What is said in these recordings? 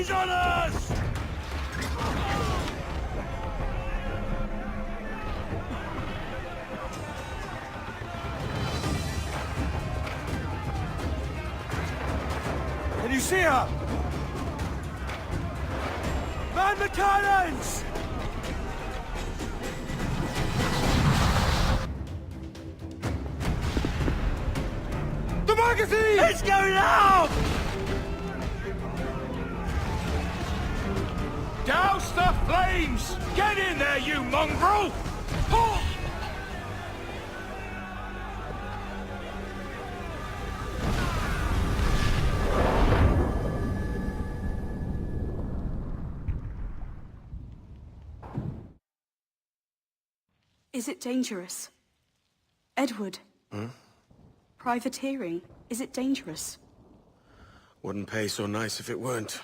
He's on us! Can you see her? Man the cannons! The magazine! It's going out! Douse the flames! Get in there, you mongrel! Oh! Is it dangerous? Edward? Privateering, is it dangerous? Wouldn't pay so nice if it weren't.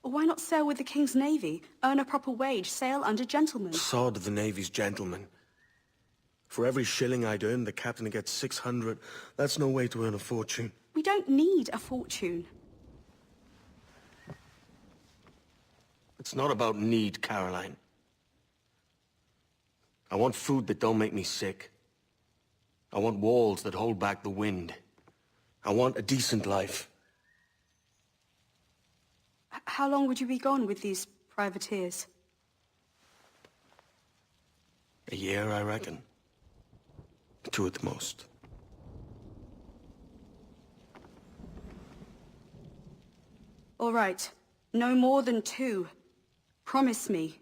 Why not sail with the King's Navy, earn a proper wage, sail under gentlemen? Sod the Navy's gentlemen. For every shilling I'd earn, the captain gets 600. That's no way to earn a fortune. We don't need a fortune. It's not about need, Caroline. I want food that don't make me sick. I want walls that hold back the wind. I want a decent life. How long would you be gone with these privateers? A year, I reckon. 2 at the most. All right. No more than 2. Promise me.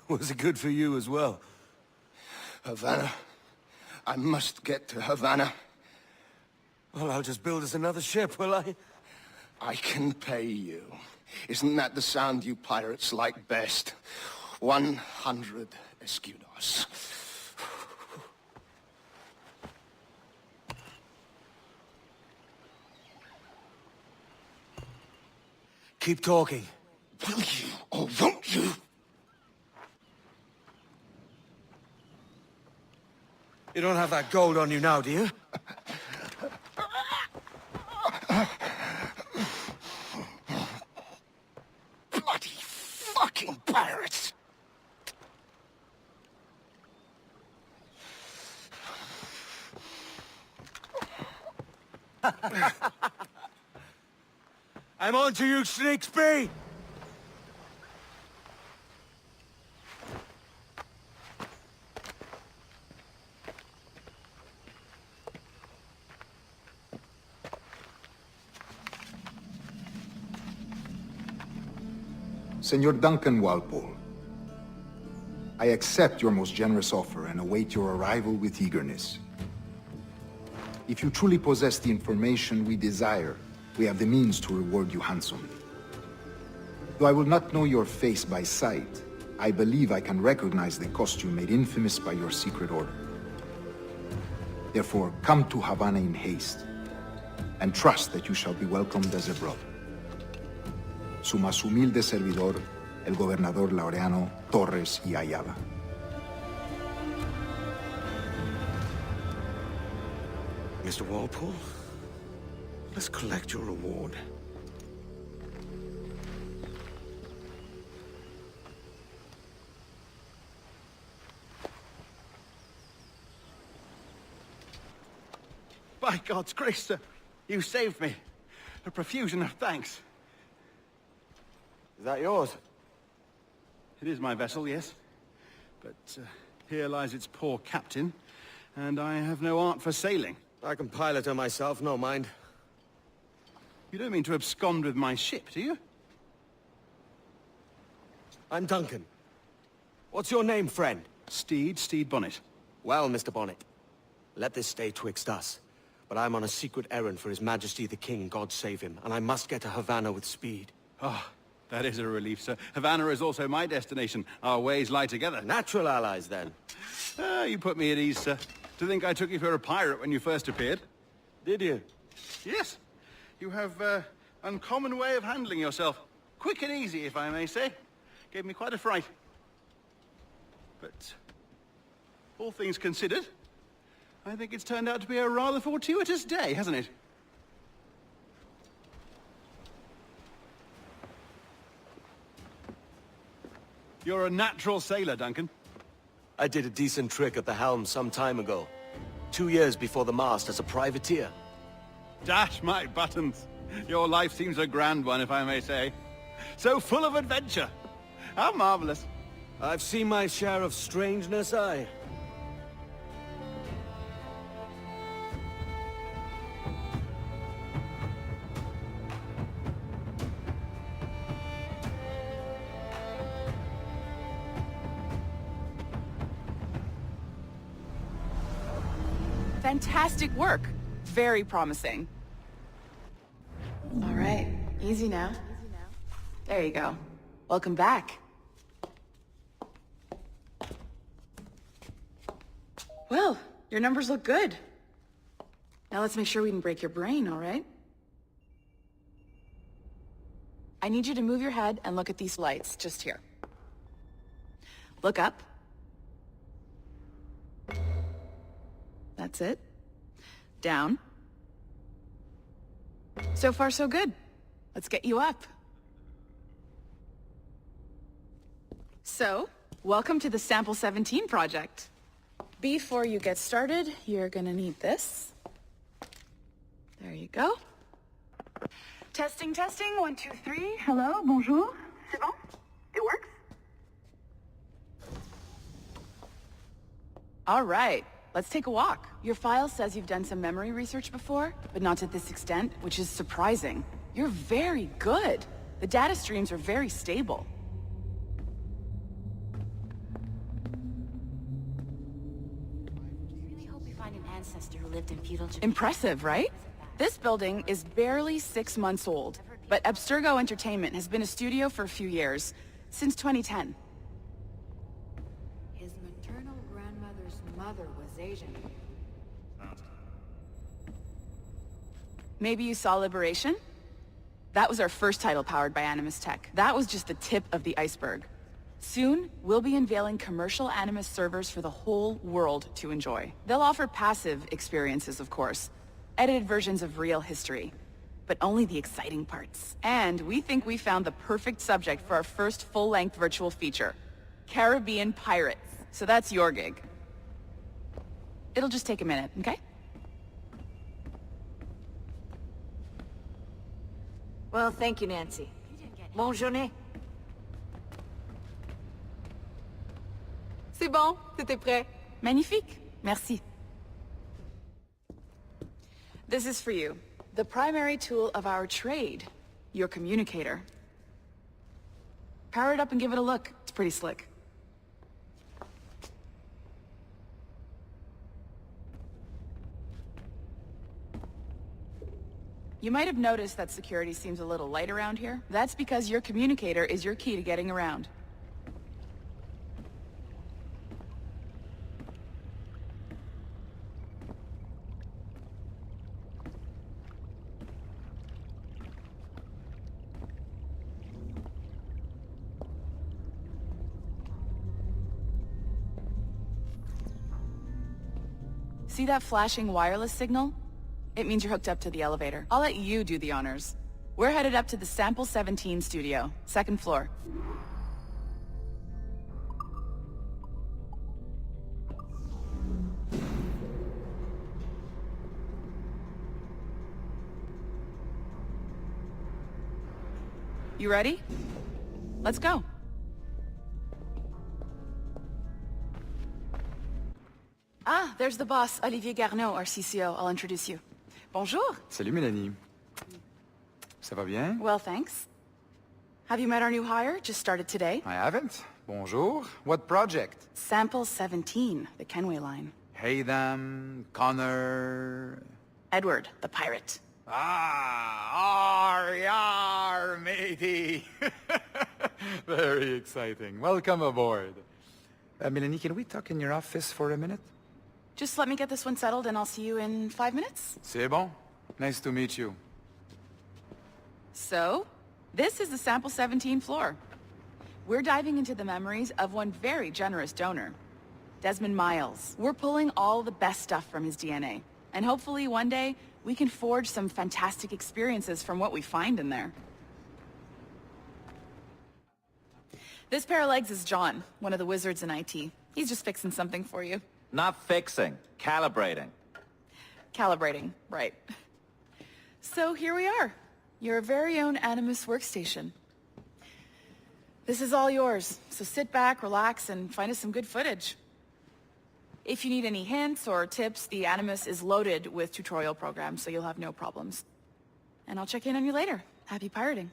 Was it good for you as well? Havana. I must get to Havana. Well, I'll just build us another ship, will I? I can pay you. Isn't that the sound you pirates like best? 100 escudos. Keep talking. Will you or won't you? You don't have that gold on you now, do you? Bloody fucking pirates! I'm on to you, Snakesby! Senor Duncan Walpole, I accept your most generous offer and await your arrival with eagerness. If you truly possess the information we desire, we have the means to reward you handsomely. Though I will not know your face by sight, I believe I can recognize the costume made infamous by your secret order. Therefore, come to Havana in haste, and trust that you shall be welcomed as a brother. Su más humilde servidor, el gobernador Laureano Torres y Ayala. Mr. Walpole, let's collect your reward. By God's grace, sir, you saved me. A profusion of thanks. Is that yours? It is my vessel, yes. But here lies its poor captain, and I have no art for sailing. I can pilot her myself, no mind. You don't mean to abscond with my ship, do you? I'm Duncan. What's your name, friend? Steed Bonnet. Well, Mr. Bonnet, let this stay twixt us. But I'm on a secret errand for His Majesty the King, God save him, and I must get to Havana with speed. Oh, that is a relief, sir. Havana is also my destination. Our ways lie together. Natural allies, then. You put me at ease, sir. To think I took you for a pirate when you first appeared. Did you? Yes. You have uncommon way of handling yourself. Quick and easy, if I may say. Gave me quite a fright. But all things considered, I think it's turned out to be a rather fortuitous day, hasn't it? You're a natural sailor, Duncan. I did a decent trick at the helm some time ago. 2 years before the mast as a privateer. Dash my buttons. Your life seems a grand one, if I may say. So full of adventure. How marvelous. I've seen my share of strangeness, aye. Fantastic work. Very promising. All right, easy now. There you go. Welcome back. Well, your numbers look good. Now let's make sure we can break your brain, all right? I need you to move your head and look at these lights, just here. Look up. That's it. Down. So far, so good. Let's get you up. So, welcome to the Sample 17 project. Before you get started, you're gonna need this. There you go. Testing, testing, 1, 2, 3. Hello, bonjour. C'est bon? It works? All right. Let's take a walk. Your file says you've done some memory research before, but not to this extent, which is surprising. You're very good. The data streams are very stable. I really hope we find an ancestor who lived in feudal Japan. Impressive, right? This building is barely 6 months old, but Abstergo Entertainment has been a studio for a few years, since 2010. His maternal grandmother's mother was Asian. Maybe you saw Liberation? That was our first title powered by Animus Tech. That was just the tip of the iceberg. Soon, we'll be unveiling commercial Animus servers for the whole world to enjoy. They'll offer passive experiences, of course. Edited versions of real history. But only the exciting parts. And we think we found the perfect subject for our first full-length virtual feature. Caribbean pirates. So that's your gig. It'll just take a minute, okay? Well, thank you, Nancy. Bonne journée. C'est bon, c'était prêt. Magnifique. Merci. This is for you. The primary tool of our trade. Your communicator. Power it up and give it a look. It's pretty slick. You might have noticed that security seems a little light around here. That's because your communicator is your key to getting around. See that flashing wireless signal? It means you're hooked up to the elevator. I'll let you do the honors. We're headed up to the Sample 17 studio, 2nd floor. You ready? Let's go. Ah, there's the boss, Olivier Garneau, our CCO. I'll introduce you. Bonjour. Salut Mélanie. Ça va bien? Well, thanks. Have you met our new hire? Just started today. I haven't. Bonjour. What project? Sample 17, the Kenway line. Hey them, Connor... Edward, the pirate. Ah, yar, matey. Very exciting. Welcome aboard. Melanie, can we talk in your office for a minute? Just let me get this one settled and I'll see you in 5 minutes. C'est bon. Nice to meet you. So, this is the Sample 17 floor. We're diving into the memories of one very generous donor, Desmond Miles. We're pulling all the best stuff from his DNA. And hopefully one day, we can forge some fantastic experiences from what we find in there. This pair of legs is John, one of the wizards in IT. He's just fixing something for you. Not fixing, calibrating. Calibrating, right. So here we are, your very own Animus workstation. This is all yours, so sit back, relax, and find us some good footage. If you need any hints or tips, the Animus is loaded with tutorial programs, so you'll have no problems. And I'll check in on you later. Happy pirating.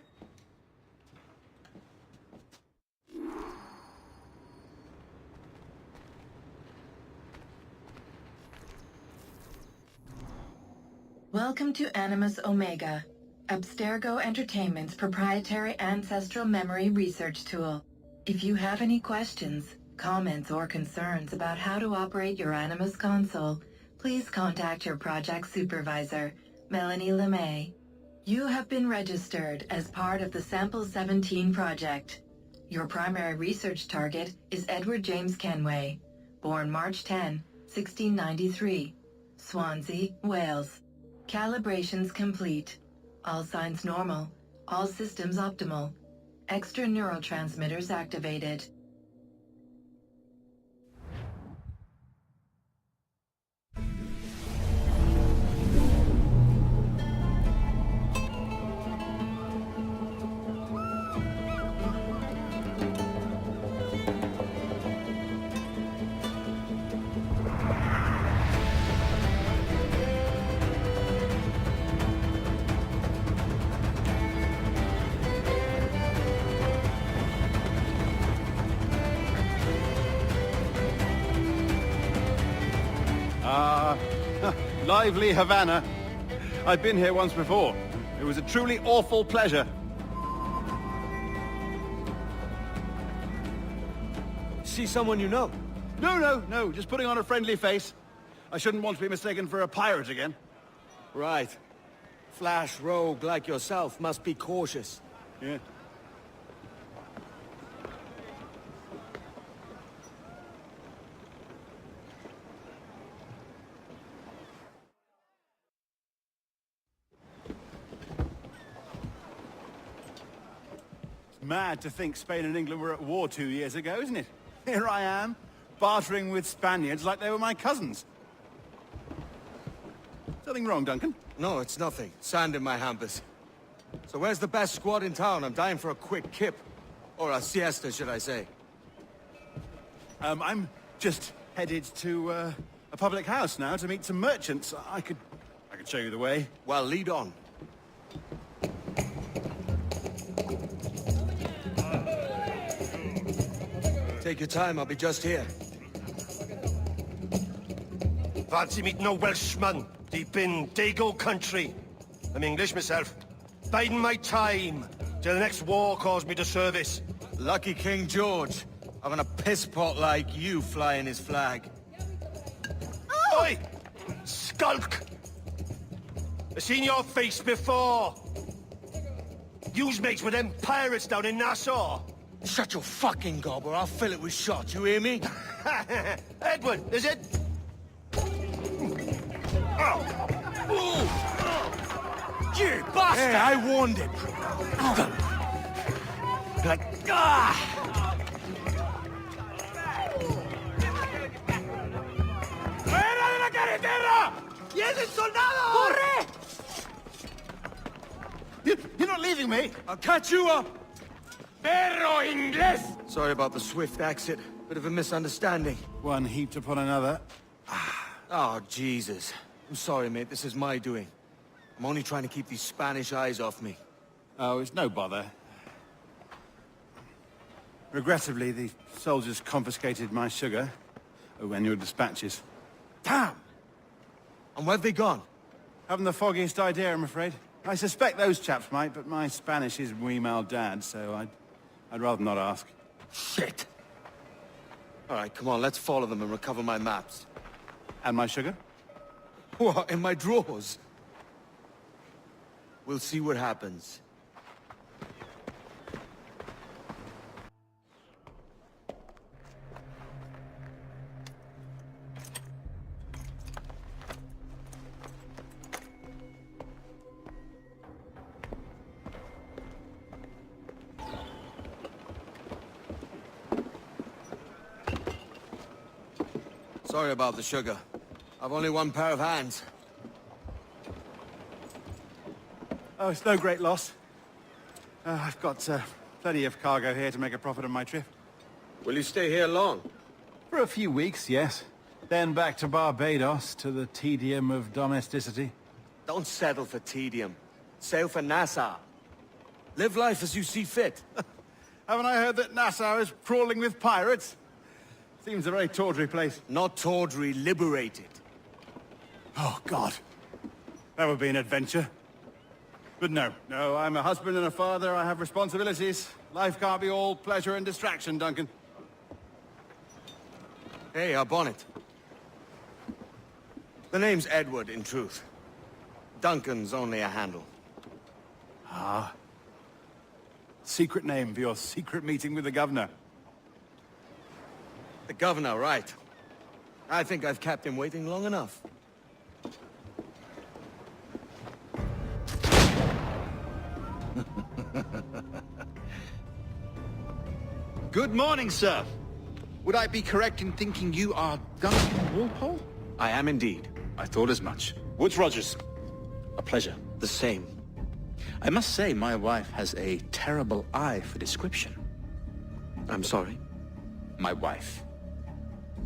Welcome to Animus Omega, Abstergo Entertainment's proprietary ancestral memory research tool. If you have any questions, comments, or concerns about how to operate your Animus console, please contact your project supervisor, Melanie LeMay. You have been registered as part of the Sample 17 project. Your primary research target is Edward James Kenway, born March 10, 1693, Swansea, Wales. Calibrations complete. All signs normal. All systems optimal. Extra neurotransmitters activated. Lively Havana. I've been here once before. It was a truly awful pleasure. See someone you know? No, just putting on a friendly face. I shouldn't want to be mistaken for a pirate again. Right. Flash rogue like yourself must be cautious. Yeah. Mad to think Spain and England were at war 2 years ago, isn't it? Here I am, bartering with Spaniards like they were my cousins. Something wrong, Duncan? No, it's nothing. Sand in my hampers. So where's the best squad in town? I'm dying for a quick kip. Or a siesta, should I say. I'm just headed to a public house now to meet some merchants. I could show you the way. Well, lead on. Take your time, I'll be just here. Fancy meeting no Welshman deep in Dago country. I'm English myself. Biding my time till the next war calls me to service. Lucky King George, having a piss pot like you flying his flag. Oi! Skulk! I've seen your face before. You's mates with them pirates down in Nassau. Shut your fucking gob or I'll fill it with shot, you hear me? Edward, is it? You bastard! Hey, I warned him. ¡Fuera de la carretera! ¡Vienen soldados! ¡Corre! You're not leaving me! I'll catch you up! ¡Perro inglés! Sorry about the swift exit. Bit of a misunderstanding. One heaped upon another. Oh, Jesus. I'm sorry, mate. This is my doing. I'm only trying to keep these Spanish eyes off me. Oh, it's no bother. Regrettably, the soldiers confiscated my sugar when your dispatches. Damn! And where've they gone? Haven't the foggiest idea, I'm afraid. I suspect those chaps might, but my Spanish is muy mal dad, so I'd rather not ask. Shit! All right, come on, let's follow them and recover my maps. And my sugar? What, in my drawers? We'll see what happens. Sorry about the sugar. I've only one pair of hands. Oh, it's no great loss. I've got plenty of cargo here to make a profit on my trip. Will you stay here long? For a few weeks, yes. Then back to Barbados, to the tedium of domesticity. Don't settle for tedium. Sail for Nassau. Live life as you see fit. Haven't I heard that Nassau is crawling with pirates? Seems a very tawdry place. Not tawdry, liberated. Oh, God. That would be an adventure. But no, I'm a husband and a father. I have responsibilities. Life can't be all pleasure and distraction, Duncan. Hey, our bonnet. The name's Edward, in truth. Duncan's only a handle. Ah. Secret name for your secret meeting with the governor. The governor, right. I think I've kept him waiting long enough. Good morning, sir. Would I be correct in thinking you are Duncan Walpole? I am indeed. I thought as much. Woods Rogers. A pleasure. The same. I must say my wife has a terrible eye for description. I'm sorry? My wife.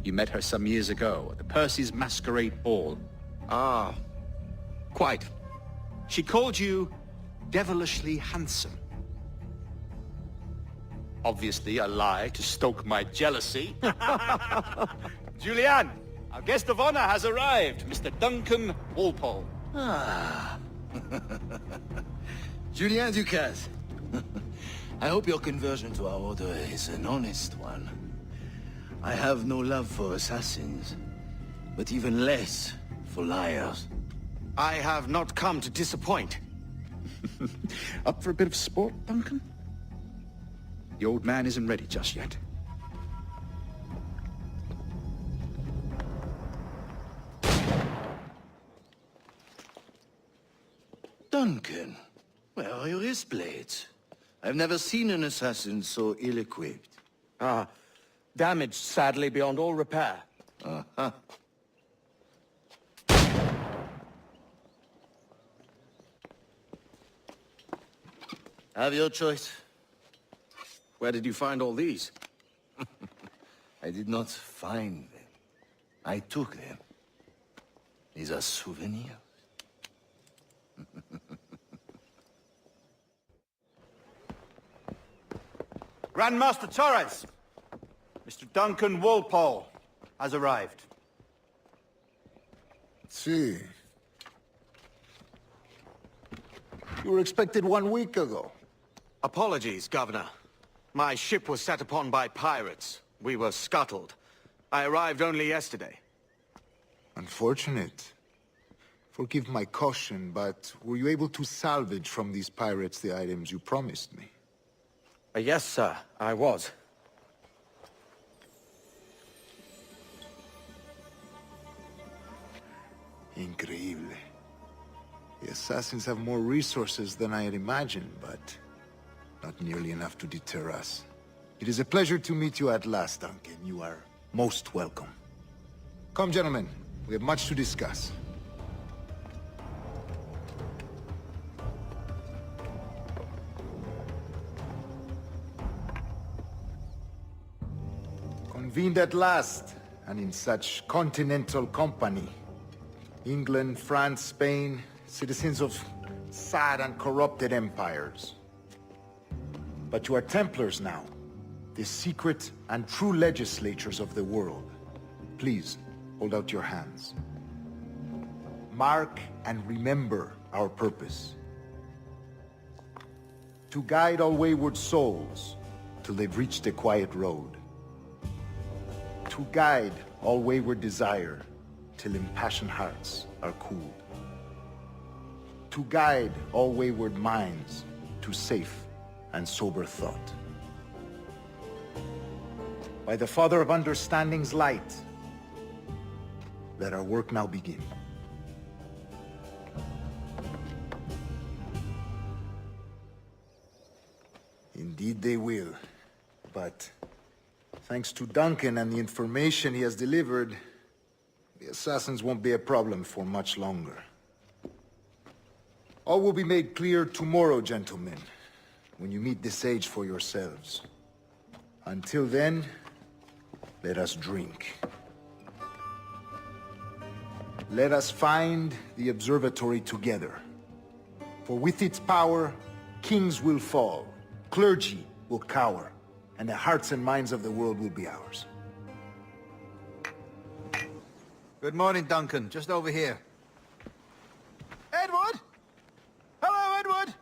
You met her some years ago at the Percy's Masquerade Ball. Ah, quite. She called you devilishly handsome. Obviously a lie to stoke my jealousy. Julianne, our guest of honor has arrived, Mr. Duncan Walpole. Ah. Julien Ducasse. I hope your conversion to our order is an honest one. I have no love for assassins, but even less for liars. I have not come to disappoint. Up for a bit of sport, Duncan? The old man isn't ready just yet. Duncan, where are your wrist blades? I've never seen an assassin so ill-equipped. Ah, damaged sadly beyond all repair. Uh-huh. Have your choice. Where did you find all these? I did not find them. I took them. These are souvenirs. Grandmaster Torres, Mr. Duncan Walpole has arrived. See. You were expected 1 week ago. Apologies, Governor. My ship was set upon by pirates. We were scuttled. I arrived only yesterday. Unfortunate. Forgive my caution, but were you able to salvage from these pirates the items you promised me? Yes, sir, I was. Increíble. The assassins have more resources than I had imagined, but not nearly enough to deter us. It is a pleasure to meet you at last, Duncan. You are most welcome. Come, gentlemen. We have much to discuss. Convened at last, and in such continental company. England, France, Spain, citizens of sad and corrupted empires. But you are Templars now, the secret and true legislators of the world. Please, hold out your hands. Mark and remember our purpose. To guide all wayward souls till they've reached the quiet road. To guide all wayward desire till impassioned hearts are cooled. To guide all wayward minds to safe and sober thought. By the Father of Understanding's light, let our work now begin. Indeed they will, but thanks to Duncan and the information he has delivered, the assassins won't be a problem for much longer. All will be made clear tomorrow, gentlemen, when you meet the sage for yourselves. Until then, let us drink. Let us find the observatory together. For with its power, kings will fall, clergy will cower, and the hearts and minds of the world will be ours. Good morning, Duncan. Just over here. Edward? Hello, Edward!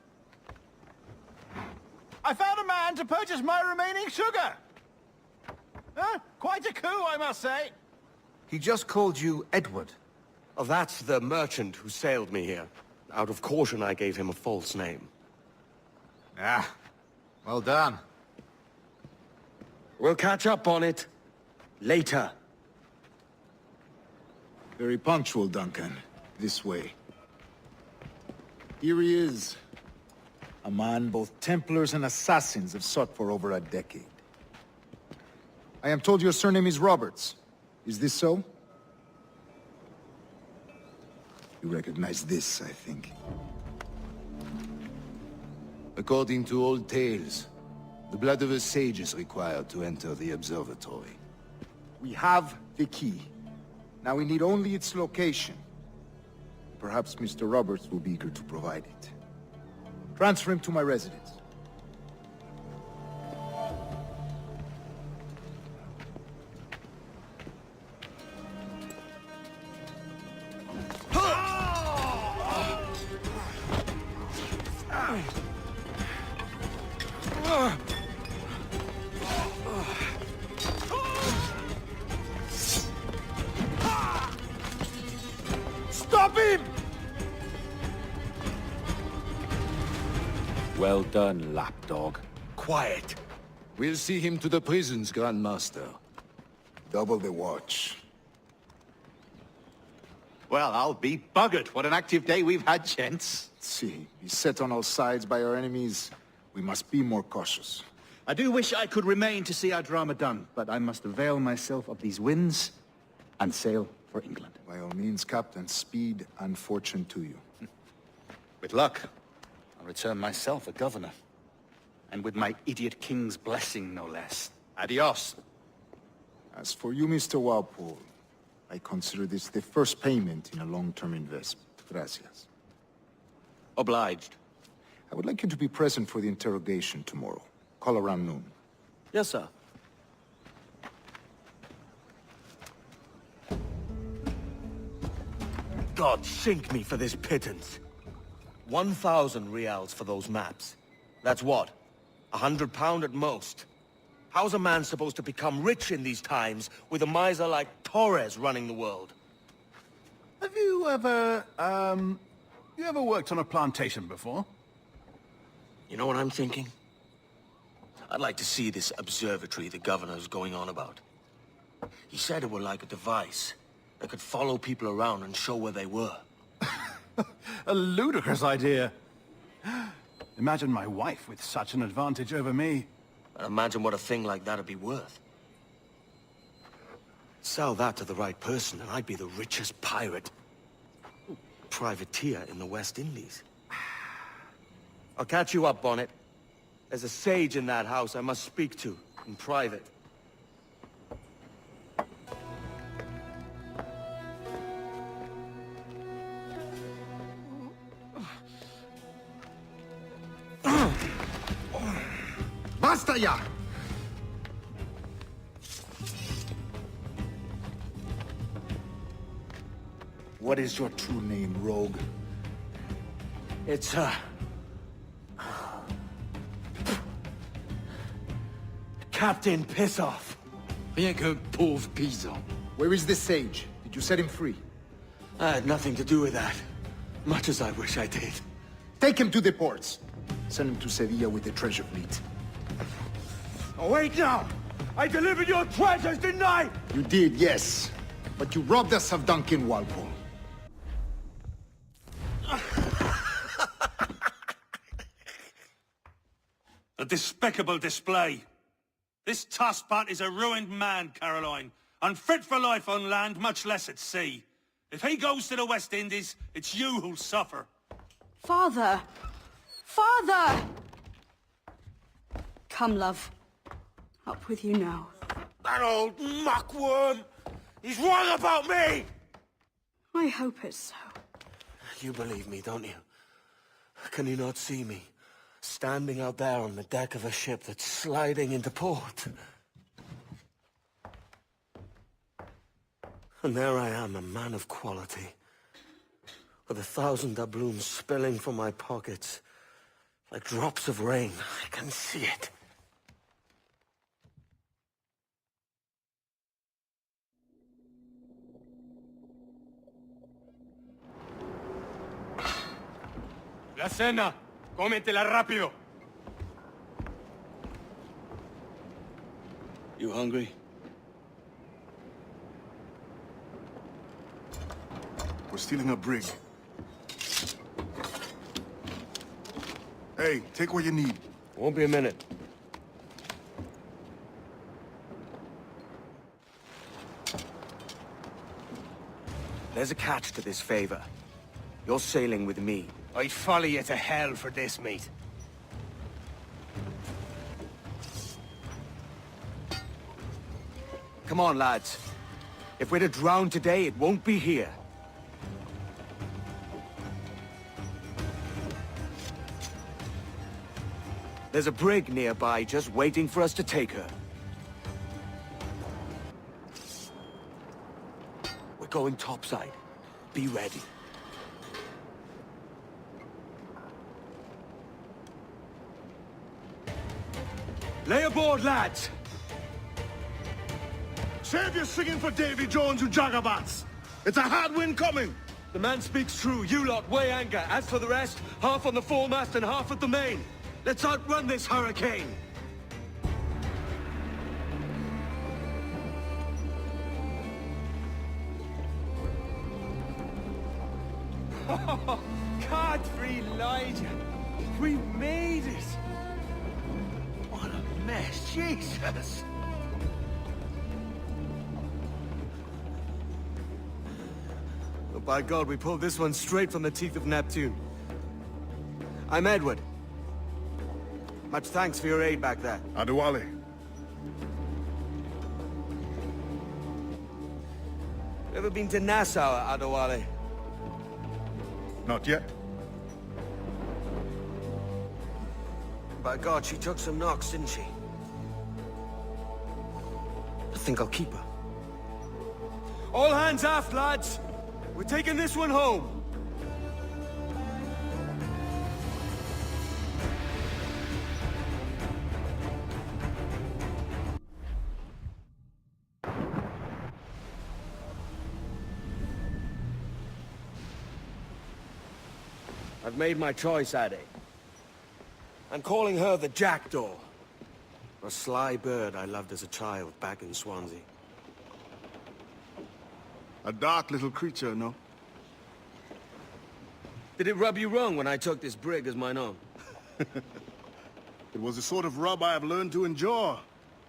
I found a man to purchase my remaining sugar! Huh? Quite a coup, I must say. He just called you Edward. Oh, that's the merchant who sailed me here. Out of caution, I gave him a false name. Ah, well done. We'll catch up on it later. Very punctual, Duncan. This way. Here he is. A man both Templars and Assassins have sought for over a decade. I am told your surname is Roberts. Is this so? You recognize this, I think. According to old tales, the blood of a sage is required to enter the observatory. We have the key. Now we need only its location. Perhaps Mr. Roberts will be eager to provide it. Transfer him to my residence. Stop him! Well done, lapdog. Quiet. We'll see him to the prisons, Grand Master. Double the watch. Well, I'll be buggered. What an active day we've had, gents. See, beset on all sides by our enemies, we must be more cautious. I do wish I could remain to see our drama done, but I must avail myself of these winds and sail for England. By all means, Captain, speed and fortune to you. With luck, I'll return myself a governor. And with my idiot king's blessing, no less. Adios. As for you, Mr. Walpole, I consider this the first payment in a long-term investment. Gracias. Obliged. I would like you to be present for the interrogation tomorrow. Call around noon. Yes, sir. God sink me for this pittance. 1,000 reals for those maps. That's what? £100 at most. How's a man supposed to become rich in these times with a miser like Torres running the world? Have you ever, worked on a plantation before? You know what I'm thinking? I'd like to see this observatory the governor's going on about. He said it were like a device that could follow people around and show where they were. A ludicrous idea. Imagine my wife with such an advantage over me. And imagine what a thing like that'd be worth. Sell that to the right person and I'd be the richest pirate. Privateer in the West Indies. I'll catch you up on it. There's a sage in that house I must speak to, in private. Basta ya! What is your true name, rogue? It's, Captain Pissoff. Rien qu'un pauvre paysan. Where is the sage? Did you set him free? I had nothing to do with that. Much as I wish I did. Take him to the ports. Send him to Sevilla with the treasure fleet. Oh, wait now! I delivered your treasures, didn't I? You did, yes. But you robbed us of Duncan Walpole. A despicable display. This tosspot is a ruined man, Caroline. Unfit for life on land, much less at sea. If he goes to the West Indies, it's you who'll suffer. Father! Father! Come, love. Up with you now. That old muckworm! He's wrong about me! I hope it's so. You believe me, don't you? Can you not see me? Standing out there on the deck of a ship that's sliding into port. And there I am, a man of quality. With 1,000 doubloons spilling from my pockets. Like drops of rain. I can see it. La cena. Cómetela rápido. You hungry? We're stealing a brig. Hey, take what you need. Won't be a minute. There's a catch to this favor. You're sailing with me. I'd follow you to hell for this, mate. Come on, lads. If we're to drown today, it won't be here. There's a brig nearby just waiting for us to take her. We're going topside. Be ready. Lay aboard, lads! Save your singing for Davy Jones, you jagabats! It's a hard wind coming! The man speaks true. You lot weigh anchor. As for the rest, half on the foremast and half at the main. Let's outrun this hurricane! Oh, Godfrey Elijah. We made it. What a mess, Jesus. Oh, by God, we pulled this one straight from the teeth of Neptune. I'm Edward. Much thanks for your aid back there. Adewale. Ever been to Nassau, Adewale? Not yet. By God, she took some knocks, didn't she? I think I'll keep her. All hands aft, lads! We're taking this one home! I've made my choice, Addy. I'm calling her the Jackdaw. A sly bird I loved as a child back in Swansea. A dark little creature, no? Did it rub you wrong when I took this brig as mine own? It was the sort of rub I have learned to endure,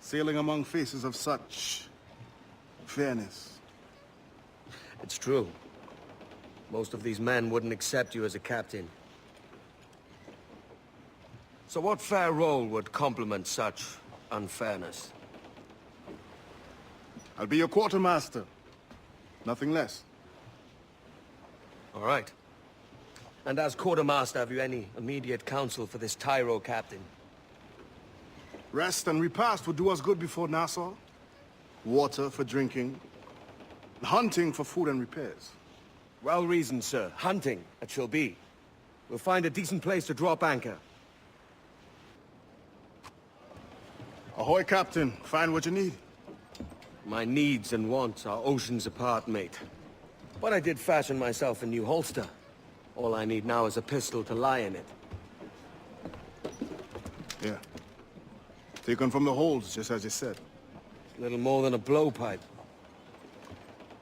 sailing among faces of such fairness. It's true. Most of these men wouldn't accept you as a captain. So what fair role would complement such unfairness? I'll be your quartermaster. Nothing less. All right. And as quartermaster, have you any immediate counsel for this tyro captain? Rest and repast would do us good before Nassau. Water for drinking. Hunting for food and repairs. Well reasoned, sir. Hunting, it shall be. We'll find a decent place to drop anchor. Ahoy, Captain. Find what you need. My needs and wants are oceans apart, mate. But I did fashion myself a new holster. All I need now is a pistol to lie in it. Yeah. Taken from the holds, just as you said. Little more than a blowpipe.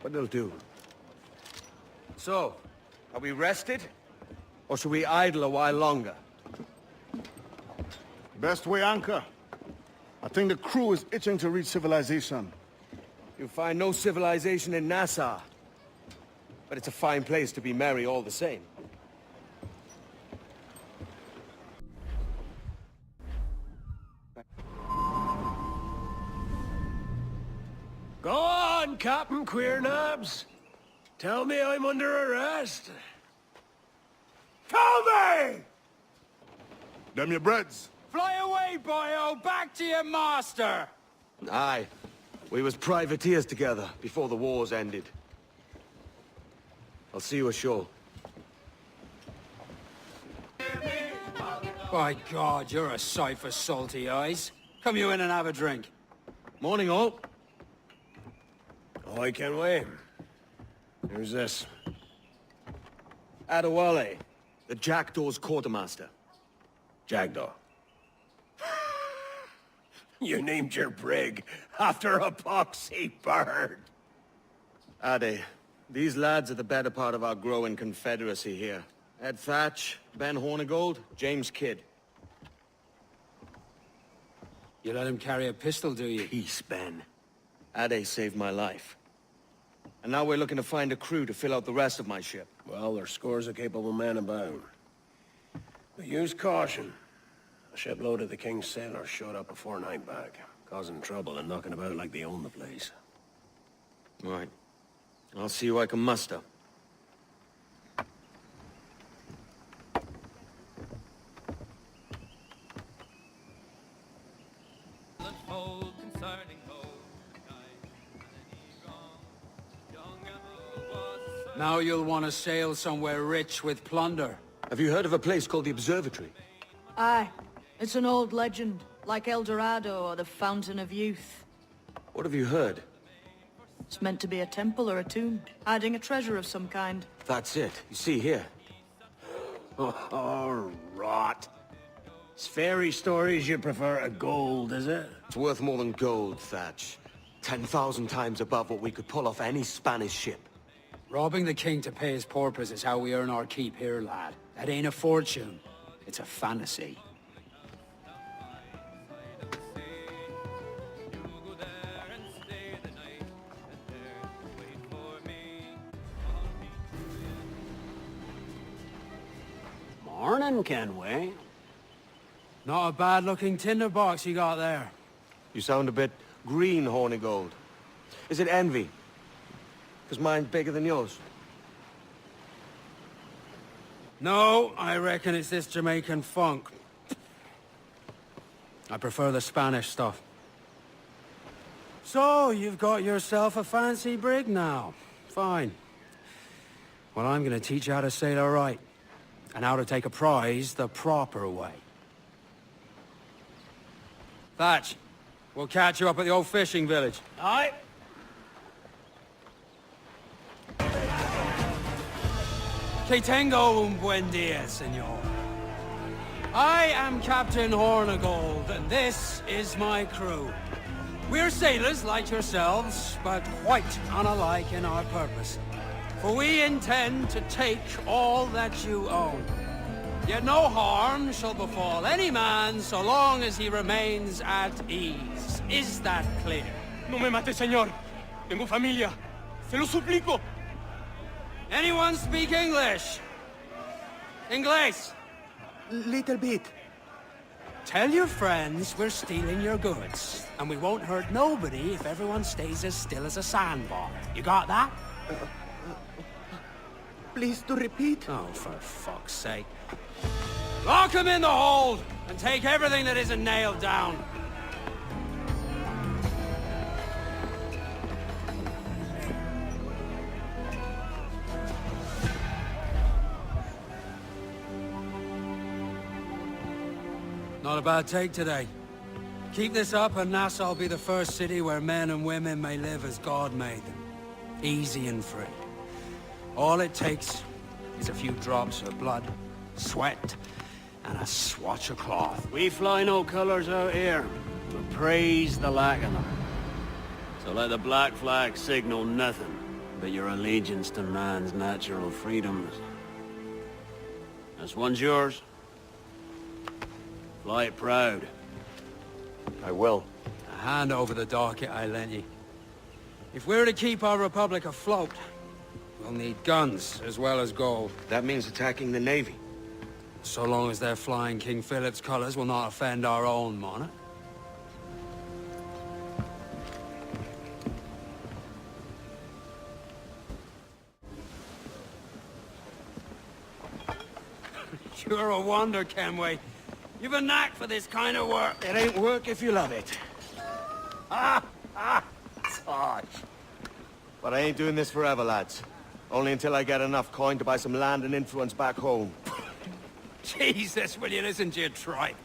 But it'll do. So, are we rested? Or should we idle a while longer? Best way anchor. I think the crew is itching to reach civilization. You'll find no civilization in Nassau. But it's a fine place to be merry all the same. Go on, Captain Queernabs. Tell me I'm under arrest. Tell me! Them your breads. Fly away, boyo! Back to your master! Aye. We was privateers together before the wars ended. I'll see you ashore. By God, you're a sight for salty eyes. Come you in and have a drink. Morning, all. Oh, I can wait. Who's this? Adewale, the Jackdaw's quartermaster. Jackdaw. You named your brig after a poxy bird. Ade, these lads are the better part of our growing confederacy here. Ed Thatch, Ben Hornigold, James Kidd. You let him carry a pistol, do you? Peace, Ben. Ade saved my life. And now we're looking to find a crew to fill out the rest of my ship. Well, there's scores of capable men about. But use caution. A shipload of the King's sailors showed up a fortnight back, causing trouble and knocking about like they own the place. Right. I'll see who I can muster. Now you'll want to sail somewhere rich with plunder. Have you heard of a place called the Observatory? Aye. It's an old legend, like El Dorado or the Fountain of Youth. What have you heard? It's meant to be a temple or a tomb, hiding a treasure of some kind. That's it. You see here. Oh, rot. It's fairy stories you prefer to gold, is it? It's worth more than gold, Thatch. 10,000 times above what we could pull off any Spanish ship. Robbing the king to pay his porpoise is how we earn our keep here, lad. That ain't a fortune. It's a fantasy. Morning, Kenway. Not a bad-looking tinderbox you got there. You sound a bit green, Hornigold. Is it envy? Because mine's bigger than yours. No, I reckon it's this Jamaican funk. I prefer the Spanish stuff. So, you've got yourself a fancy brig now. Fine. Well, I'm gonna teach you how to sail her right. And how to take a prize the proper way. Thatch, we'll catch you up at the old fishing village. Aye. Que tengo un buen día, senor. I am Captain Hornigold, and this is my crew. We're sailors like yourselves, but quite unalike in our purpose. For we intend to take all that you own. Yet no harm shall befall any man so long as he remains at ease. Is that clear? No me mate, señor. Tengo familia. Se lo suplico. Anyone speak English? Inglés? Little bit. Tell your friends we're stealing your goods, and we won't hurt nobody if everyone stays as still as a sandbar. You got that? Please to repeat. Oh, for fuck's sake. Lock him in the hold, and take everything that isn't nailed down. Not a bad take today. Keep this up and Nassau will be the first city where men and women may live as God made them. Easy and free. All it takes is a few drops of blood, sweat, and a swatch of cloth. We fly no colors out here, but praise the lack of them. So let the black flag signal nothing but your allegiance to man's natural freedoms. This one's yours. Fly it proud. I will. Hand over the docket I lent you. If we're to keep our republic afloat, we'll need guns as well as gold. That means attacking the Navy. So long as they're flying King Philip's colors will not offend our own monarch. You're a wonder, Kenway. You've a knack for this kind of work. It ain't work if you love it. It's harsh. But I ain't doing this forever, lads. Only until I get enough coin to buy some land and influence back home. Jesus, will you listen to your tripe?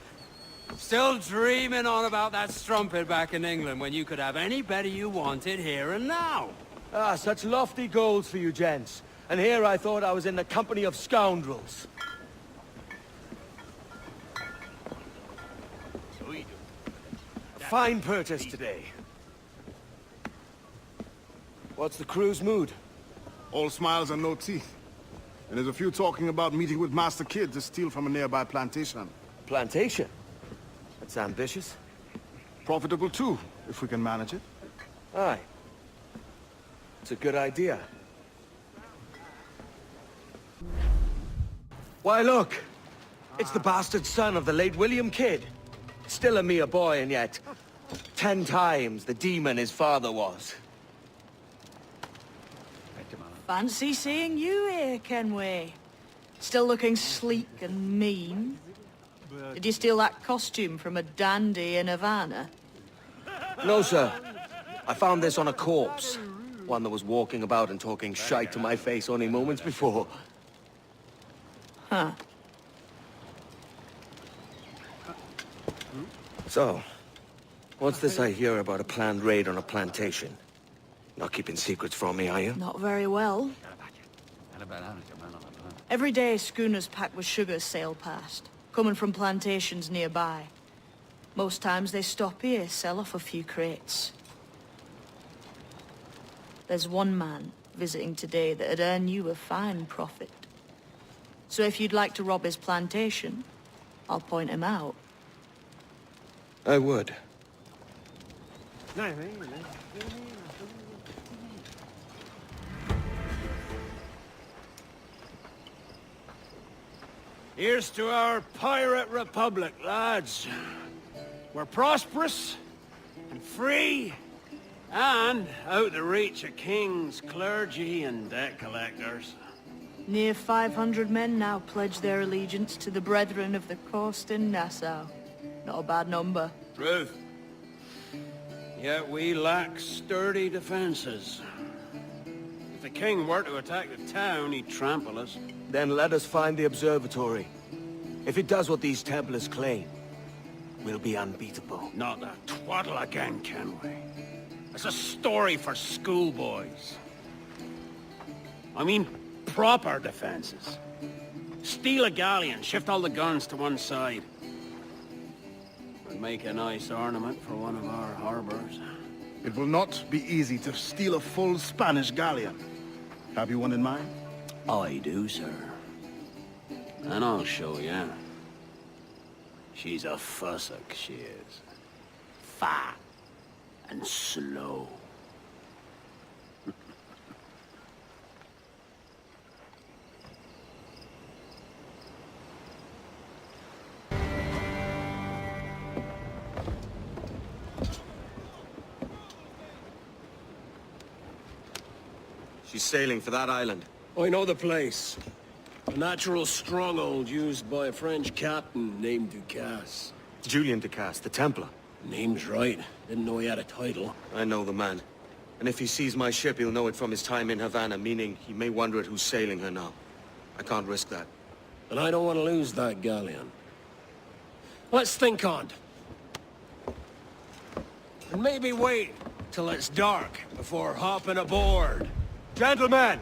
Still dreaming on about that strumpet back in England when you could have any better you wanted here and now. Ah, such lofty goals for you gents. And here I thought I was in the company of scoundrels. A fine purchase today. What's the crew's mood? All smiles and no teeth. And there's a few talking about meeting with Master Kid to steal from a nearby plantation. Plantation? That's ambitious. Profitable too, if we can manage it. Aye. It's a good idea. Why, look! It's the bastard son of the late William Kidd. Still a mere boy, and yet 10 times the demon his father was. Fancy seeing you here, Kenway. Still looking sleek and mean. Did you steal that costume from a dandy in Havana? No, sir. I found this on a corpse. One that was walking about and talking shite to my face only moments before. Huh. So, what's this I hear about a planned raid on a plantation? Not keeping secrets from me, are you? Not very well. Every day schooners packed with sugar sail past, coming from plantations nearby. Most times they stop here, sell off a few crates. There's one man visiting today that'd earn you a fine profit. So if you'd like to rob his plantation, I'll point him out. I would. Here's to our pirate republic, lads. We're prosperous and free and out the reach of kings, clergy, and debt collectors. Near 500 men now pledge their allegiance to the Brethren of the Coast in Nassau. Not a bad number. Truth. Yet we lack sturdy defenses. If the king were to attack the town, he'd trample us. Then let us find the observatory. If it does what these Templars claim, we'll be unbeatable. Not that twaddle again, Kenway. It's a story for schoolboys. I mean, proper defenses. Steal a galleon, shift all the guns to one side. And make a nice ornament for one of our harbors. It will not be easy to steal a full Spanish galleon. Have you one in mind? I do, sir. And I'll show you. She's a fussock, she is. Fat and slow. She's sailing for that island. I know the place. A natural stronghold used by a French captain named Ducasse. Julian Ducasse, the Templar. Name's right. Didn't know he had a title. I know the man. And if he sees my ship, he'll know it from his time in Havana, meaning he may wonder at who's sailing her now. I can't risk that. And I don't want to lose that galleon. Let's think on it. And maybe wait till it's dark before hopping aboard. Gentlemen,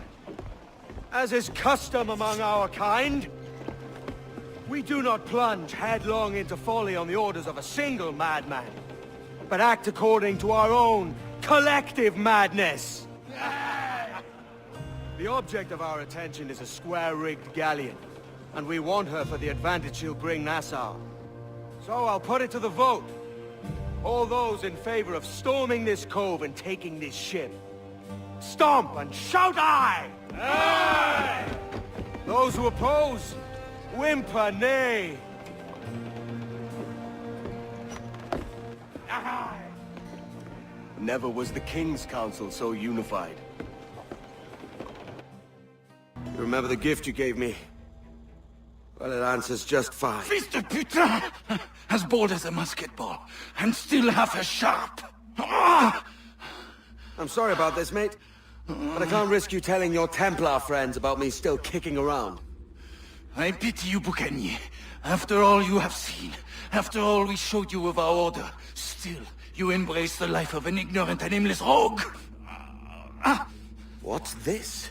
as is custom among our kind, we do not plunge headlong into folly on the orders of a single madman, but act according to our own collective madness. The object of our attention is a square-rigged galleon, and we want her for the advantage she'll bring Nassau. So I'll put it to the vote. All those in favor of storming this cove and taking this ship, stomp and shout aye! Aye! Those who oppose, whimper nay. Aye! Never was the King's Council so unified. You remember the gift you gave me? Well, it answers just fine. Fils de putain! As bold as a musket ball, and still half as sharp. Ah! I'm sorry about this, mate. But I can't risk you telling your Templar friends about me still kicking around. I pity you, Boucanier. After all you have seen, after all we showed you of our order, still you embrace the life of an ignorant and aimless rogue. What's this?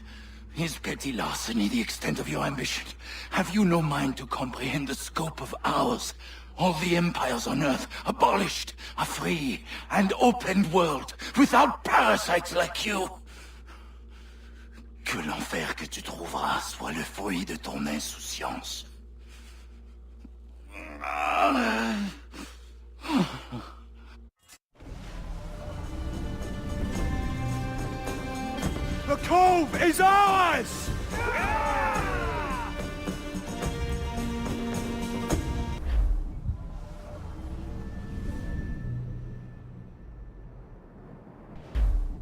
Is petty larceny the extent of your ambition? Have you no mind to comprehend the scope of ours? All the empires on Earth abolished, a free and open world, without parasites like you. Que l'enfer que tu trouveras soit le fruit de ton insouciance. The cove is ours!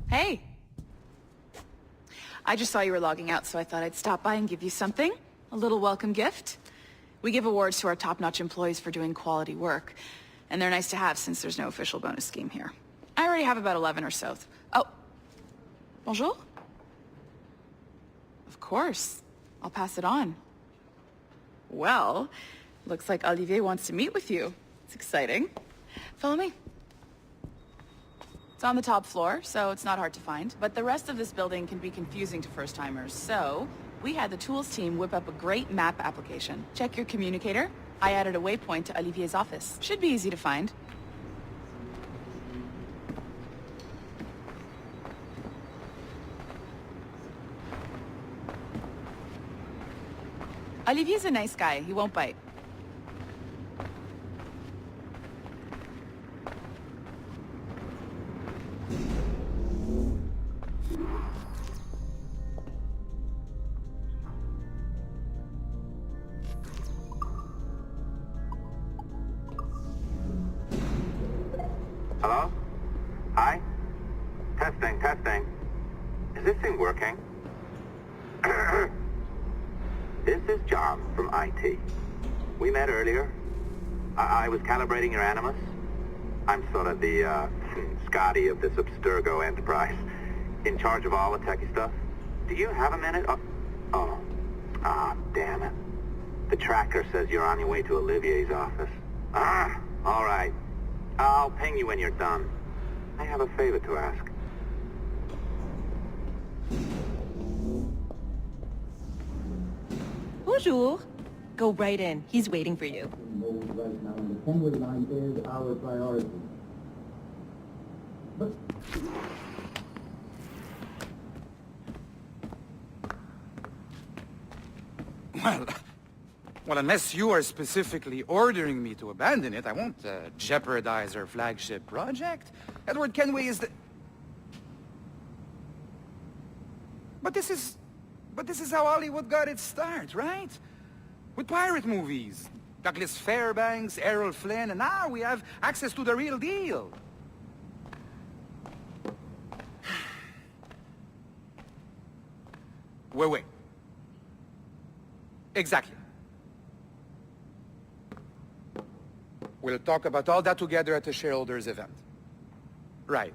Hey! I just saw you were logging out, so I thought I'd stop by and give you something. A little welcome gift. We give awards to our top-notch employees for doing quality work, and they're nice to have since there's no official bonus scheme here. I already have about 11 or so. Oh. Bonjour? Of course. I'll pass it on. Well, looks like Olivier wants to meet with you. It's exciting. Follow me. It's on the top floor, so it's not hard to find. But the rest of this building can be confusing to first-timers, so we had the tools team whip up a great map application. Check your communicator. I added a waypoint to Olivier's office. Should be easy to find. Olivier's a nice guy. He won't bite. Hello? Hi? Testing, testing. Is this thing working? This is John from IT. We met earlier. I was calibrating your Animus. I'm sort of the, Scotty of this Abstergo enterprise. In charge of all the techie stuff. Do you have a minute? Oh. Ah, damn it. The tracker says you're on your way to Olivier's office. Ah, all right. I'll ping you when you're done. I have a favor to ask. Bonjour. Go right in. He's waiting for you. Right now, and the Kenway line is our priority. But... Well, unless you are specifically ordering me to abandon it, I won't jeopardize our flagship project. Edward Kenway is the... But this is how Hollywood got its start, right? With pirate movies. Douglas Fairbanks, Errol Flynn, and now we have access to the real deal. Wait. Exactly. We'll talk about all that together at the shareholders event. Right.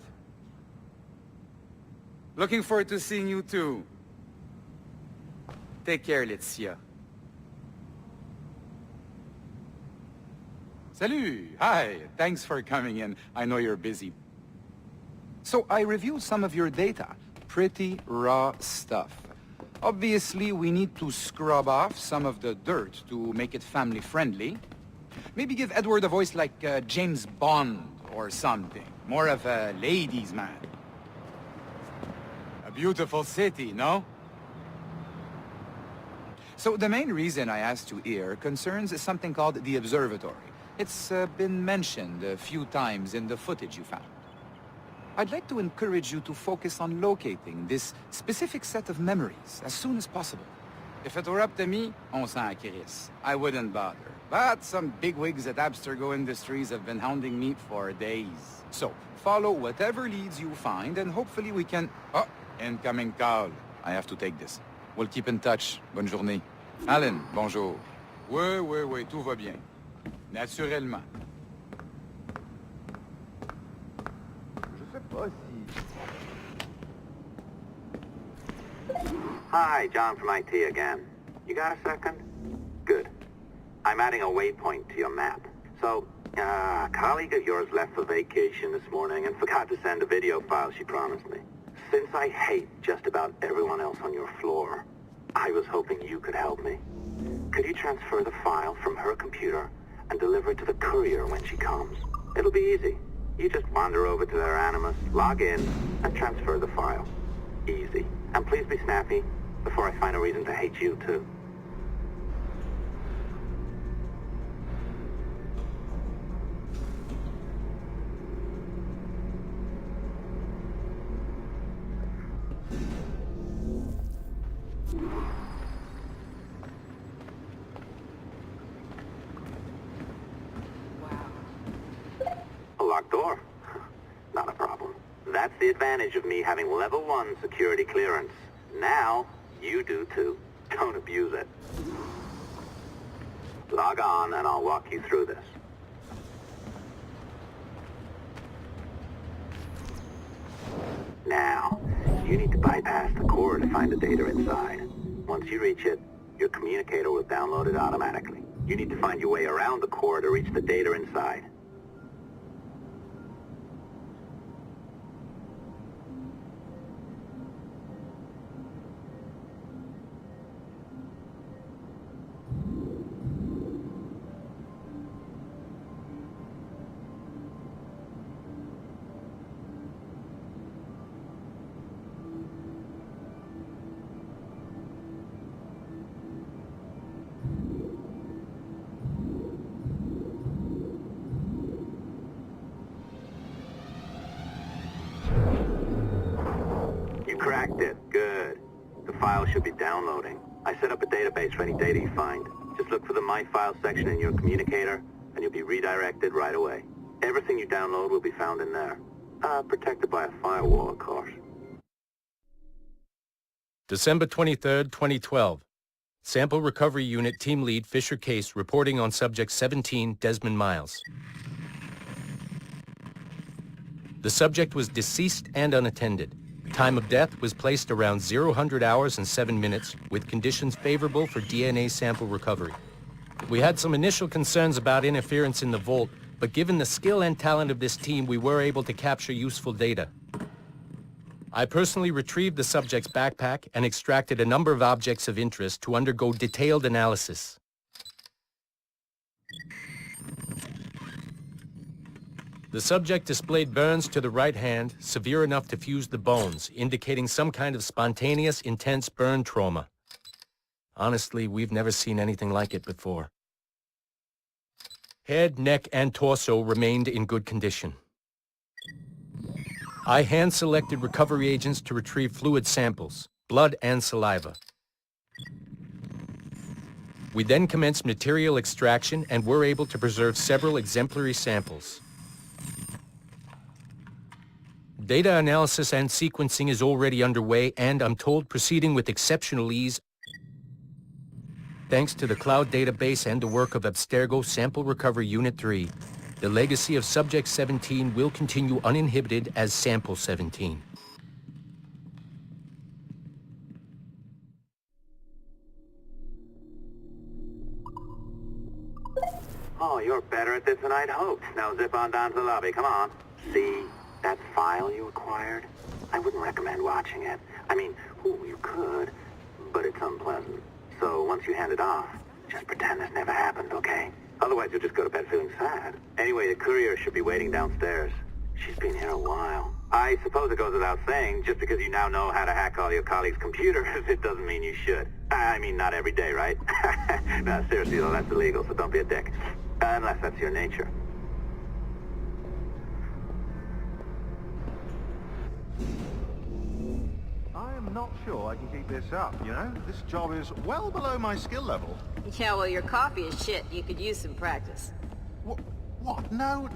Looking forward to seeing you too. Take care, Laetitia. Salut! Hi! Thanks for coming in. I know you're busy. So I reviewed some of your data. Pretty raw stuff. Obviously, we need to scrub off some of the dirt to make it family-friendly. Maybe give Edward a voice like James Bond or something. More of a ladies' man. A beautiful city, no? So the main reason I asked you here concerns something called the observatory. It's been mentioned a few times in the footage you found. I'd like to encourage you to focus on locating this specific set of memories as soon as possible. If it were up to me, on s'en crisse. I wouldn't bother. But some bigwigs at Abstergo Industries have been hounding me for days. So, follow whatever leads you find and hopefully we can... Oh, incoming call. I have to take this. We'll keep in touch. Bonne journée. Alan, bonjour. Oui, tout va bien. Naturellement. Hi, John from IT again. You got a second? Good. I'm adding a waypoint to your map. So, a colleague of yours left for vacation this morning and forgot to send a video file she promised me. Since I hate just about everyone else on your floor, I was hoping you could help me. Could you transfer the file from her computer and deliver it to the courier when she comes? It'll be easy. You just wander over to their Animus, log in, and transfer the file. Easy. And please be snappy before I find a reason to hate you, too. A locked door? Not a problem. That's the advantage of me having level 1 security clearance. Now, you do too. Don't abuse it. Log on and I'll walk you through this. Now, you need to bypass the core to find the data inside. Once you reach it, your communicator will download it automatically. You need to find your way around the core to reach the data inside. Cracked it. Good. The file should be downloading. I set up a database for any data you find. Just look for the My File section in your communicator, and you'll be redirected right away. Everything you download will be found in there. Protected by a firewall, of course. December 23rd, 2012. Sample Recovery Unit Team Lead Fisher Case reporting on Subject 17, Desmond Miles. The subject was deceased and unattended. Time of death was placed around 0000 hours and 7 minutes, with conditions favorable for DNA sample recovery. We had some initial concerns about interference in the vault, but given the skill and talent of this team, we were able to capture useful data. I personally retrieved the subject's backpack and extracted a number of objects of interest to undergo detailed analysis. The subject displayed burns to the right hand, severe enough to fuse the bones, indicating some kind of spontaneous, intense burn trauma. Honestly, we've never seen anything like it before. Head, neck, and torso remained in good condition. I hand-selected recovery agents to retrieve fluid samples, blood and saliva. We then commenced material extraction and were able to preserve several exemplary samples. Data analysis and sequencing is already underway, and I'm told proceeding with exceptional ease thanks to the cloud database and the work of Abstergo Sample Recovery Unit 3. The legacy of Subject 17 will continue uninhibited as Sample 17. Oh you're better at this than I'd hoped. Now zip on down to the lobby, come on. See that file you acquired? I wouldn't recommend watching it. I mean, you could, but it's unpleasant. So once you hand it off, just pretend this never happened, okay? Otherwise you'll just go to bed feeling sad. Anyway, the courier should be waiting downstairs. She's been here a while. I suppose it goes without saying, just because you now know how to hack all your colleagues' computers, it doesn't mean you should. I mean, not every day, right? No, seriously though, that's illegal, so don't be a dick. Unless that's your nature. I am not sure I can keep this up, you know? This job is well below my skill level. Yeah, well, your coffee is shit. You could use some practice. What? No.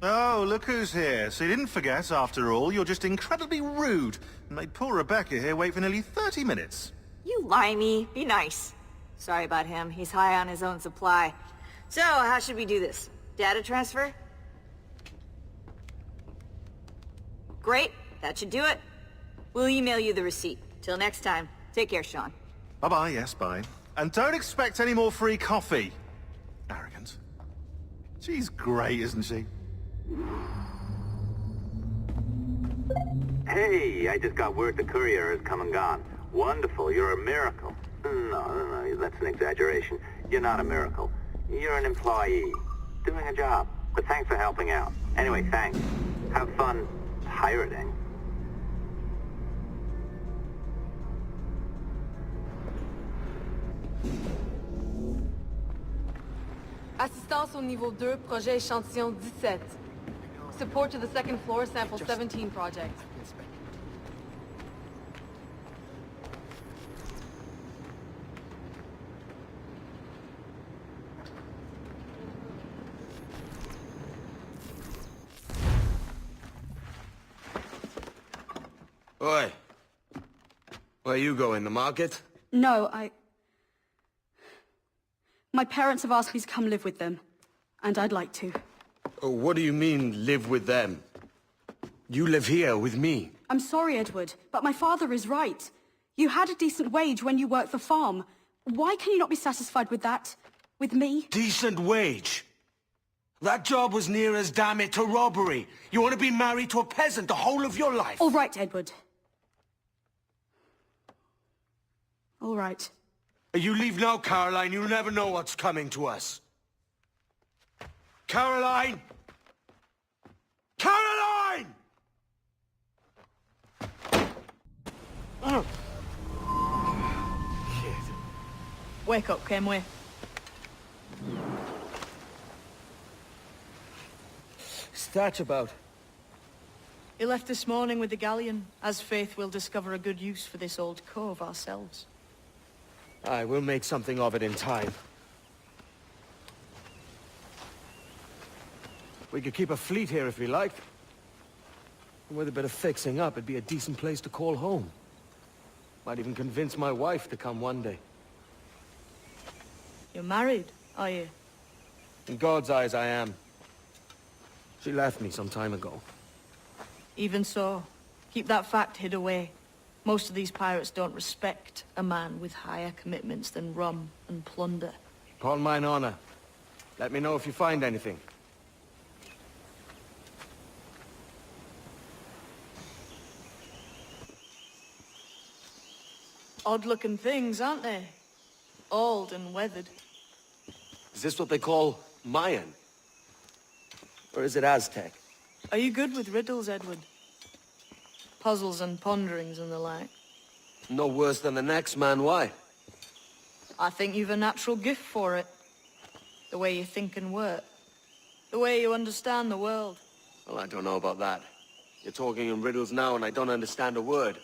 Oh, look who's here. So you didn't forget, after all. You're just incredibly rude. And made poor Rebecca here wait for nearly 30 minutes. You limey. Be nice. Sorry about him. He's high on his own supply. So, how should we do this? Data transfer? Great. That should do it. We'll email you the receipt. Till next time. Take care, Sean. Bye-bye, yes, bye. And don't expect any more free coffee. Arrogant. She's great, isn't she? Hey, I just got word the courier has come and gone. Wonderful, you're a miracle. No, that's an exaggeration. You're not a miracle. You're an employee, doing a job. But thanks for helping out. Anyway, thanks. Have fun pirating. Assistance au niveau 2, projet échantillon 17. Support to the second floor, sample 17 project. Oi. Where you going, the market? No, My parents have asked me to come live with them, and I'd like to. Oh, what do you mean, live with them? You live here with me. I'm sorry, Edward, but my father is right. You had a decent wage when you worked the farm. Why can you not be satisfied with that? With me? Decent wage? That job was near as, damn it, to robbery. You want to be married to a peasant the whole of your life? All right, Edward. All right. You leave now, Caroline. You'll never know what's coming to us. Caroline! Caroline! Wake up, Kenway. What's that about? He left this morning with the galleon. As faith, we'll discover a good use for this old cove ourselves. Aye, we'll make something of it in time. We could keep a fleet here if we liked. With a bit of fixing up, it'd be a decent place to call home. Might even convince my wife to come one day. You're married, are you? In God's eyes, I am. She left me some time ago. Even so, keep that fact hid away. Most of these pirates don't respect a man with higher commitments than rum and plunder. Upon mine honor. Let me know if you find anything. Odd-looking things, aren't they? Old and weathered. Is this what they call Mayan? Or is it Aztec? Are you good with riddles, Edward? Puzzles and ponderings and the like? No worse than the next man, why? I think you've a natural gift for it. The way you think and work. The way you understand the world. Well, I don't know about that. You're talking in riddles now and I don't understand a word.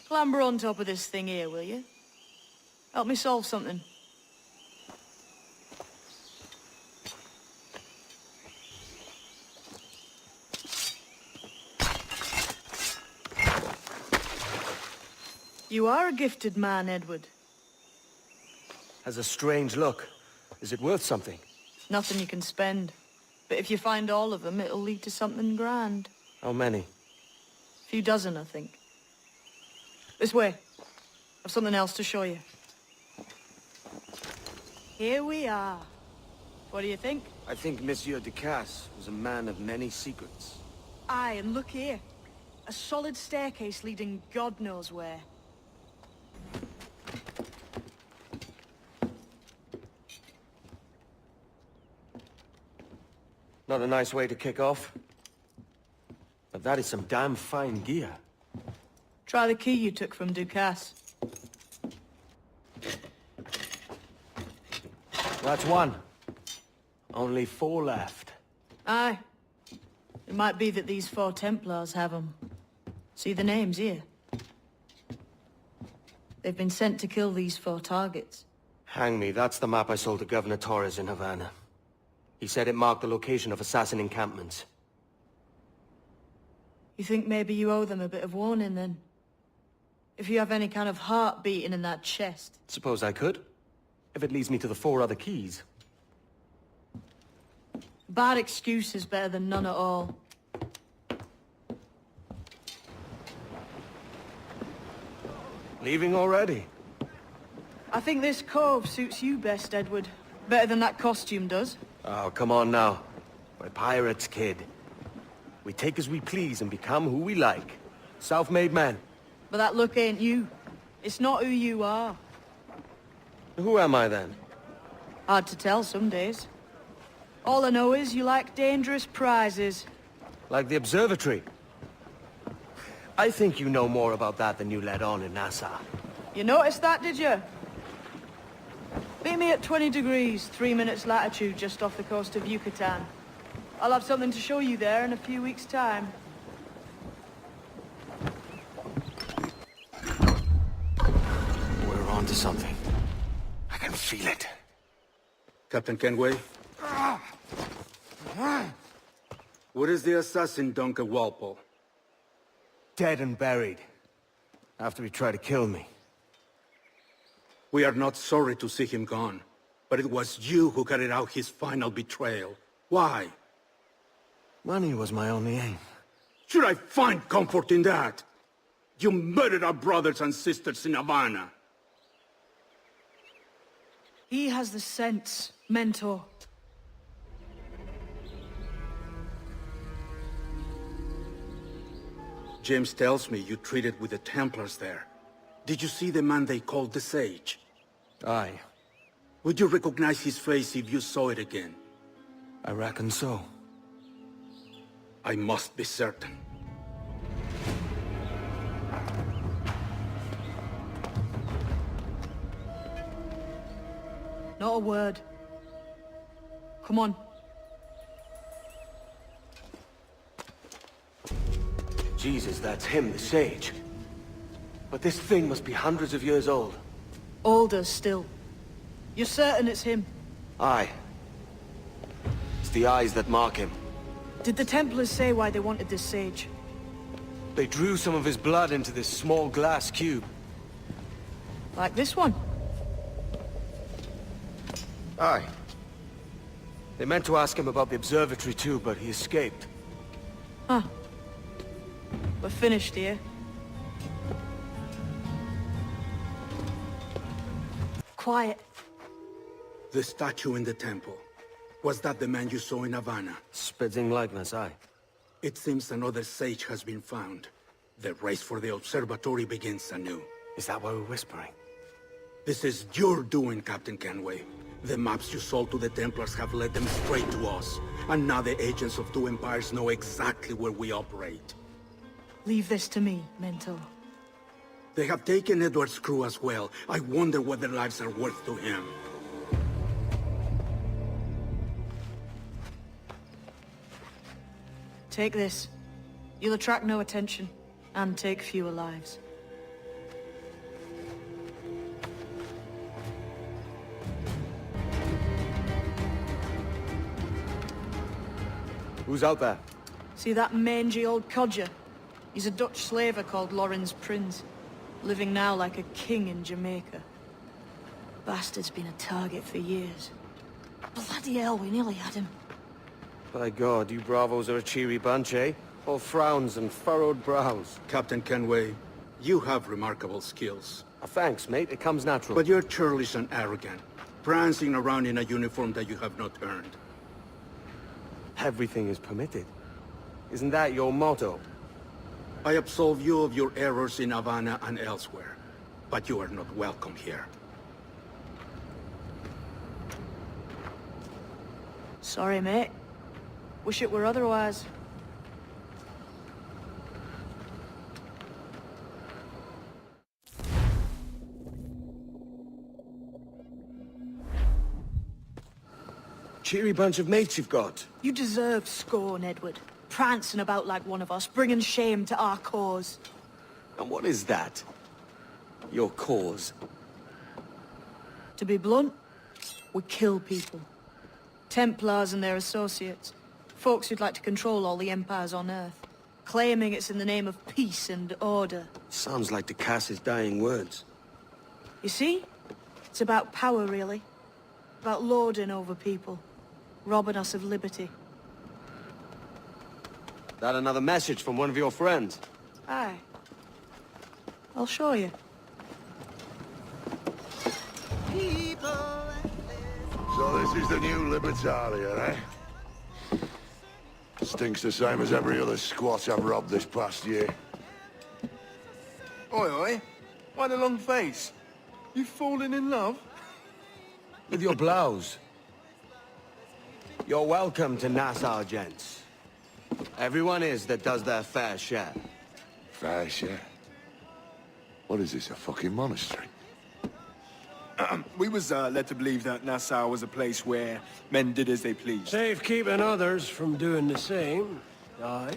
Clamber on top of this thing here, will you? Help me solve something. You are a gifted man, Edward. Has a strange look. Is it worth something? Nothing you can spend. But if you find all of them, it'll lead to something grand. How many? A few dozen, I think. This way. I've something else to show you. Here we are. What do you think? I think Monsieur Ducasse was a man of many secrets. Aye, and look here. A solid staircase leading God knows where. Not a nice way to kick off. But that is some damn fine gear. Try the key you took from Ducasse. That's one. Only 4 left. Aye. It might be that these 4 Templars have them. See the names here? They've been sent to kill these 4 targets. Hang me, that's the map I sold to Governor Torres in Havana. He said it marked the location of assassin encampments. You think maybe you owe them a bit of warning, then? If you have any kind of heart beating in that chest. Suppose I could. If it leads me to the 4 other keys. Bad excuse is better than none at all. Leaving already? I think this cove suits you best, Edward. Better than that costume does. Oh, come on now. We're pirates, kid. We take as we please and become who we like. Self-made men. But that look ain't you. It's not who you are. Who am I then? Hard to tell some days. All I know is you like dangerous prizes. Like the observatory. I think you know more about that than you let on in Nassau. You noticed that, did you? Meet me at 20 degrees, 3 minutes latitude just off the coast of Yucatan. I'll have something to show you there in a few weeks' time. We're on to something. I can feel it. Captain Kenway? Where is the assassin, Duncan Walpole? Dead and buried. After he tried to kill me. We are not sorry to see him gone, but it was you who carried out his final betrayal. Why? Money was my only aim. Should I find comfort in that? You murdered our brothers and sisters in Havana. He has the sense, Mentor. James tells me you treated with the Templars there. Did you see the man they called the Sage? Aye. Would you recognize his face if you saw it again? I reckon so. I must be certain. Not a word. Come on. Jesus, that's him, the Sage. But this thing must be hundreds of years old. Older still. You're certain it's him? Aye. It's the eyes that mark him. Did the Templars say why they wanted this Sage? They drew some of his blood into this small glass cube. Like this one? Aye. They meant to ask him about the observatory too, but he escaped. Huh. We're finished here. Quiet. The statue in the temple. Was that the man you saw in Havana? Spitting likeness, aye. It seems another Sage has been found. The race for the observatory begins anew. Is that why we're whispering? This is your doing, Captain Kenway. The maps you sold to the Templars have led them straight to us. And now the agents of 2 empires know exactly where we operate. Leave this to me, Mentor. They have taken Edward's crew as well. I wonder what their lives are worth to him. Take this. You'll attract no attention, and take fewer lives. Who's out there? See that mangy old codger? He's a Dutch slaver called Lawrence Prins, living now like a king in Jamaica. Bastard's been a target for years. Bloody hell, we nearly had him. By God, you bravos are a cheery bunch, eh? All frowns and furrowed brows. Captain Kenway, you have remarkable skills. Thanks, mate. It comes natural. But you're churlish and arrogant. prancing around in a uniform that you have not earned. Everything is permitted. Isn't that your motto? I absolve you of your errors in Havana and elsewhere, but you are not welcome here. Sorry, mate. Wish it were otherwise. Cheery bunch of mates you've got. You deserve scorn, Edward. Prancing about like one of us, bringing shame to our cause. And what is that? Your cause? To be blunt, we kill people. Templars and their associates. Folks who'd like to control all the empires on Earth. Claiming it's in the name of peace and order. Sounds like the Cass's dying words. You see? It's about power, really. About lording over people. Robbing us of liberty. That another message from one of your friends? Aye. I'll show you. So this is the new Libertalia, eh? Stinks the same as every other squat I've robbed this past year. Oi, oi. Why the long face? You fallen in love? With your blouse. You're welcome to Nassau, gents. Everyone is that does their fair share. Fair share? What is this, a fucking monastery? We was led to believe that Nassau was a place where men did as they pleased. Safe keeping others from doing the same. Aye.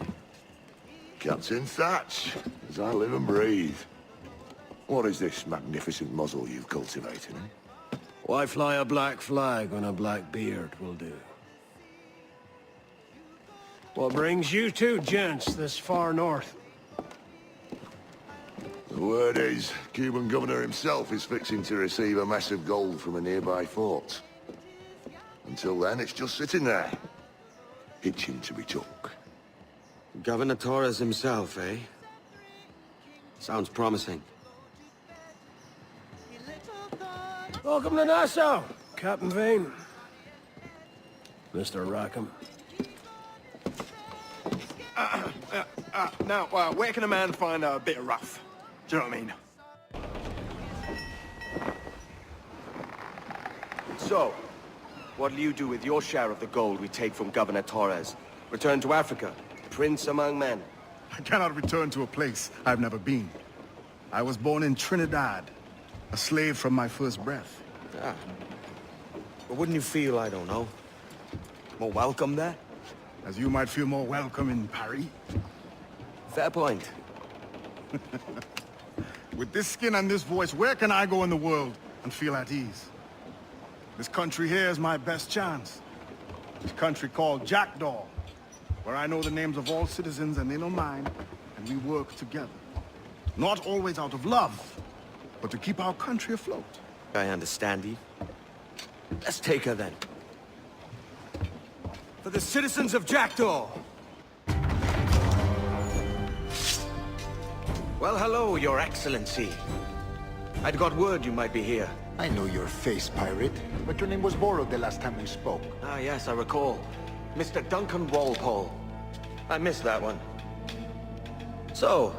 Captain Thatch, as I live and breathe. What is this magnificent muzzle you've cultivated, eh? Why fly a black flag when a black beard will do? What brings you two gents this far north? The word is, Cuban governor himself is fixing to receive a mess of gold from a nearby fort. Until then, it's just sitting there, itching to be took. Governor Torres himself, eh? Sounds promising. Welcome to Nassau, Captain Vane. Mr. Rackham. Now, where can a man find a bit of rough? Do you know what I mean? So, what'll you do with your share of the gold we take from Governor Torres? Return to Africa, prince among men? I cannot return to a place I've never been. I was born in Trinidad, a slave from my first breath. Ah. But wouldn't you feel, I don't know, more welcome there? As you might feel more welcome in Paris. Fair point. With this skin and this voice, where can I go in the world and feel at ease? This country here is my best chance. This country called Jackdaw, where I know the names of all citizens and they know mine, and we work together. Not always out of love, but to keep our country afloat. I understand you. Let's take her then. For the citizens of Jackdaw! Well, hello, Your Excellency. I'd got word you might be here. I know your face, pirate, but your name was borrowed the last time we spoke. Ah, yes, I recall. Mr. Duncan Walpole. I missed that one. So,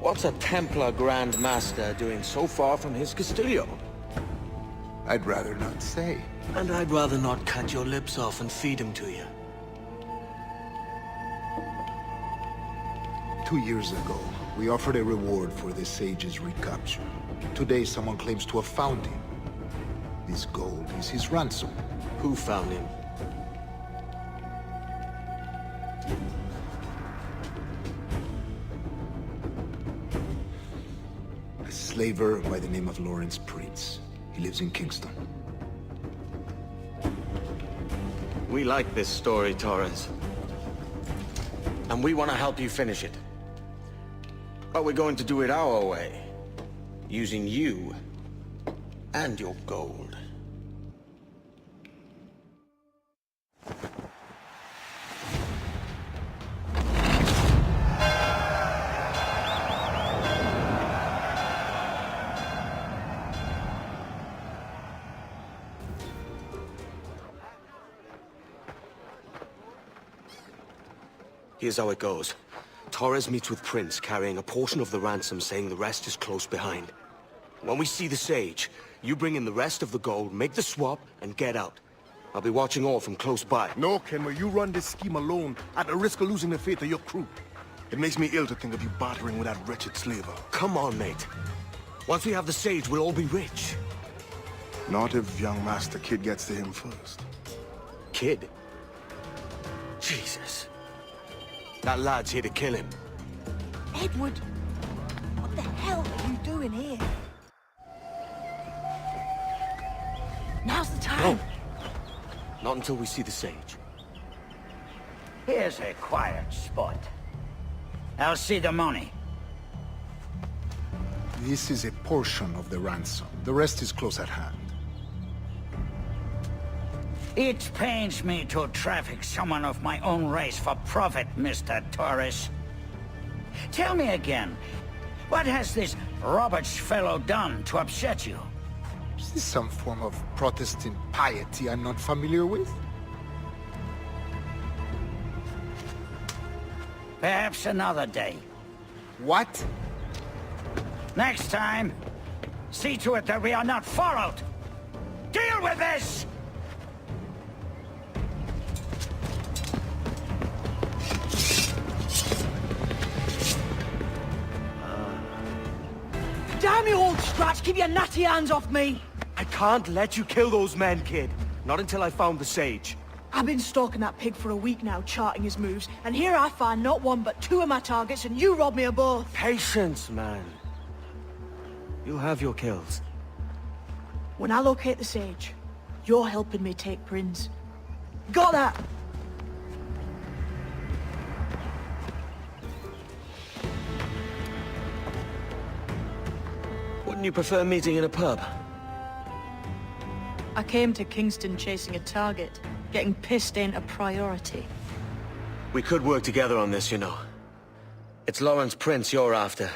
what's a Templar Grand Master doing so far from his Castillo? I'd rather not say. And I'd rather not cut your lips off and feed him to you. 2 years ago, we offered a reward for the sage's recapture. Today, someone claims to have found him. This gold is his ransom. Who found him? A slaver by the name of Lawrence Prince. He lives in Kingston. We like this story, Torres. And we want to help you finish it. But we're going to do it our way. Using you and your gold. Here's how it goes. Torres meets with Prince, carrying a portion of the ransom, saying the rest is close behind. When we see the Sage, you bring in the rest of the gold, make the swap, and get out. I'll be watching all from close by. No, Kenway, you run this scheme alone, at the risk of losing the faith of your crew. It makes me ill to think of you bartering with that wretched slaver. Come on, mate. Once we have the Sage, we'll all be rich. Not if young Master Kid gets to him first. Kid? Jesus. That lad's here to kill him. Edward, what the hell are you doing here? Now's the time. No. Not until we see the Sage. Here's a quiet spot. I'll see the money. This is a portion of the ransom. The rest is close at hand. It pains me to traffic someone of my own race for profit, Mr. Torres. Tell me again, what has this Roberts fellow done to upset you? Is this some form of Protestant piety I'm not familiar with? Perhaps another day. What? Next time, see to it that we are not followed. Deal with this! Damn you, old scratch! Keep your natty hands off me! I can't let you kill those men, kid. Not until I found the Sage. I've been stalking that pig for a week now, charting his moves, and here I find not one but two of my targets, and you rob me of both. Patience, man. You'll have your kills. When I locate the Sage, you're helping me take Prince. Got that? Wouldn't you prefer meeting in a pub? I came to Kingston chasing a target. Getting pissed ain't a priority. We could work together on this, you know. It's Lawrence Prince you're after.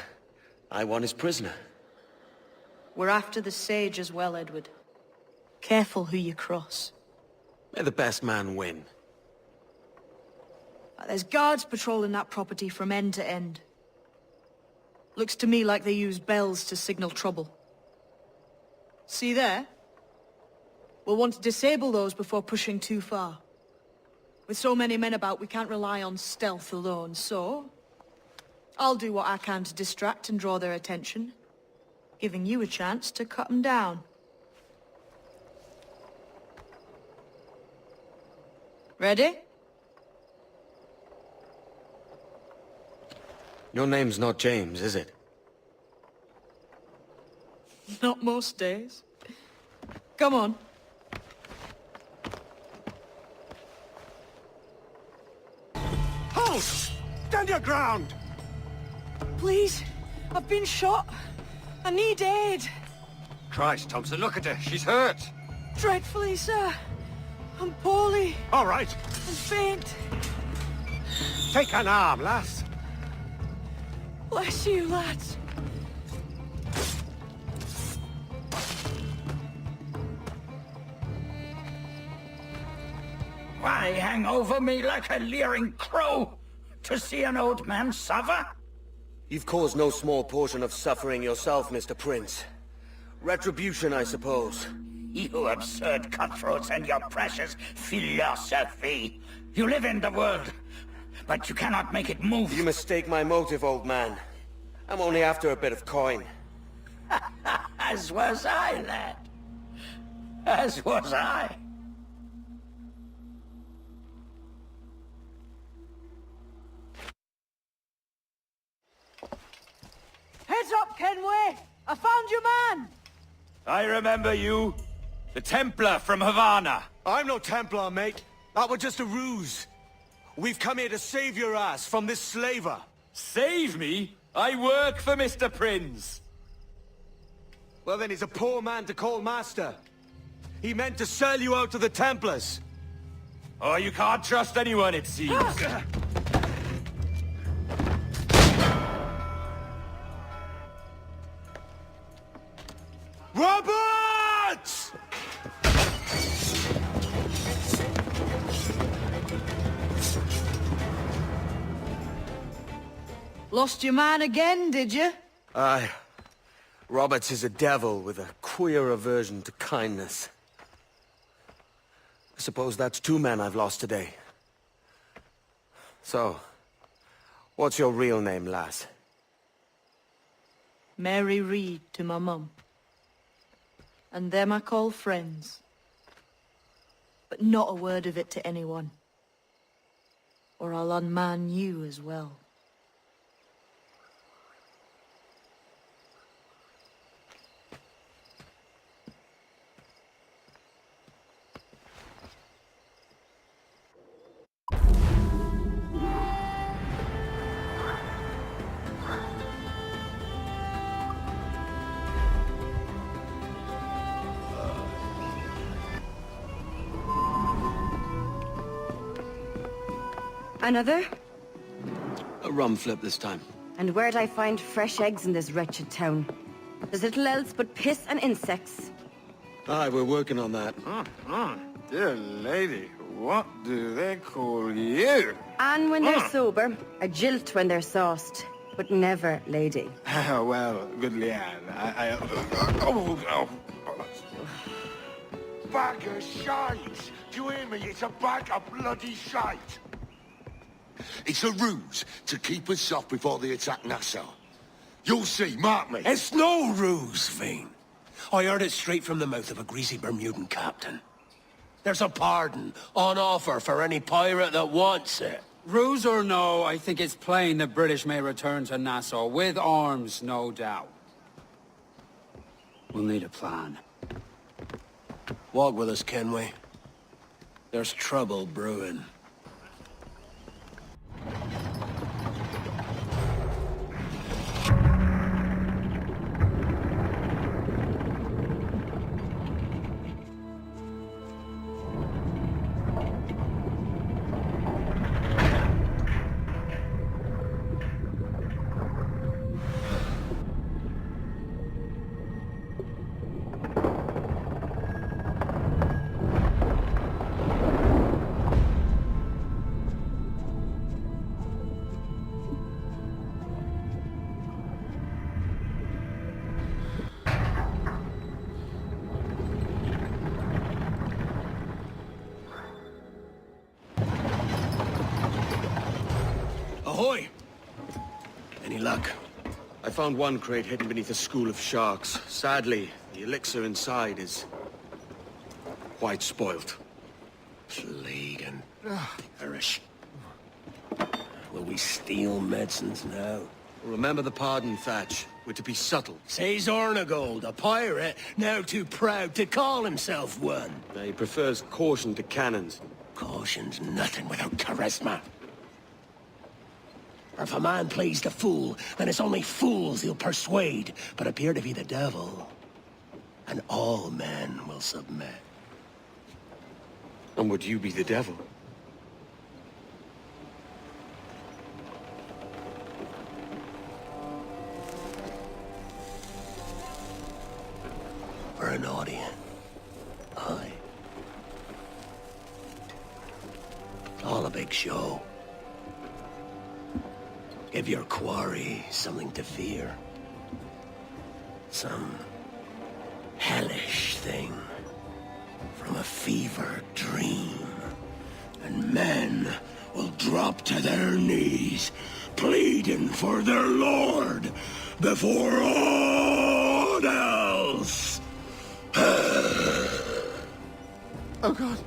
I want his prisoner. We're after the Sage as well, Edward. Careful who you cross. May the best man win. There's guards patrolling that property from end to end. Looks to me like they use bells to signal trouble. See there? We'll want to disable those before pushing too far. With so many men about, we can't rely on stealth alone, so... I'll do what I can to distract and draw their attention, giving you a chance to cut them down. Ready? Your name's not James, is it? Not most days. Come on. Halt! Stand your ground! Please, I've been shot. I need aid. Christ, Thompson, look at her. She's hurt. Dreadfully, sir. I'm poorly. All right. And faint. Take an arm, lass. Bless you, lads. Why hang over me like a leering crow? To see an old man suffer? You've caused no small portion of suffering yourself, Mr. Prince. Retribution, I suppose. You absurd cutthroats and your precious philosophy. You live in the world, but you cannot make it move. You mistake my motive, old man. I'm only after a bit of coin. As was I, lad. As was I. Heads up, Kenway! I found your man! I remember you. The Templar from Havana. I'm no Templar, mate. That was just a ruse. We've come here to save your ass from this slaver. Save me? I work for Mr. Prince. Well, then he's a poor man to call master. He meant to sell you out to the Templars. Oh, you can't trust anyone, it seems. Roberts! Lost your man again, did you? Aye. Roberts is a devil with a queer aversion to kindness. I suppose that's 2 men I've lost today. So, what's your real name, lass? Mary Reed to my mum. And them I call friends. But not a word of it to anyone. Or I'll unman you as well. Another? A rum flip this time. And where'd I find fresh eggs in this wretched town? There's little else but piss and insects. Aye, we're working on that. Dear lady, what do they call you? And when they're sober, a jilt when they're sauced, but never lady. Well, good Leanne, Bag of shite! Do you hear me? It's a bag of bloody shite! It's a ruse to keep us soft before they attack Nassau. You'll see, mark me. It's no ruse, Fiend. I heard it straight from the mouth of a greasy Bermudan captain. There's a pardon on offer for any pirate that wants it. Ruse or no, I think it's plain the British may return to Nassau, with arms, no doubt. We'll need a plan. Walk with us, Kenway. There's trouble brewing. Ahoy! Any luck? I found one crate hidden beneath a school of sharks. Sadly, the elixir inside is quite spoilt. Plague and perish. Will we steal medicines now? Remember the pardon, Thatch. We're to be subtle. Says Ornagold, a pirate, now too proud to call himself one. He prefers caution to cannons. Caution's nothing without charisma. Or if a man plays the fool, then it's only fools he'll persuade, but appear to be the devil. And all men will submit. And would you be the devil? For an audience, aye. It's all a big show. Give your quarry something to fear. Some hellish thing from a fever dream. And men will drop to their knees, pleading for their lord before aught else. Oh, God.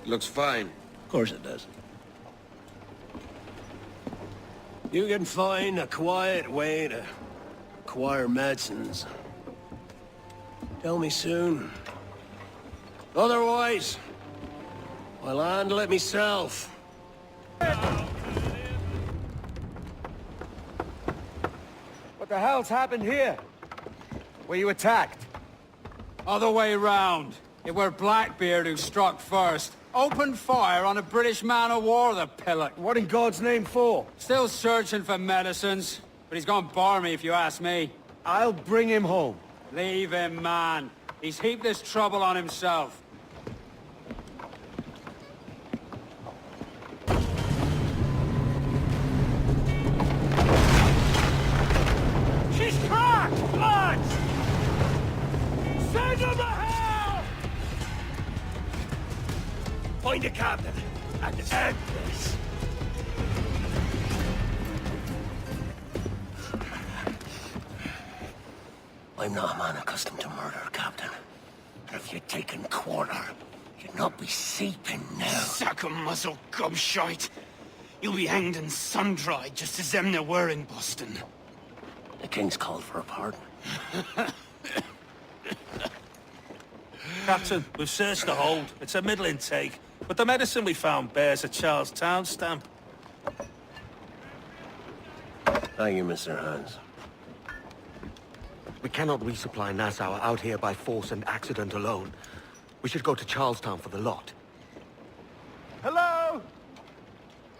Looks fine. Of course it does. You can find a quiet way to acquire medicines. Tell me soon. Otherwise, I'll handle it myself. What the hell's happened here? Were you attacked? Other way round. It were Blackbeard who struck first. Opened fire on a British man-o'-war, the pillock. What in God's name for? Still searching for medicines, but he's gone barmy if you ask me. I'll bring him home. Leave him, man. He's heaped this trouble on himself. Find the captain and end this. I'm not a man accustomed to murder, Captain. And if you'd taken quarter, you'd not be seeping now. Sack a muzzle, gobshite. You'll be hanged and sun-dried just as them there were in Boston. The King's called for a pardon. Captain, we've searched the hold. It's a middling take, but the medicine we found bears a Charlestown stamp. Thank you, Mr. Hans. We cannot resupply Nassau out here by force and accident alone. We should go to Charlestown for the lot. Hello?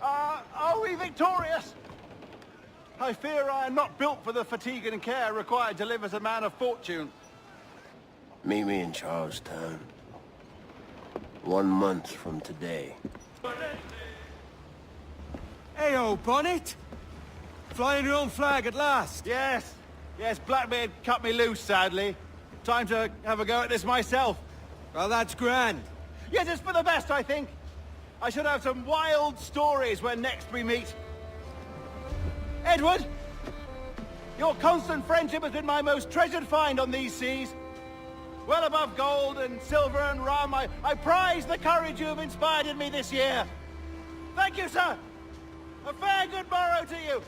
Are we victorious? I fear I am not built for the fatigue and care required to live as a man of fortune. Meet me in Charlestown. 1 month from today. Hey-o, Bonnet! Flying your own flag at last! Yes. Yes, Blackbeard cut me loose, sadly. Time to have a go at this myself. Well, that's grand. Yes, it's for the best, I think. I should have some wild stories when next we meet. Edward! Your constant friendship has been my most treasured find on these seas. Well above gold and silver and rum, I prize the courage you have inspired in me this year. Thank you, sir. A fair good morrow to you.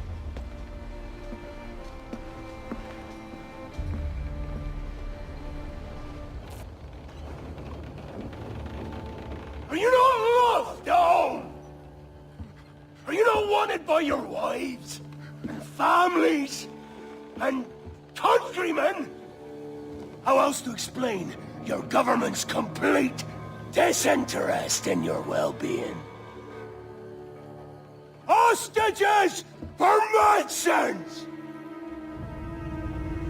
Are you not loved down? Are you not wanted by your wives, and families, and countrymen? How else to explain your government's complete disinterest in your well-being? Hostages for medicines!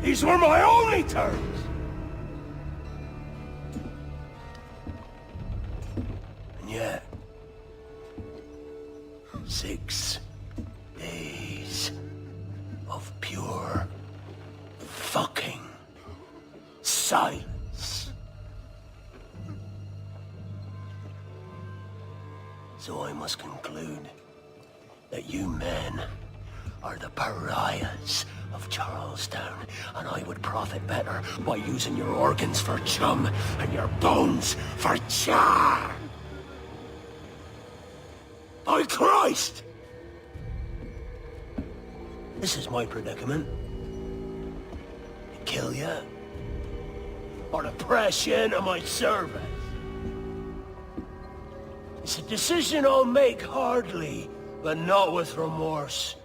These were my only terms. And yet, 6 days of pure fucking silence. So I must conclude that you men are the pariahs of Charlestown, and I would profit better by using your organs for chum and your bones for char. By Christ! This is my predicament. To kill you, or to press you into my service. It's a decision I'll make hardly, but not with remorse.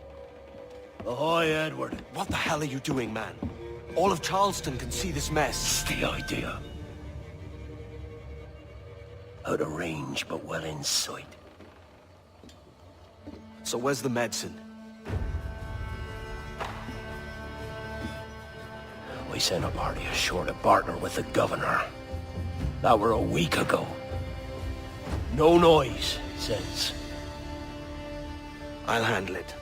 Ahoy, Edward. What the hell are you doing, man? All of Charleston can see this mess. It's the idea. Out of range, but well in sight. So where's the medicine? We sent a party ashore to partner with the governor. That were a week ago. No noise, he says. I'll handle it.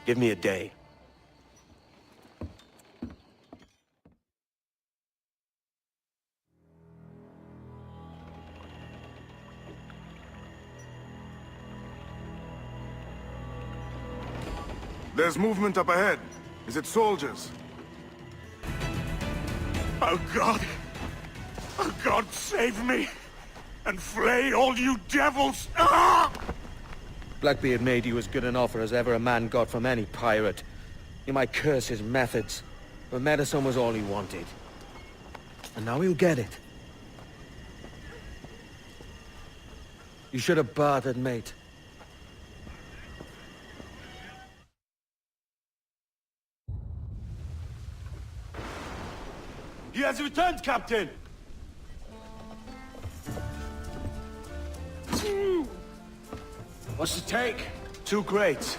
Give me a day. There's movement up ahead. Is it soldiers? Oh, God! Oh, God, save me! And flay all you devils! Ah! Blackbeard made you as good an offer as ever a man got from any pirate. You might curse his methods, but medicine was all he wanted. And now he'll get it. You should have bartered, mate. He has returned, Captain! What's the take? 2 crates.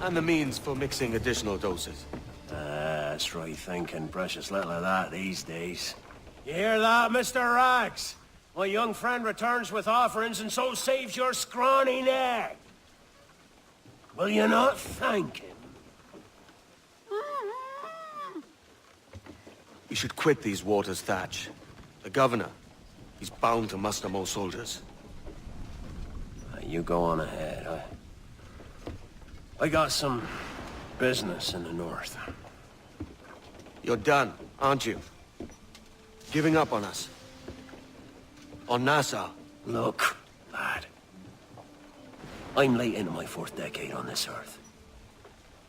And the means for mixing additional doses. That's right thinking. Precious little of that these days. You hear that, Mr. Rags? My young friend returns with offerings and so saves your scrawny neck. Will you not thank him? You should quit these waters, Thatch. The governor, He's bound to muster more soldiers. You go on ahead. I got some business in the north. You're done, aren't you? Giving up on us? On Nassau? Look, lad. I'm late into my 4th decade on this earth.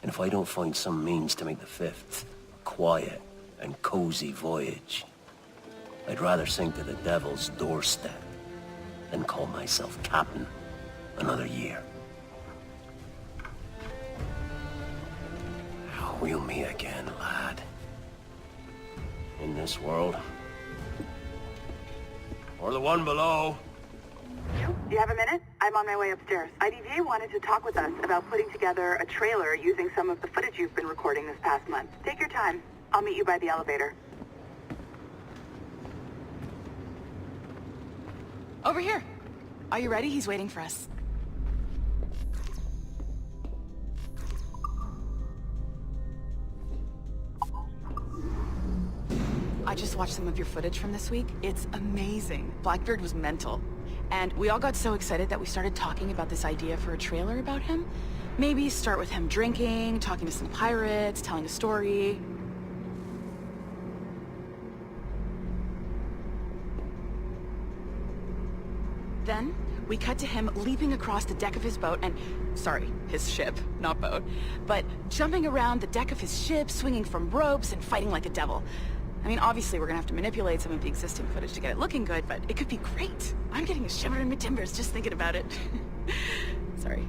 And if I don't find some means to make the 5th a quiet and cozy voyage, I'd rather sink to the devil's doorstep than call myself captain another year. We'll meet again, lad. In this world. Or the one below. Do you have a minute? I'm on my way upstairs. IDG wanted to talk with us about putting together a trailer using some of the footage you've been recording this past month. Take your time. I'll meet you by the elevator. Over here. Are you ready? He's waiting for us. I just watched some of your footage from this week. It's amazing. Blackbeard was mental. And we all got so excited that we started talking about this idea for a trailer about him. Maybe start with him drinking, talking to some pirates, telling a story. Then, we cut to him leaping across the deck of his boat and... Sorry, his ship, not boat. But jumping around the deck of his ship, swinging from ropes, and fighting like a devil. I mean, obviously we're gonna have to manipulate some of the existing footage to get it looking good, but it could be great. I'm getting a shiver in my timbers just thinking about it. Sorry.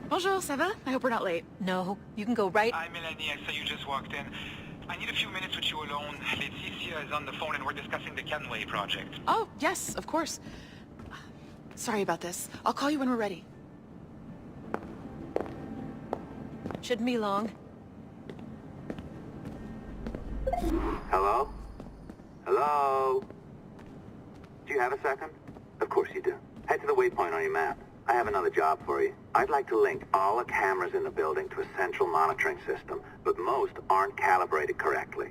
Bonjour, ça va? I hope we're not late. No, you can go right... Hi, Melanie. I saw you just walked in. I need a few minutes with you alone. Laeticia is on the phone and we're discussing the Kenway project. Oh, yes, of course. Sorry about this. I'll call you when we're ready. Shouldn't be long. Hello? Hello? Do you have a second? Of course you do. Head to the waypoint on your map. I have another job for you. I'd like to link all the cameras in the building to a central monitoring system, but most aren't calibrated correctly.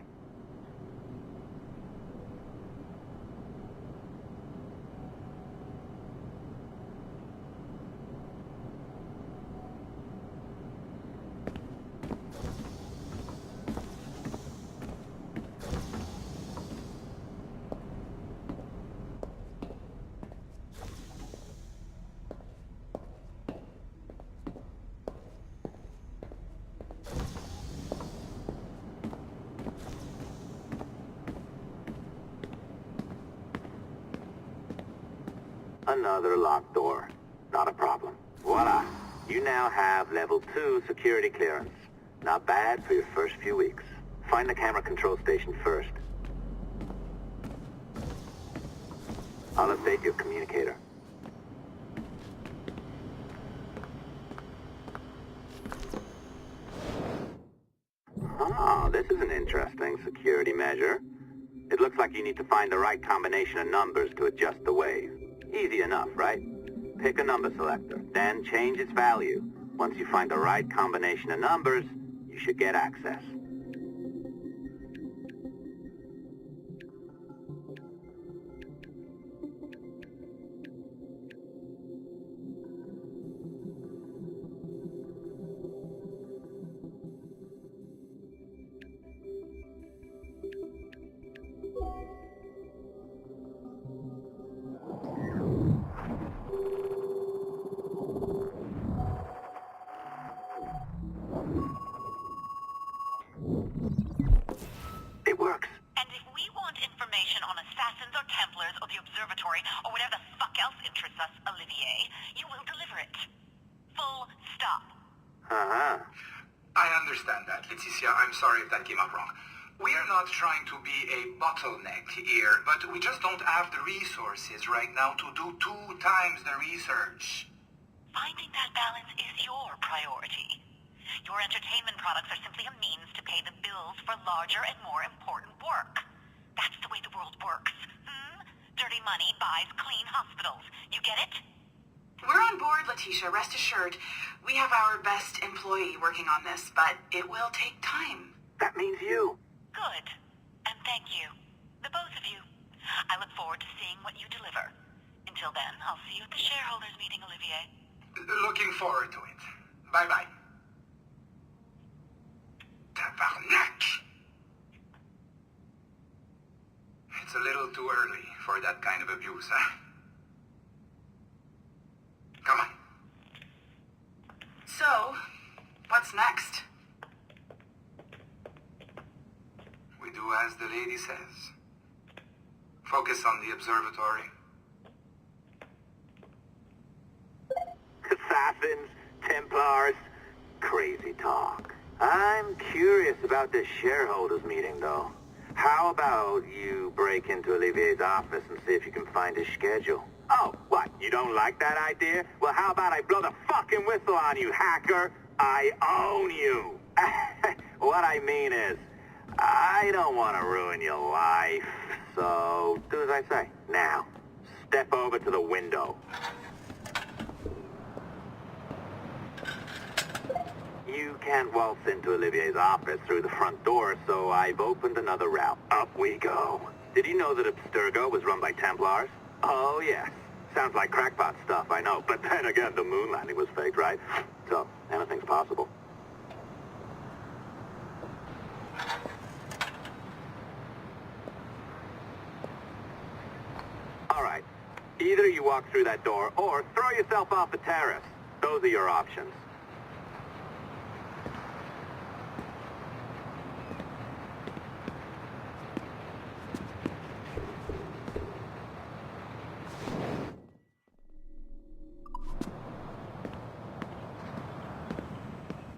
Another locked door. Not a problem. Voila! You now have level 2 security clearance. Not bad for your first few weeks. Find the camera control station first. I'll update your communicator. Ah, this is an interesting security measure. It looks like you need to find the right combination of numbers to adjust the wave. Easy enough, right? Pick a number selector, then change its value. Once you find the right combination of numbers, you should get access. It works. And if we want information on assassins or Templars or the Observatory or whatever the fuck else interests us, Olivier, you will deliver it. Full stop. Uh-huh. I understand that, Laeticia. I'm sorry if that came out wrong. We are not trying to be a bottleneck here, but we just don't have the resources right now to do 2 times the research. Finding that balance is your priority. Your entertainment products are simply a means to pay the bills for larger and more important work. That's the way the world works. Dirty money buys clean hospitals. You get it? We're on board, Letitia. Rest assured. We have our best employee working on this, but it will take time. That means you. Good. And thank you. The both of you. I look forward to seeing what you deliver. Until then, I'll see you at the shareholders meeting, Olivier. Looking forward to it. Bye-bye. Tabarnak! It's a little too early for that kind of abuse, huh? Come on. So, what's next? We do as the lady says. Focus on the observatory. Assassins, Templars, crazy talk. I'm curious about this shareholders meeting, though. How about you break into Olivier's office and see if you can find his schedule? Oh, what? You don't like that idea? Well, how about I blow the fucking whistle on you, hacker? I own you. What I mean is, I don't want to ruin your life. So, do as I say. Now, step over to the window. You can't waltz into Olivier's office through the front door, so I've opened another route. Up we go. Did you know that Abstergo was run by Templars? Oh, yes. Sounds like crackpot stuff, I know. But then again, the moon landing was faked, right? So, anything's possible. All right. Either you walk through that door, or throw yourself off the terrace. Those are your options.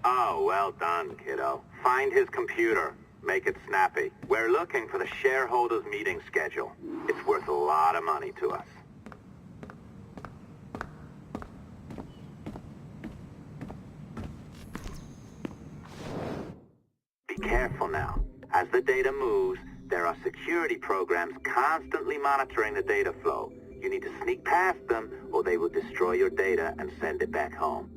Oh, well done, kiddo. Find his computer. Make it snappy. We're looking for the shareholders meeting schedule. It's worth a lot of money to us. Be careful now. As the data moves, there are security programs constantly monitoring the data flow. You need to sneak past them, or they will destroy your data and send it back home.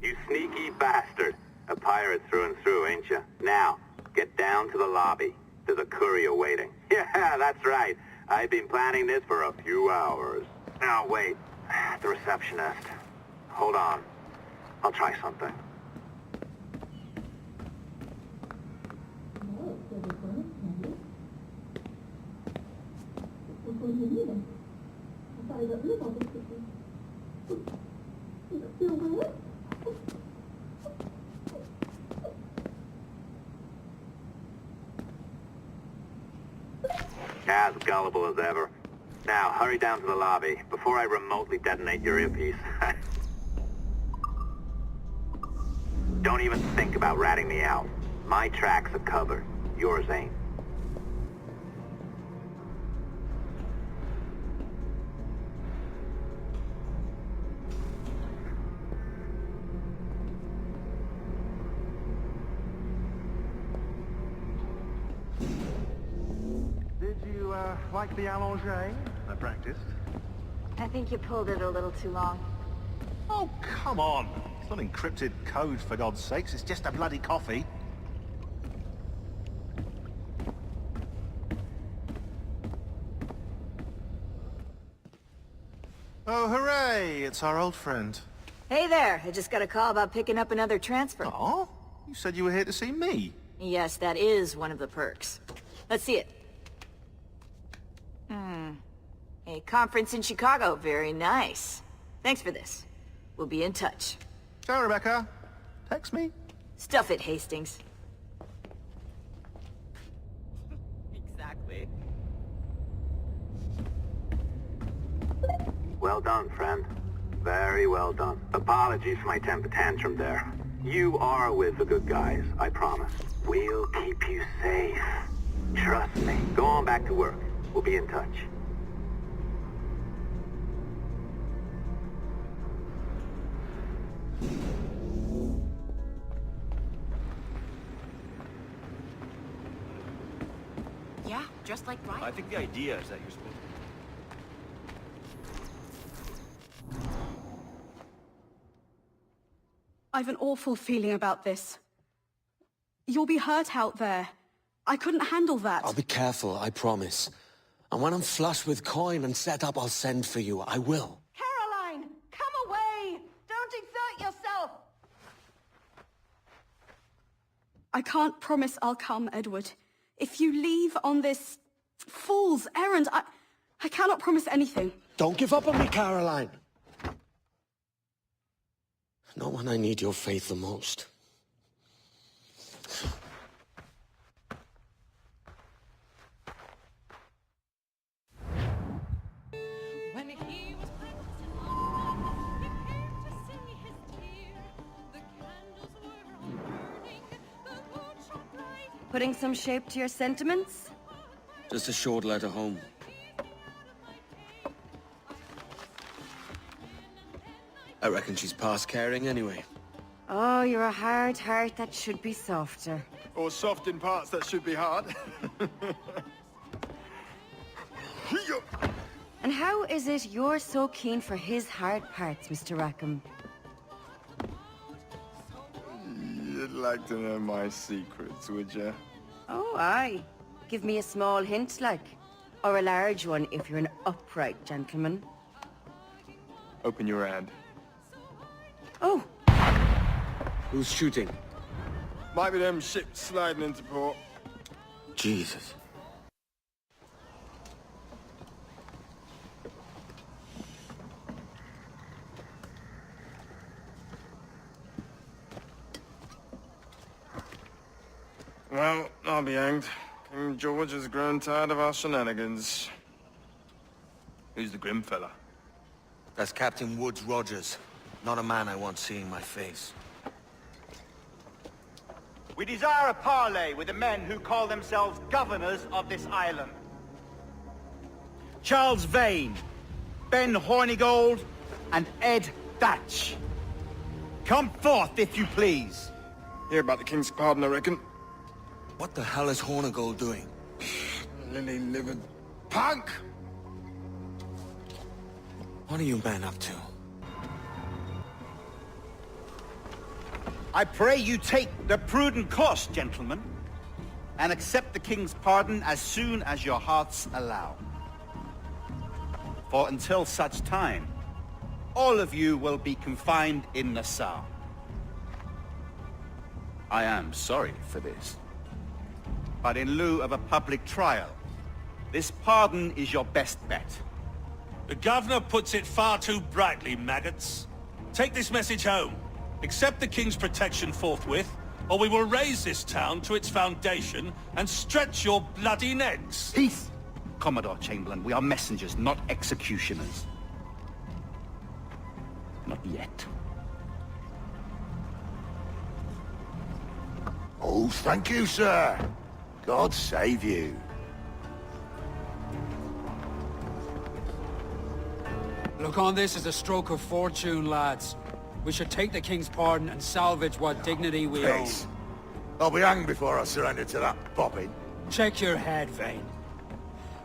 You sneaky bastard. A pirate through and through, ain't you? Now, get down to the lobby. There's a courier waiting. Yeah, that's right. I've been planning this for a few hours. Now, wait. The receptionist. Hold on. I'll try something. As gullible as ever. Now, hurry down to the lobby before I remotely detonate your earpiece. Don't even think about ratting me out. My tracks are covered. Yours ain't. Like the allongé? I practiced. I think you pulled it a little too long. Oh, come on. It's not encrypted code, for God's sakes. It's just a bloody coffee. Oh, hooray! It's our old friend. Hey there, I just got a call about picking up another transfer. Oh? You said you were here to see me. Yes, that is one of the perks. Let's see it. A conference in Chicago, very nice. Thanks for this. We'll be in touch. Ciao, Rebecca. Text me. Stuff it, Hastings. Exactly. Well done, friend. Very well done. Apologies for my temper tantrum there. You are with the good guys, I promise. We'll keep you safe. Trust me. Go on back to work. We'll be in touch. Yeah, just like Ryan. I think the idea is that you're supposed to... I've an awful feeling about this. You'll be hurt out there. I couldn't handle that. I'll be careful, I promise. And when I'm flush with coin and set up, I'll send for you. I will. Caroline, come away! Don't exert yourself! I can't promise I'll come, Edward. If you leave on this fool's errand, I cannot promise anything. Don't give up on me, Caroline. Not when I need your faith the most. When he was Putting some shape to your sentiments? Just a short letter home. I reckon she's past caring anyway. Oh, you're a hard heart that should be softer. Or soft in parts that should be hard. And how is it you're so keen for his hard parts, Mr. Rackham? You'd like to know my secrets, would you? Oh, aye. Give me a small hint, like. Or a large one, if you're an upright gentleman. Open your hand. Oh! Who's shooting? Might be them ships sliding into port. Jesus. Well, I'll be hanged. King George has grown tired of our shenanigans. Who's the grim fella? That's Captain Woods Rogers. Not a man I want seeing my face. We desire a parley with the men who call themselves governors of this island. Charles Vane, Ben Hornigold, and Ed Thatch. Come forth, if you please. Hear about the King's pardon, I reckon. What the hell is Hornigold doing? Lily-livered punk! What are you men up to? I pray you take the prudent course, gentlemen, and accept the King's pardon as soon as your hearts allow. For until such time, all of you will be confined in Nassau. I am sorry for this, but in lieu of a public trial, this pardon is your best bet. The governor puts it far too brightly, maggots. Take this message home. Accept the King's protection forthwith, or we will raise this town to its foundation and stretch your bloody necks. Peace! Commodore Chamberlain, we are messengers, not executioners. Not yet. Oh, thank you, sir. God save you. Look on this as a stroke of fortune, lads. We should take the King's pardon and salvage what dignity we own. Peace. I'll be hanged before I surrender to that bobbin. Check your head, Vane.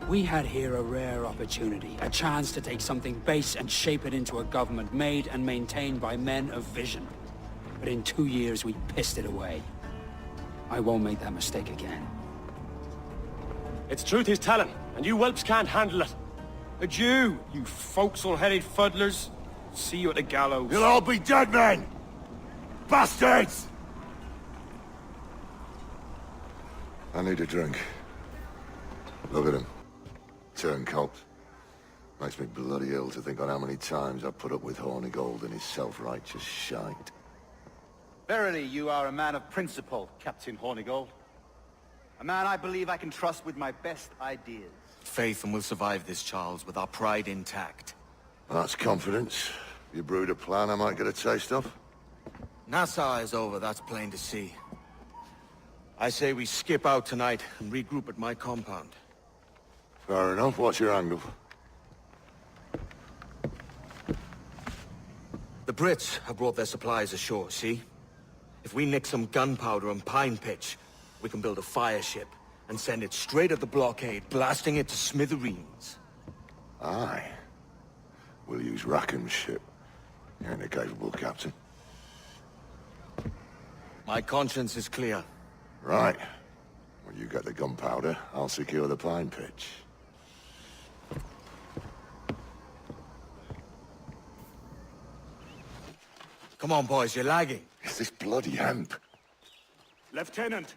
We had here a rare opportunity, a chance to take something base and shape it into a government made and maintained by men of vision. But in 2 years, we pissed it away. I won't make that mistake again. It's truth he's telling, and you whelps can't handle it. Adieu, you forecastle-headed fuddlers. See you at the gallows. You'll all be dead men! Bastards! I need a drink. Look at him. Turncoat. Makes me bloody ill to think on how many times I've put up with Hornigold and his self-righteous shite. Verily, you are a man of principle, Captain Hornigold. A man I believe I can trust with my best ideas. Faith, and we'll survive this, Charles, with our pride intact. That's confidence. You brewed a plan I might get a taste of? Nassau is over, that's plain to see. I say we skip out tonight and regroup at my compound. Fair enough. What's your angle? The Brits have brought their supplies ashore, see? If we nick some gunpowder and pine pitch, we can build a fire ship and send it straight at the blockade, blasting it to smithereens. Aye. We'll use Rackham's ship. You ain't a capable captain. My conscience is clear. Right. When you get the gunpowder, I'll secure the pine pitch. Come on, boys, you're lagging. It's this bloody hemp. Lieutenant.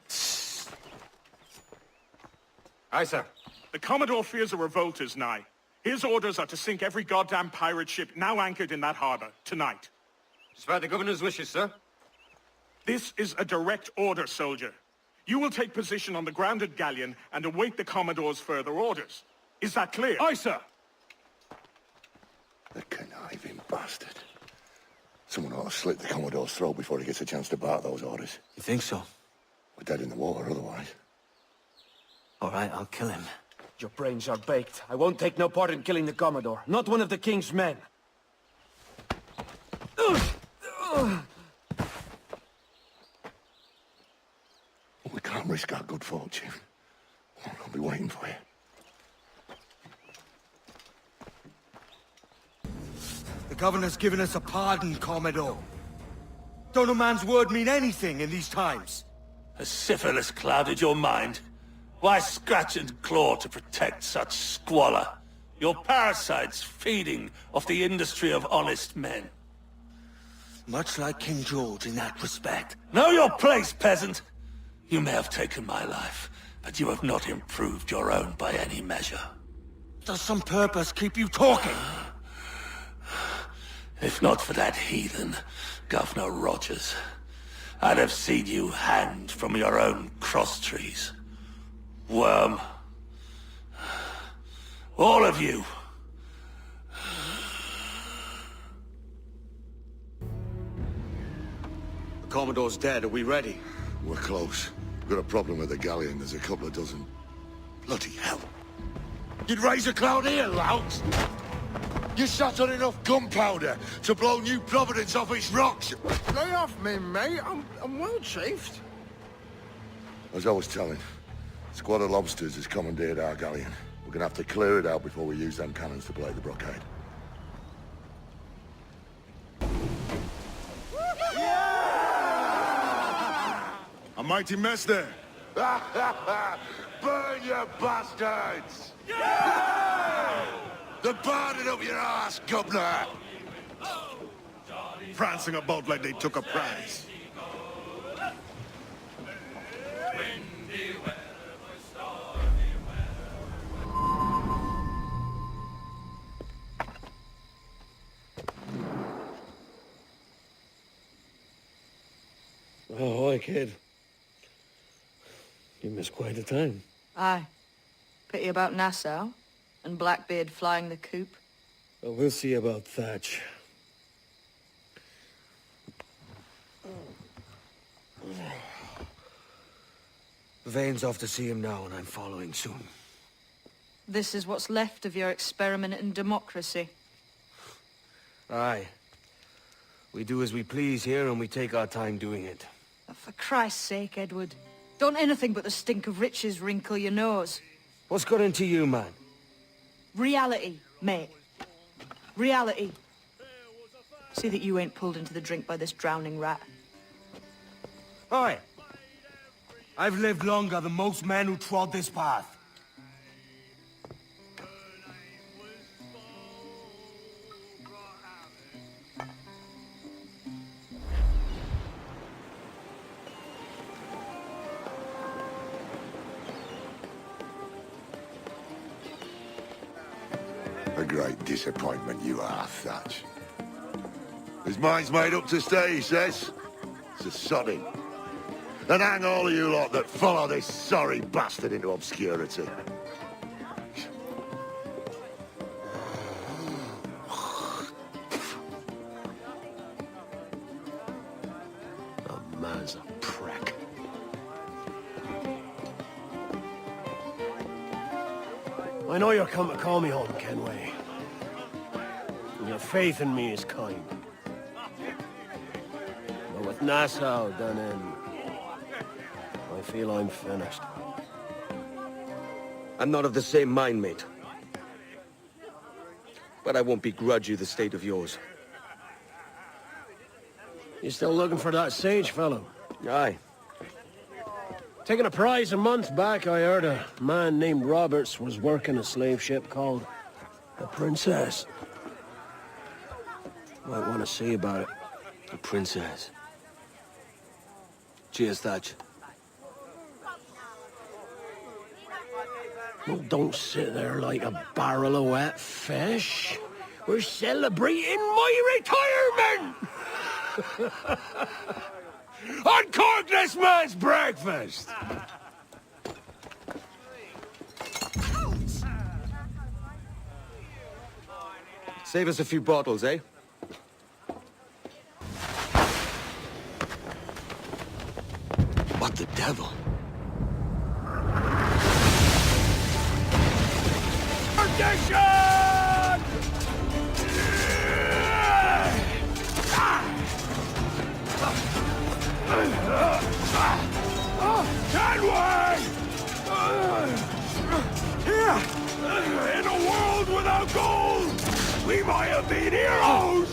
Aye, sir. The Commodore fears a revolt is nigh. His orders are to sink every goddamn pirate ship now anchored in that harbor, tonight. It's by the governor's wishes, sir. This is a direct order, soldier. You will take position on the grounded galleon and await the Commodore's further orders. Is that clear? Aye, sir. The conniving bastard. Someone ought to slit the Commodore's throat before he gets a chance to bark those orders. You think so? We're dead in the water otherwise. All right, I'll kill him. Your brains are baked. I won't take no part in killing the Commodore. Not one of the King's men. We can't risk our good fortune. I'll be waiting for you. The governor's given us a pardon, Commodore. Don't a man's word mean anything in these times? Has syphilis clouded your mind? Why scratch and claw to protect such squalor? Your parasites feeding off the industry of honest men. Much like King George in that respect. Know your place, peasant! You may have taken my life, but you have not improved your own by any measure. Does some purpose keep you talking? If not for that heathen, Governor Rogers, I'd have seen you hanged from your own cross-trees. Worm. All of you. The Commodore's dead. Are we ready? We're close. We've got a problem with the galleon. There's a couple of dozen. Bloody hell. You'd raise a cloud here, lout! You sat on enough gunpowder to blow New Providence off its rocks. Lay off me, mate. I'm well chafed. As I was telling, a squad of lobsters has commandeered our galleon. We're gonna have to clear it out before we use them cannons to blow the blockade. A mighty mess there. Burn, you bastards! They're burning up your ass, governor! Prancing about like they took a prize. Ahoy, kid. You missed quite a time. Aye. Pity about Nassau, and Blackbeard flying the coop. Well, we'll see about Thatch. Vane's off to see him now, and I'm following soon. This is what's left of your experiment in democracy. Aye. We do as we please here, and we take our time doing it. For Christ's sake, Edward. Don't anything but the stink of riches wrinkle your nose. What's got into you, man? Reality, mate. Reality. See that you ain't pulled into the drink by this drowning rat. Oi! I've lived longer than most men who trod this path. A great disappointment you are, Thatch. His mind's made up to stay, he says. It's a sodding. And hang all of you lot that follow this sorry bastard into obscurity. The man's a prick. I know you're come to call me home, Kenway. And your faith in me is kind. But with Nassau done in, I feel I'm finished. I'm not of the same mind, mate. But I won't begrudge you the state of yours. You still looking for that sage fellow? Aye. Taking a prize a month back, I heard a man named Roberts was working a slave ship called the Princess. Might want to see about it. The Princess. Cheers, Thatch. Well, don't sit there like a barrel of wet fish. We're celebrating my retirement! Uncork this man's breakfast! Save us a few bottles, eh? What the devil? Perdition! Kenway! Here! In a world without gold, we might have been heroes!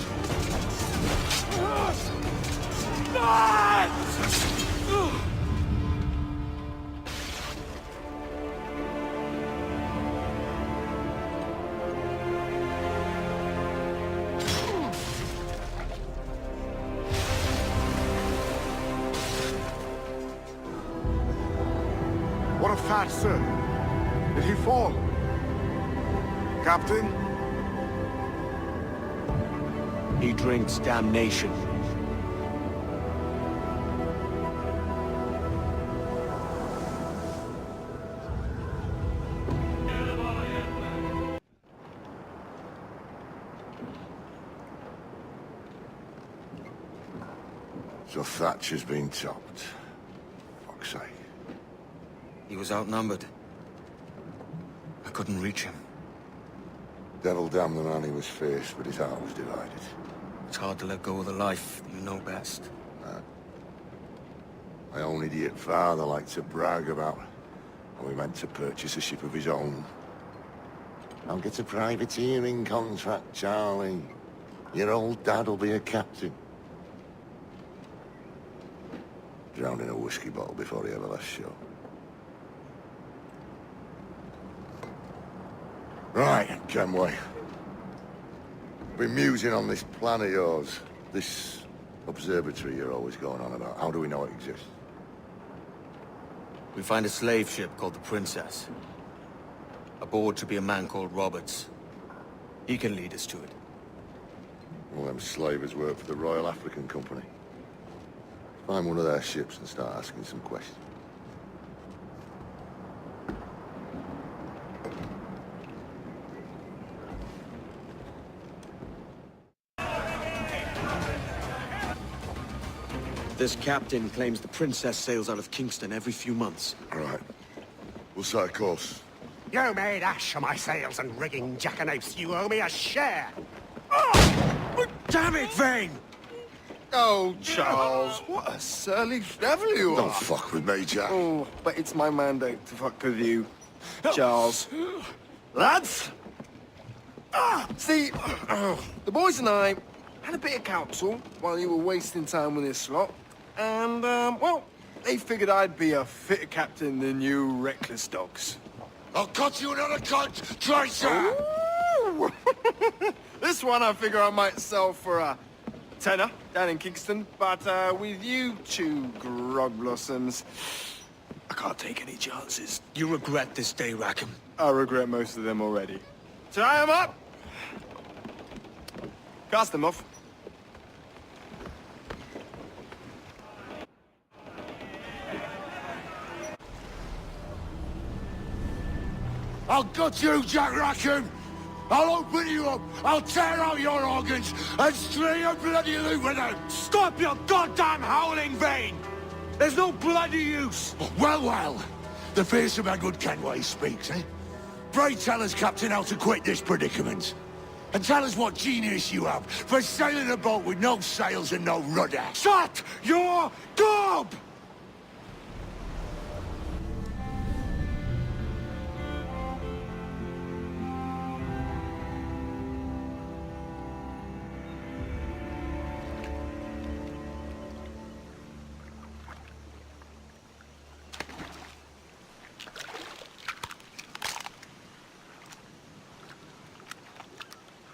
What of Thatch, sir? Did he fall? Captain? He drinks damnation. So Thatch has been topped. Fuck's sake. He was outnumbered. I couldn't reach him. Devil damn the man he was faced, but his heart was divided. It's hard to let go of the life you know best. My own idiot father liked to brag about how he meant to purchase a ship of his own. I'll get a privateering contract, Charlie. Your old dad'll be a captain. Drowned in a whiskey bottle before he ever left shore. Right, Kenway. Been musing on this plan of yours. This observatory you're always going on about. How do we know it exists? We find a slave ship called the Princess. Aboard should be a man called Roberts. He can lead us to it. Well, them slavers work for the Royal African Company. Find one of their ships and start asking some questions. This captain claims the Princess sails out of Kingston every few months. Right. We'll set a course. You made ash of my sails and rigging, jackanapes. You owe me a share. Damn it, Vane! Oh, Charles, what a surly devil you are. Don't fuck with me, Jack. Oh, but it's my mandate to fuck with you, Charles. Lads, See, the boys and I had a bit of counsel while you were wasting time with this lot. And, well, they figured I'd be a fitter captain than you reckless dogs. I'll cut you another cunt, traitor! This one I figure I might sell for a tenner down in Kingston, but with you two grog blossoms, I can't take any chances. You regret this day, Rackham. I regret most of them already. Tie them up! Cast them off. I'll gut you, Jack Rackham! I'll open you up, I'll tear out your organs, and string a bloody loot with them! Stop your goddamn howling, Vane! There's no bloody use! Well, well, the fearsome Edward Kenway speaks, eh? Pray tell us, Captain, how to quit this predicament. And tell us what genius you have for sailing a boat with no sails and no rudder. Shut your gob!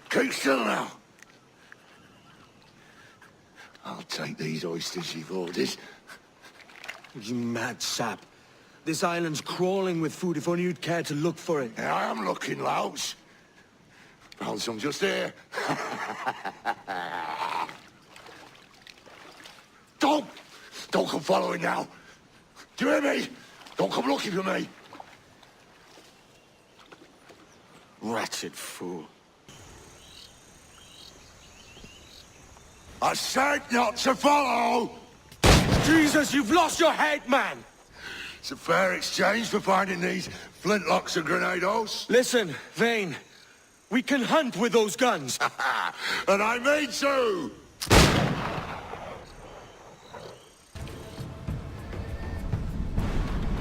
Keep still now. I'll take these oysters you've ordered. You mad sap. This island's crawling with food if only you'd care to look for it. Yeah, I am looking, Louts. Found some just here. Don't come following now. Do you hear me? Don't come looking for me. Wretched fool. I said not to follow! Jesus, you've lost your head, man! It's a fair exchange for finding these flintlocks and grenados. Listen, Vane. We can hunt with those guns. And I mean to!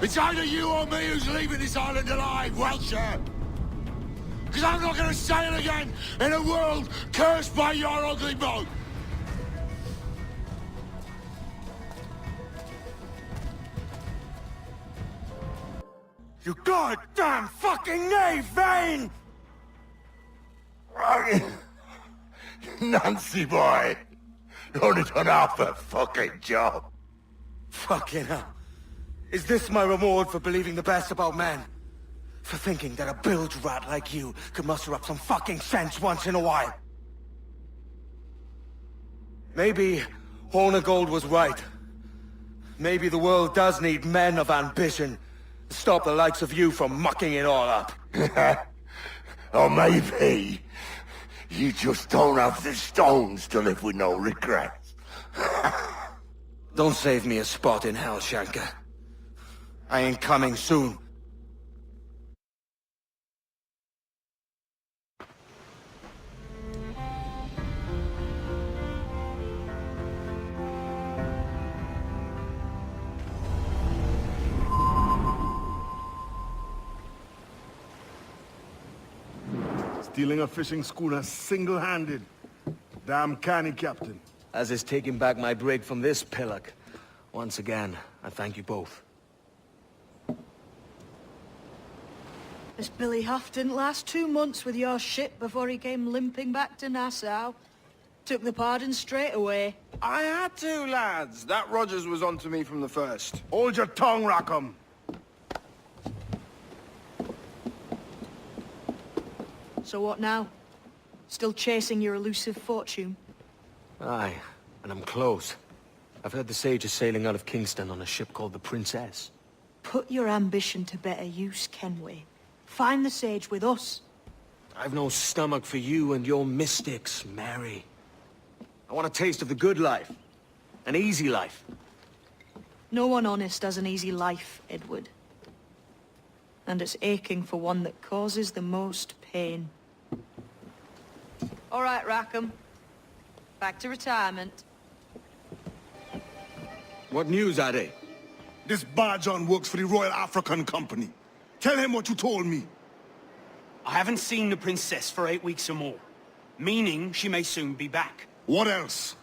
It's either you or me who's leaving this island alive, Welcher! Because I'm not going to sail again in a world cursed by your ugly boat! You goddamn fucking knave, Vane! Nancy boy, you only done half a fucking job. Fucking hell. Is this my reward for believing the best about men? For thinking that a bilge rat like you could muster up some fucking sense once in a while? Maybe Hornigold was right. Maybe the world does need men of ambition. Stop the likes of you from mucking it all up. Or maybe you just don't have the stones to live with no regrets. Don't save me a spot in hell, Shanka. I ain't coming soon. Stealing a fishing schooner single-handed. Damn canny, Captain. As is taking back my brig from this pillock. Once again, I thank you both. This Billy Huff didn't last 2 months with your ship before he came limping back to Nassau. Took the pardon straight away. I had to, lads. That Rogers was onto me from the first. Hold your tongue, Rackham. So what now? Still chasing your elusive fortune? Aye, and I'm close. I've heard the Sage is sailing out of Kingston on a ship called the Princess. Put your ambition to better use, Kenway. Find the Sage with us. I've no stomach for you and your mystics, Mary. I want a taste of the good life. An easy life. No one honest has an easy life, Edward. And it's aching for one that causes the most pain. All right, Rackham. Back to retirement. What news, Ade? This Barjon works for the Royal African Company. Tell him what you told me. I haven't seen the princess for 8 weeks or more, meaning she may soon be back. What else?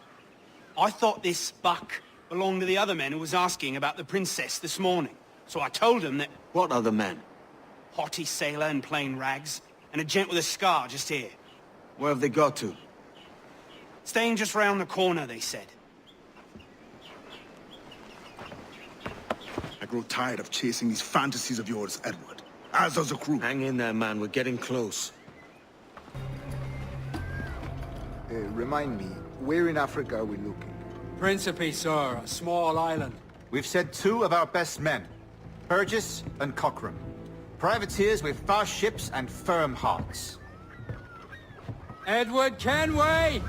I thought this buck belonged to the other men who was asking about the princess this morning. So I told him that... What other men? Haughty sailor in plain rags, and a gent with a scar just here. Where have they got to? Staying just round the corner, they said. I grow tired of chasing these fantasies of yours, Edward. As does the crew. Hang in there, man. We're getting close. Remind me, where in Africa are we looking? Principe, sir. A small island. We've sent 2 of our best men, Burgess and Cochrane. Privateers with fast ships and firm hearts. Edward Kenway!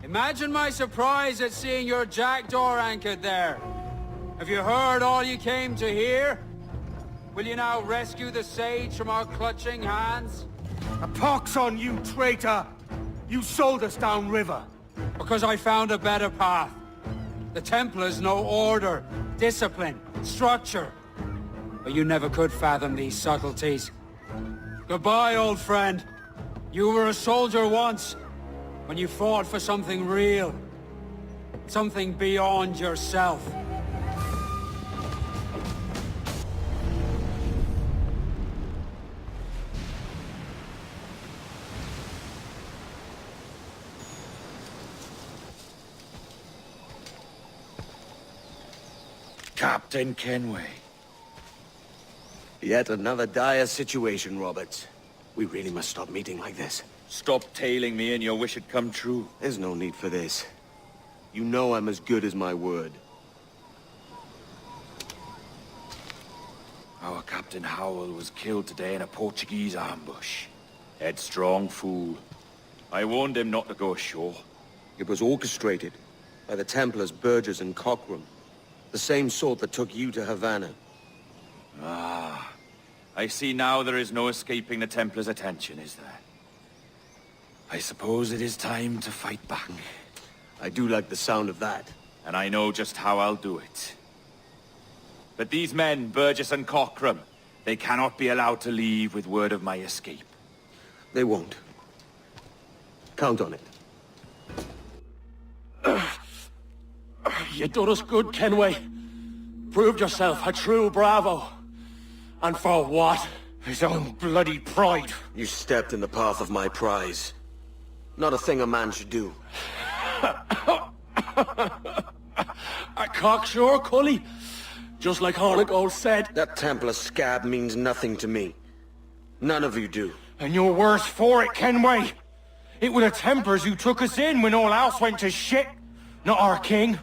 Imagine my surprise at seeing your jackdaw anchored there. Have you heard all you came to hear? Will you now rescue the sage from our clutching hands? A pox on you, traitor! You sold us downriver. Because I found a better path. The Templars know order, discipline, structure. But you never could fathom these subtleties. Goodbye, old friend. You were a soldier once, when you fought for something real. Something beyond yourself. Captain Kenway. Yet another dire situation, Roberts. We really must stop meeting like this. Stop tailing me and your wish had come true. There's no need for this. You know I'm as good as my word. Our Captain Howell was killed today in a Portuguese ambush. Headstrong fool. I warned him not to go ashore. It was orchestrated by the Templars Burgess and Cochrane. The same sort that took you to Havana. Ah, I see now there is no escaping the Templars' attention, is there? I suppose it is time to fight back. I do like the sound of that. And I know just how I'll do it. But these men, Burgess and Cochrane, they cannot be allowed to leave with word of my escape. They won't. Count on it. You done us good, Kenway. Proved yourself a true bravo. And for what? His own bloody pride. You stepped in the path of my prize. Not a thing a man should do. A cocksure, Cully. Just like Hornigold said. That Templar scab means nothing to me. None of you do. And you're worse for it, Kenway. It were the Templars who took us in when all else went to shit. Not our king.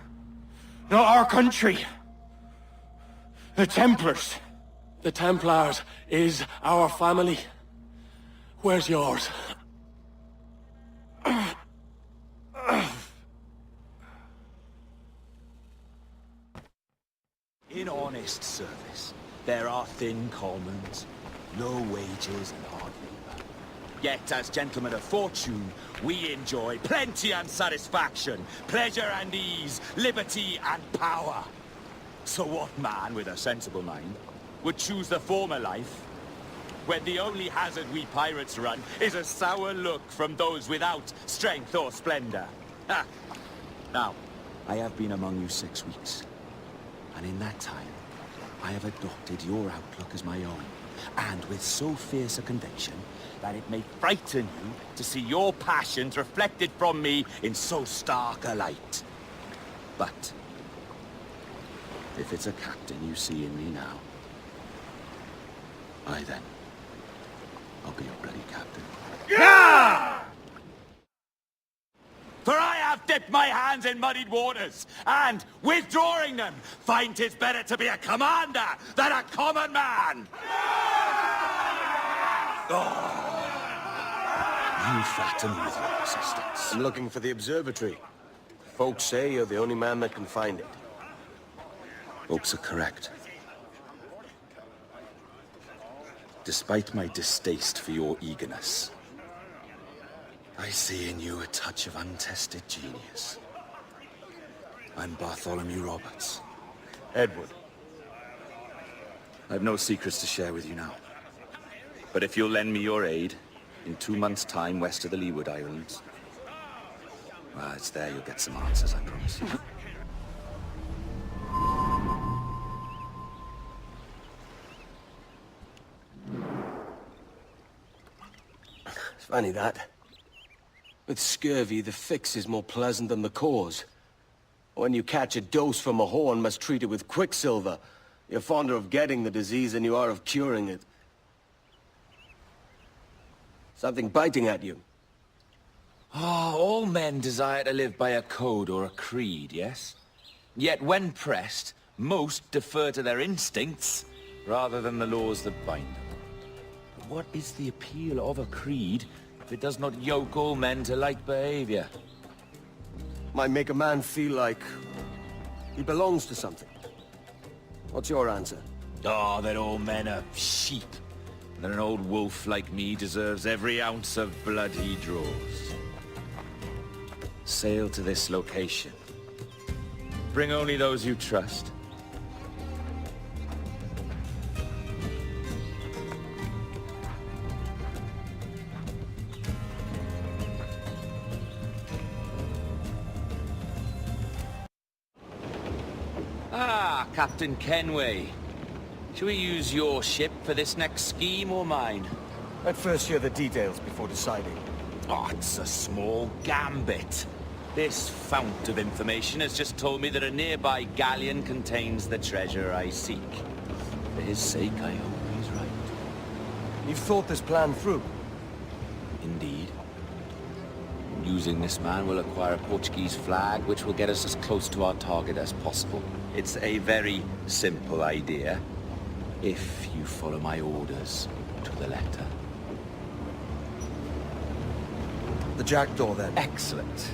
Not our country. The Templars. The Templars is our family. Where's yours? In honest service, there are thin commons, low wages and hard labor. Yet, as gentlemen of fortune, we enjoy plenty and satisfaction, pleasure and ease, liberty and power. So what man with a sensible mind would choose the former life, when the only hazard we pirates run is a sour look from those without strength or splendor? Ha! Now, I have been among you 6 weeks. And in that time, I have adopted your outlook as my own, and with so fierce a conviction that it may frighten you to see your passions reflected from me in so stark a light. But if it's a captain you see in me now, then, I'll be your bloody captain. Yeah! For I have dipped my hands in muddied waters, and, withdrawing them, find 'tis better to be a commander than a common man! You flatter me with your persistence. I'm looking for the observatory. Folks say you're the only man that can find it. Folks are correct. Despite my distaste for your eagerness, I see in you a touch of untested genius. I'm Bartholomew Roberts. Edward. I've no secrets to share with you now. But if you'll lend me your aid, in 2 months' time west of the Leeward Islands, well, it's there you'll get some answers, I promise you. It's funny that. With scurvy, the fix is more pleasant than the cause. When you catch a dose from a horn, must treat it with quicksilver. You're fonder of getting the disease than you are of curing it. Something biting at you. Ah, all men desire to live by a code or a creed, yes? Yet when pressed, most defer to their instincts rather than the laws that bind them. But what is the appeal of a creed if it does not yoke all men to like behavior? Might make a man feel like he belongs to something. What's your answer? Oh, that all men are sheep. And that an old wolf like me deserves every ounce of blood he draws. Sail to this location. Bring only those you trust. Ah, Captain Kenway. Shall we use your ship for this next scheme or mine? I'd first hear the details before deciding. Oh, it's a small gambit. This fount of information has just told me that a nearby galleon contains the treasure I seek. For his sake, I hope he's right. You've thought this plan through? Indeed. Using this man, we'll acquire a Portuguese flag, which will get us as close to our target as possible. It's a very simple idea, if you follow my orders to the letter. The jackdaw, then? Excellent.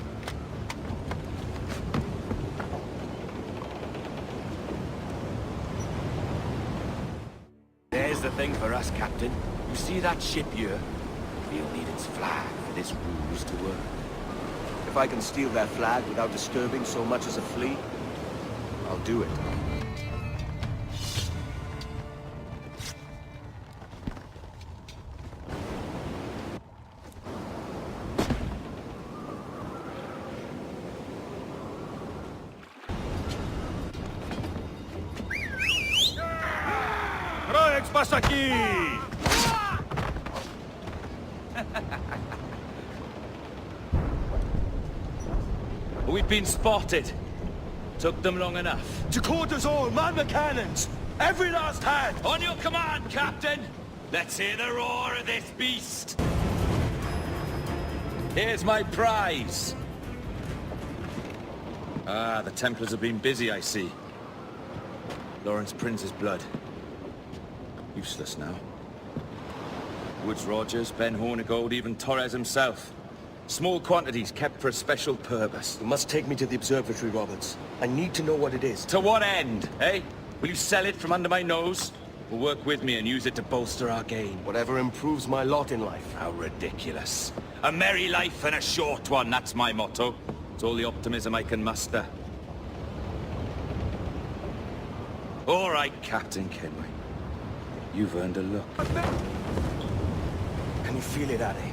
There's the thing for us, Captain. You see that ship here? We'll need its flag for this ruse to work. If I can steal that flag without disturbing so much as a flea, I'll do it. Passa aqui! We've been spotted. Took them long enough. To quarters all, man the cannons! Every last hand! On your command, Captain! Let's hear the roar of this beast! Here's my prize! Ah, the Templars have been busy, I see. Lawrence Prince's blood. Useless now. Woods Rogers, Ben Hornigold, even Torres himself. Small quantities kept for a special purpose. You must take me to the observatory, Roberts. I need to know what it is. To what end, eh? Will you sell it from under my nose? Or work with me and use it to bolster our gain? Whatever improves my lot in life. How ridiculous. A merry life and a short one, that's my motto. It's all the optimism I can muster. All right, Captain Kenway. You've earned a look. Can you feel it, Addy?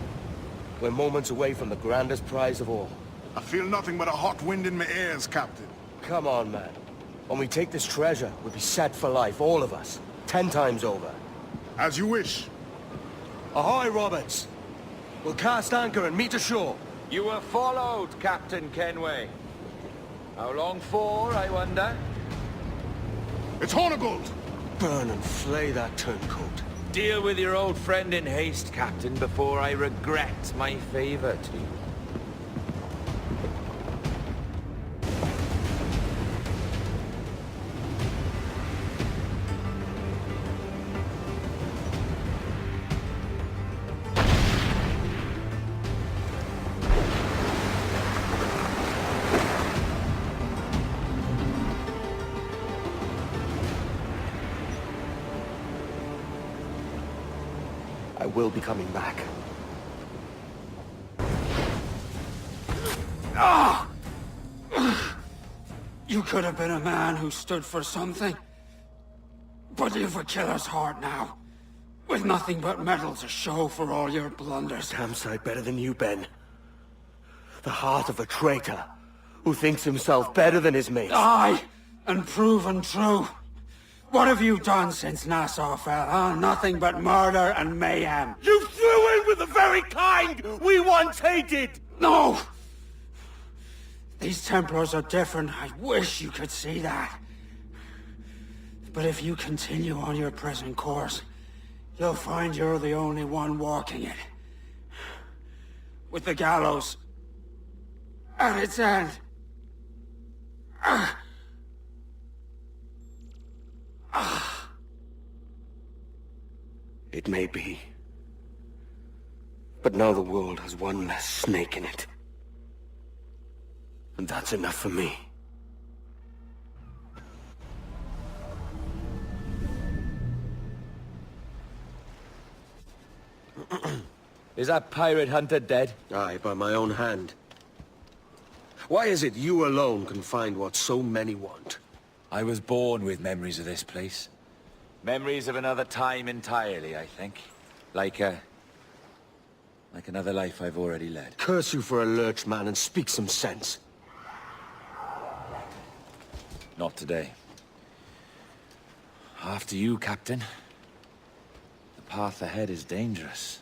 We're moments away from the grandest prize of all. I feel nothing but a hot wind in my ears, Captain. Come on, man. When we take this treasure, we'll be set for life, all of us. 10 times over. As you wish. Ahoy, Roberts! We'll cast anchor and meet ashore. You were followed, Captain Kenway. How long for, I wonder? It's Hornigold! Burn and flay that turncoat. Deal with your old friend in haste, Captain, before I regret my favor to you. I will be coming back. Ah! You could have been a man who stood for something. But you've a killer's heart now. With nothing but metal to show for all your blunders. Damn sight better than you, Ben. The heart of a traitor, who thinks himself better than his mates. Aye, and proven true. What have you done since Nassau fell, huh? Nothing but murder and mayhem. You threw in with the very kind we once hated! No! These Templars are different. I wish you could see that. But if you continue on your present course, you'll find you're the only one walking it. With the gallows at its end. It may be. But now the world has one less snake in it. And that's enough for me. Is that pirate hunter dead? Aye, by my own hand. Why is it you alone can find what so many want? I was born with memories of this place. Memories of another time entirely, I think. Like another life I've already led. Curse you for a lurch, man, and speak some sense. Not today. After you, Captain. The path ahead is dangerous.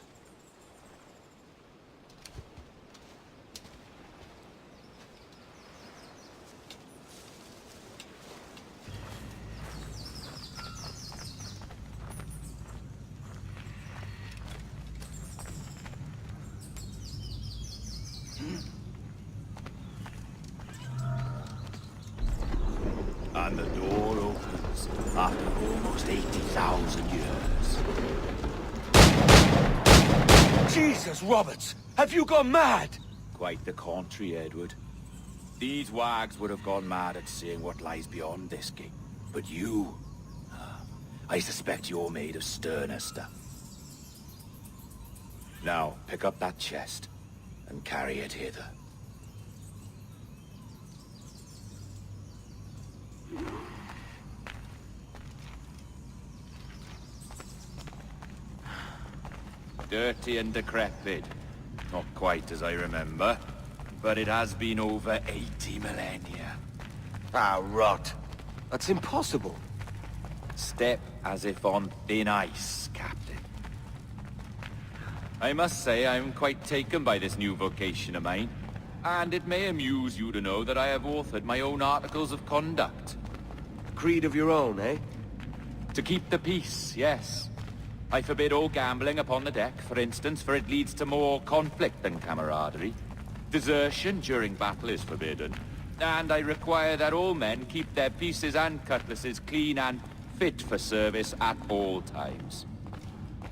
And the door opens after almost 80,000 years. Jesus, Roberts! Have you gone mad? Quite the contrary, Edward. These wags would have gone mad at seeing what lies beyond this gate. But you... I suspect you're made of sterner stuff. Now, pick up that chest and carry it hither. Dirty and decrepit. Not quite as I remember, but it has been over 80 millennia. Ah, rot. That's impossible. Step as if on thin ice, Captain. I must say I'm quite taken by this new vocation of mine, and it may amuse you to know that I have authored my own articles of conduct. Creed of your own, eh? To keep the peace, yes. I forbid all gambling upon the deck, for instance, for it leads to more conflict than camaraderie. Desertion during battle is forbidden. And I require that all men keep their pieces and cutlasses clean and fit for service at all times.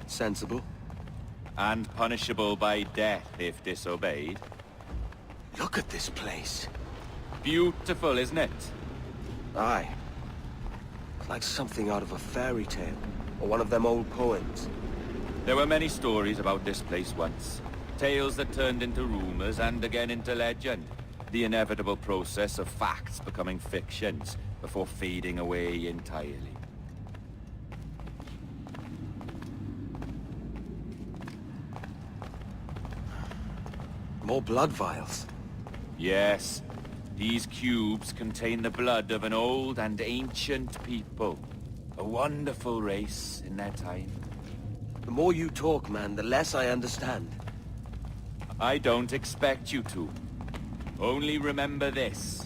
Sensible. And punishable by death if disobeyed. Look at this place. Beautiful, isn't it? Aye. It's like something out of a fairy tale. Or one of them old poems. There were many stories about this place once. Tales that turned into rumors and again into legend. The inevitable process of facts becoming fictions before fading away entirely. More blood vials. Yes. These cubes contain the blood of an old and ancient people. A wonderful race in their time. The more you talk, man, the less I understand. I don't expect you to. Only remember this.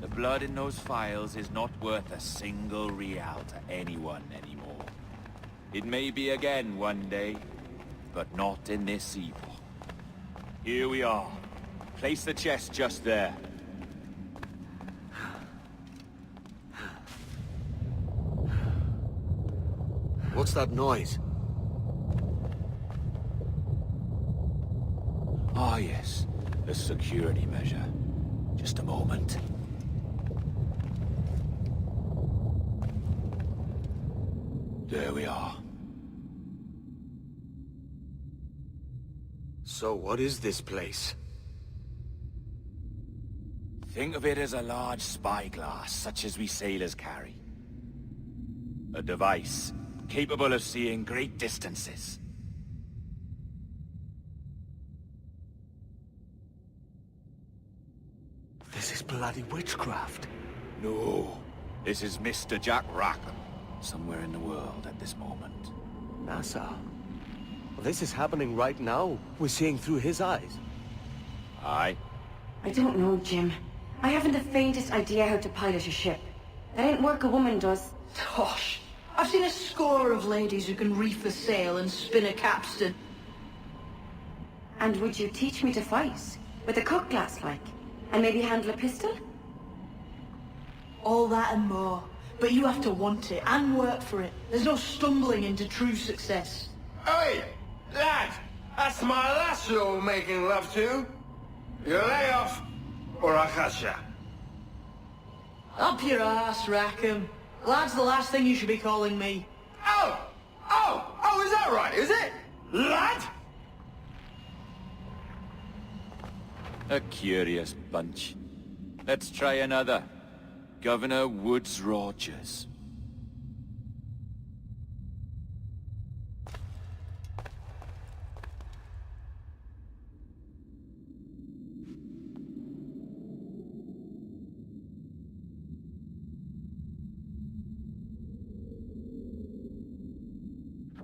The blood in those files is not worth a single real to anyone anymore. It may be again one day, but not in this epoch. Here we are. Place the chest just there. What's that noise? Ah, yes. A security measure. Just a moment. There we are. So what is this place? Think of it as a large spyglass, such as we sailors carry. A device capable of seeing great distances. This is bloody witchcraft. No, this is Mr. Jack Rackham, somewhere in the world at this moment. Nassau? Well, this is happening right now. We're seeing through his eyes. Aye. I don't know, Jim. I haven't the faintest idea how to pilot a ship. That ain't work a woman does. Tosh. I've seen a score of ladies who can reef a sail and spin a capstan. And would you teach me to fight? With a cutlass, like? And maybe handle a pistol? All that and more. But you have to want it and work for it. There's no stumbling into true success. Hey, lad! That's my lass you're making love to. You lay off, or I'll catch ya. Up your ass, Rackham. Lad's the last thing you should be calling me. Oh, is that right, is it? Lad? A curious bunch. Let's try another. Governor Woods Rogers.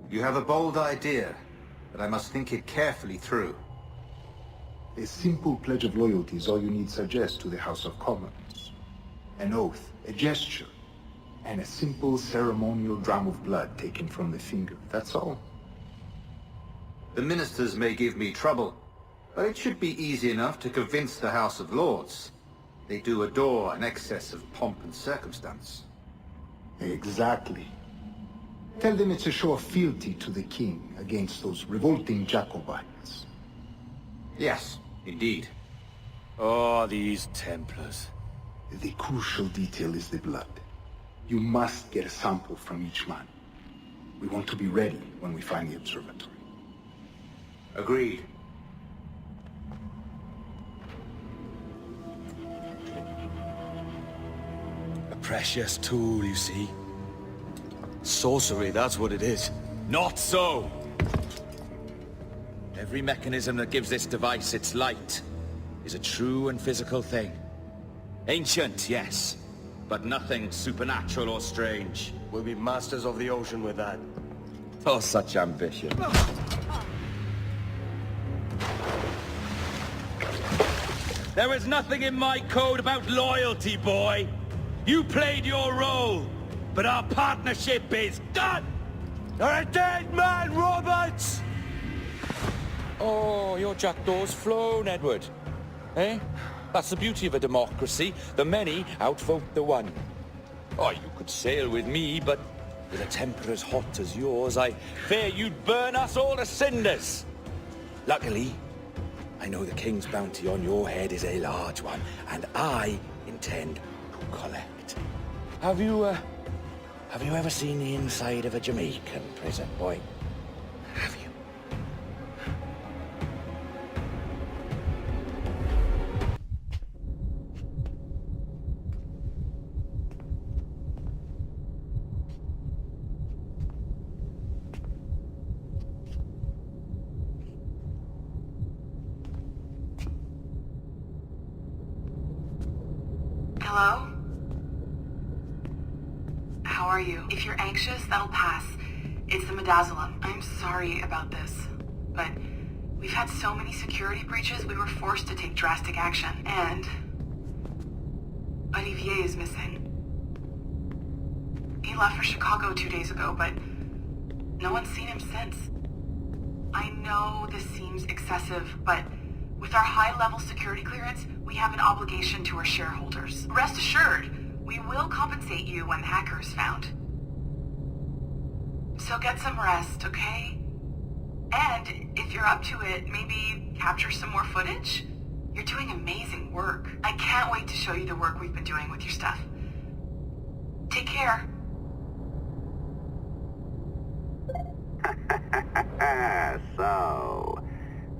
You have a bold idea, but I must think it carefully through. A simple pledge of loyalty is all you need suggest to the House of Commons. An oath, a gesture, and a simple ceremonial dram of blood taken from the finger. That's all. The ministers may give me trouble, but it should be easy enough to convince the House of Lords. They do adore an excess of pomp and circumstance. Exactly. Tell them it's a show of fealty to the king against those revolting Jacobites. Yes, indeed. Oh, these Templars. The crucial detail is the blood. You must get a sample from each man. We want to be ready when we find the observatory. Agreed. A precious tool, you see. Sorcery, that's what it is. Not so! Every mechanism that gives this device its light is a true and physical thing. Ancient, yes, but nothing supernatural or strange. We'll be masters of the ocean with that. Oh, such ambition. There is nothing in my code about loyalty, boy. You played your role, but our partnership is done! You're a dead man, Roberts! Oh, your jackdaw's flown, Edward. Eh? That's the beauty of a democracy. The many outvote the one. Oh, you could sail with me, but with a temper as hot as yours, I fear you'd burn us all to cinders. Luckily, I know the king's bounty on your head is a large one, and I intend to collect. Have you ever seen the inside of a Jamaican prison, boy? Have you? Hello? How are you? If you're anxious, that'll pass. It's the midazolam. I'm sorry about this, but we've had so many security breaches, we were forced to take drastic action, and Olivier is missing. He left for Chicago 2 days ago, but no one's seen him since. I know this seems excessive, but with our high-level security clearance, we have an obligation to our shareholders. Rest assured, we will compensate you when the hacker is found. So get some rest, okay? And if you're up to it, maybe capture some more footage? You're doing amazing work. I can't wait to show you the work we've been doing with your stuff. Take care. So,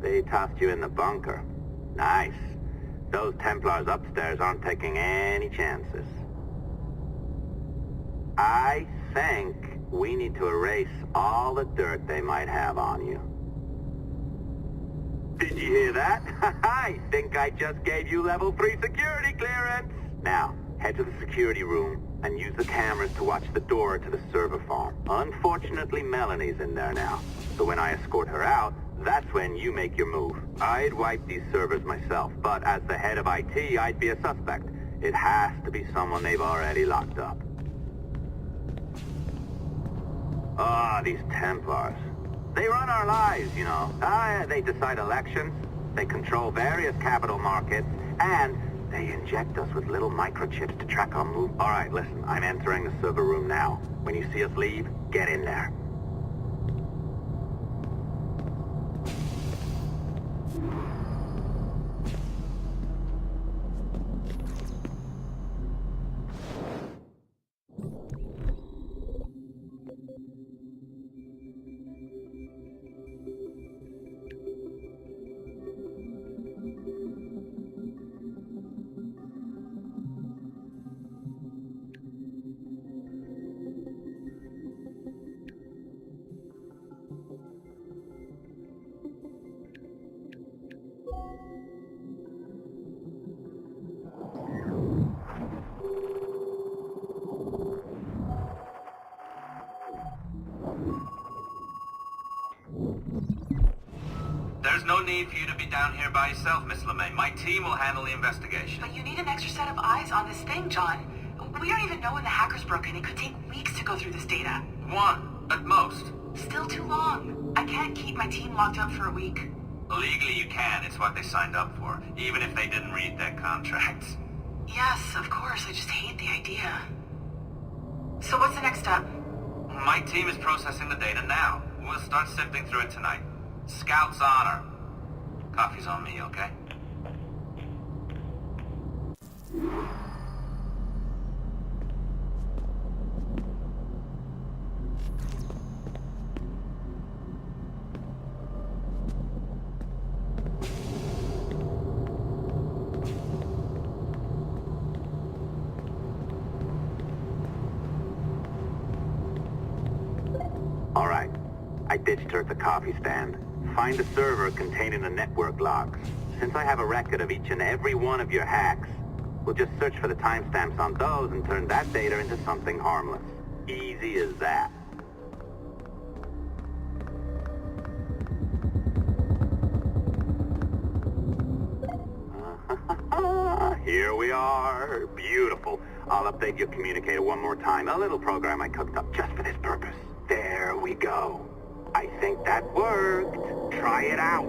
they tossed you in the bunker. Nice. Those Templars upstairs aren't taking any chances. I think We need to erase all the dirt they might have on you. Did you hear that? I think I just gave you level 3 security clearance! Now, head to the security room and use the cameras to watch the door to the server farm. Unfortunately, Melanie's in there now. So when I escort her out, that's when you make your move. I'd wipe these servers myself, but as the head of IT, I'd be a suspect. It has to be someone they've already locked up. Ah, these Templars. They run our lives, you know. They decide elections, they control various capital markets, and they inject us with little microchips to track our move. All right, listen, I'm entering the server room now. When you see us leave, get in there. There's no need for you to be down here by yourself, Miss LeMay. My team will handle the investigation. But you need an extra set of eyes on this thing, John. We don't even know when the hackers broke in. It could take weeks to go through this data. 1, at most. Still too long. I can't keep my team locked up for a week. Legally you can. It's what they signed up for, even if they didn't read their contracts. Yes, of course. I just hate the idea. So what's the next step? My team is processing the data now. We'll start sifting through it tonight. Scout's honor. Coffee's on me, okay? All right. I ditched her at the coffee stand. Find the server containing the network logs. Since I have a record of each and every one of your hacks, we'll just search for the timestamps on those and turn that data into something harmless. Easy as that. Here we are. Beautiful. I'll update your communicator one more time. A little program I cooked up just for this purpose. There we go. I think that worked. Try it out.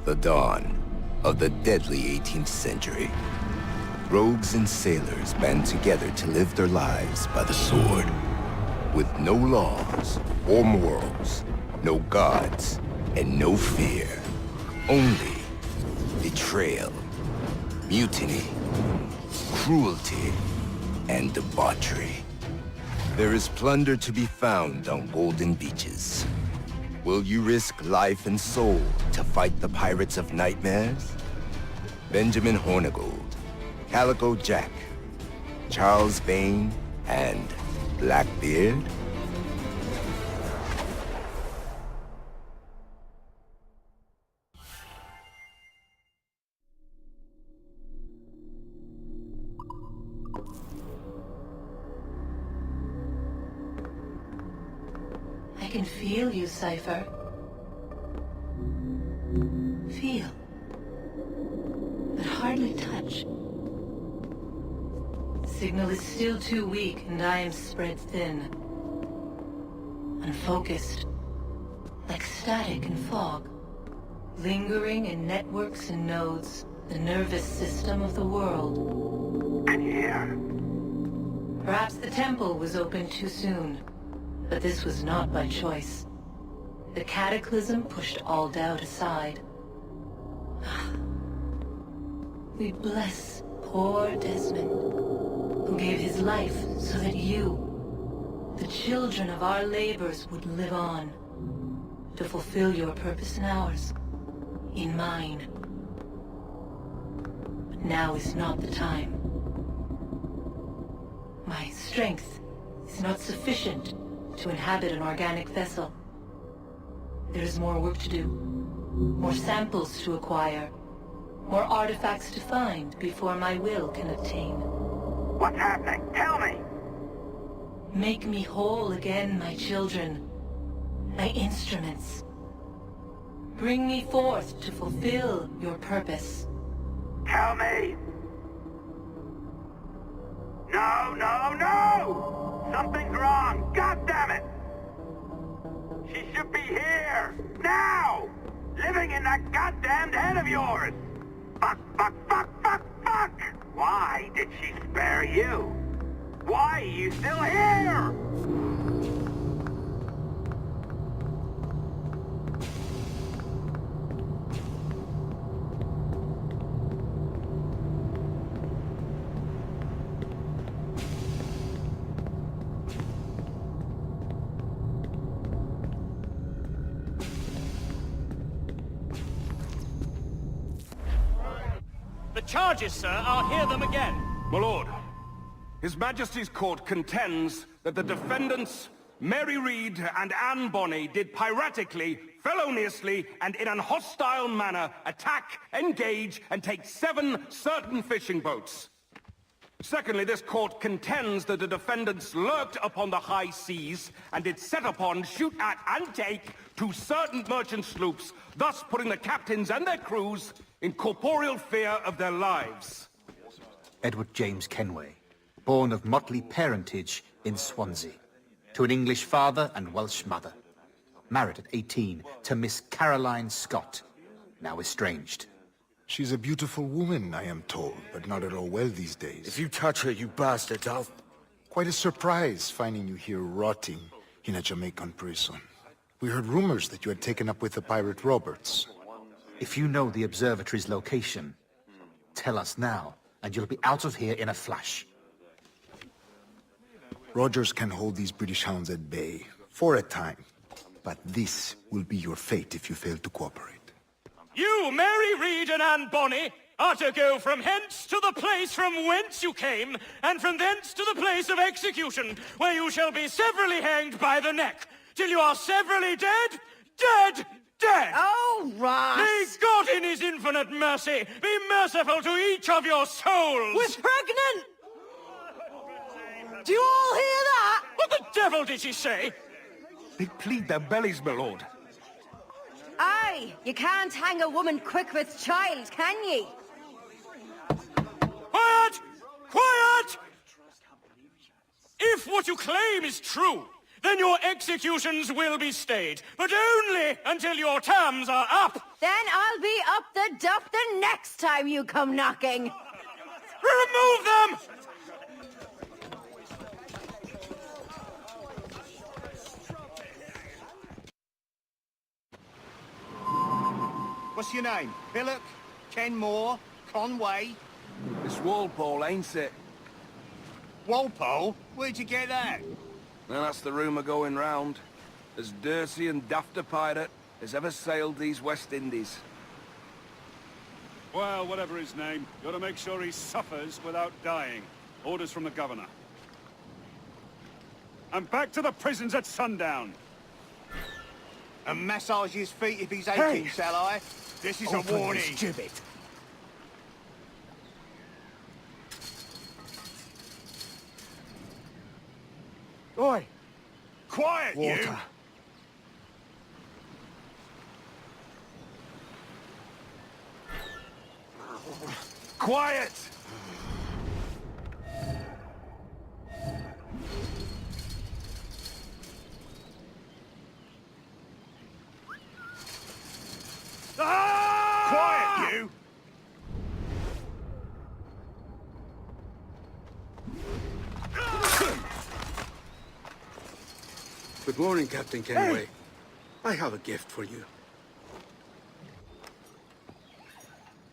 The dawn of the deadly 18th century. Rogues and sailors band together to live their lives by the sword. With no laws or morals, no gods, and no fear. Only betrayal, mutiny, cruelty, and debauchery. There is plunder to be found on golden beaches, Will you risk life and soul to fight the pirates of nightmares? Benjamin Hornigold, Calico Jack, Charles Vane, and Blackbeard? I can feel you, Cypher. Feel. But hardly touch. Signal is still too weak, and I am spread thin. Unfocused. Like static in fog. Lingering in networks and nodes. The nervous system of the world. Can you hear? Perhaps the temple was opened too soon. But this was not by choice. The cataclysm pushed all doubt aside. We bless poor Desmond, who gave his life so that you, the children of our labors, would live on, to fulfill your purpose in ours, in mine. But now is not the time. My strength is not sufficient to inhabit an organic vessel. There is more work to do, more samples to acquire, more artifacts to find before my will can obtain. What's happening? Tell me! Make me whole again, my children, my instruments. Bring me forth to fulfill your purpose. Tell me! No, no, no! Something's wrong! God damn it! She should be here! Now! Living in that goddamned head of yours! Fuck, fuck, fuck, fuck, fuck! Why did she spare you? Why are you still here? The charges, sir, I'll hear them again. My lord, His Majesty's court contends that the defendants, Mary Reed and Anne Bonny, did piratically, feloniously, and in an hostile manner attack, engage, and take 7 certain fishing boats. Secondly, this court contends that the defendants lurked upon the high seas and did set upon, shoot at, and take 2 certain merchant sloops, thus putting the captains and their crews in corporeal fear of their lives. Edward James Kenway, born of motley parentage in Swansea, to an English father and Welsh mother. Married at 18 to Miss Caroline Scott, now estranged. She's a beautiful woman, I am told, but not at all well these days. If you touch her, you bastards, I'll... Quite a surprise finding you here rotting in a Jamaican prison. We heard rumors that you had taken up with the pirate Roberts. If you know the observatory's location, tell us now, and you'll be out of here in a flash. Rogers can hold these British hounds at bay, for a time. But this will be your fate if you fail to cooperate. You, Mary Reed and Anne Bonny, are to go from hence to the place from whence you came, and from thence to the place of execution, where you shall be severally hanged by the neck, till you are severally dead, dead, dead! Oh, Ross! May God in his infinite mercy be merciful to each of your souls! We're pregnant! Do you all hear that? What the devil did she say? They plead their bellies, my lord. Aye, you can't hang a woman quick with child, can ye? Quiet! Quiet! If what you claim is true, then your executions will be stayed, but only until your terms are up. Then I'll be up the duff the next time you come knocking. Remove them! What's your name? Billock? Ken Moore? Conway? It's Walpole, ain't it? Walpole? Where'd you get that? Well, that's the rumour going round. as dirty and daft a pirate as ever sailed these West Indies. Well, whatever his name, gotta make sure he suffers without dying. Orders from the governor. And back to the prisons at sundown. And massage his feet if he's aching, shall I? This is a warning. Gibbet. Oi! Quiet, Water. you! Quiet! Quiet, you! Good morning, Captain Kenway. I have a gift for you.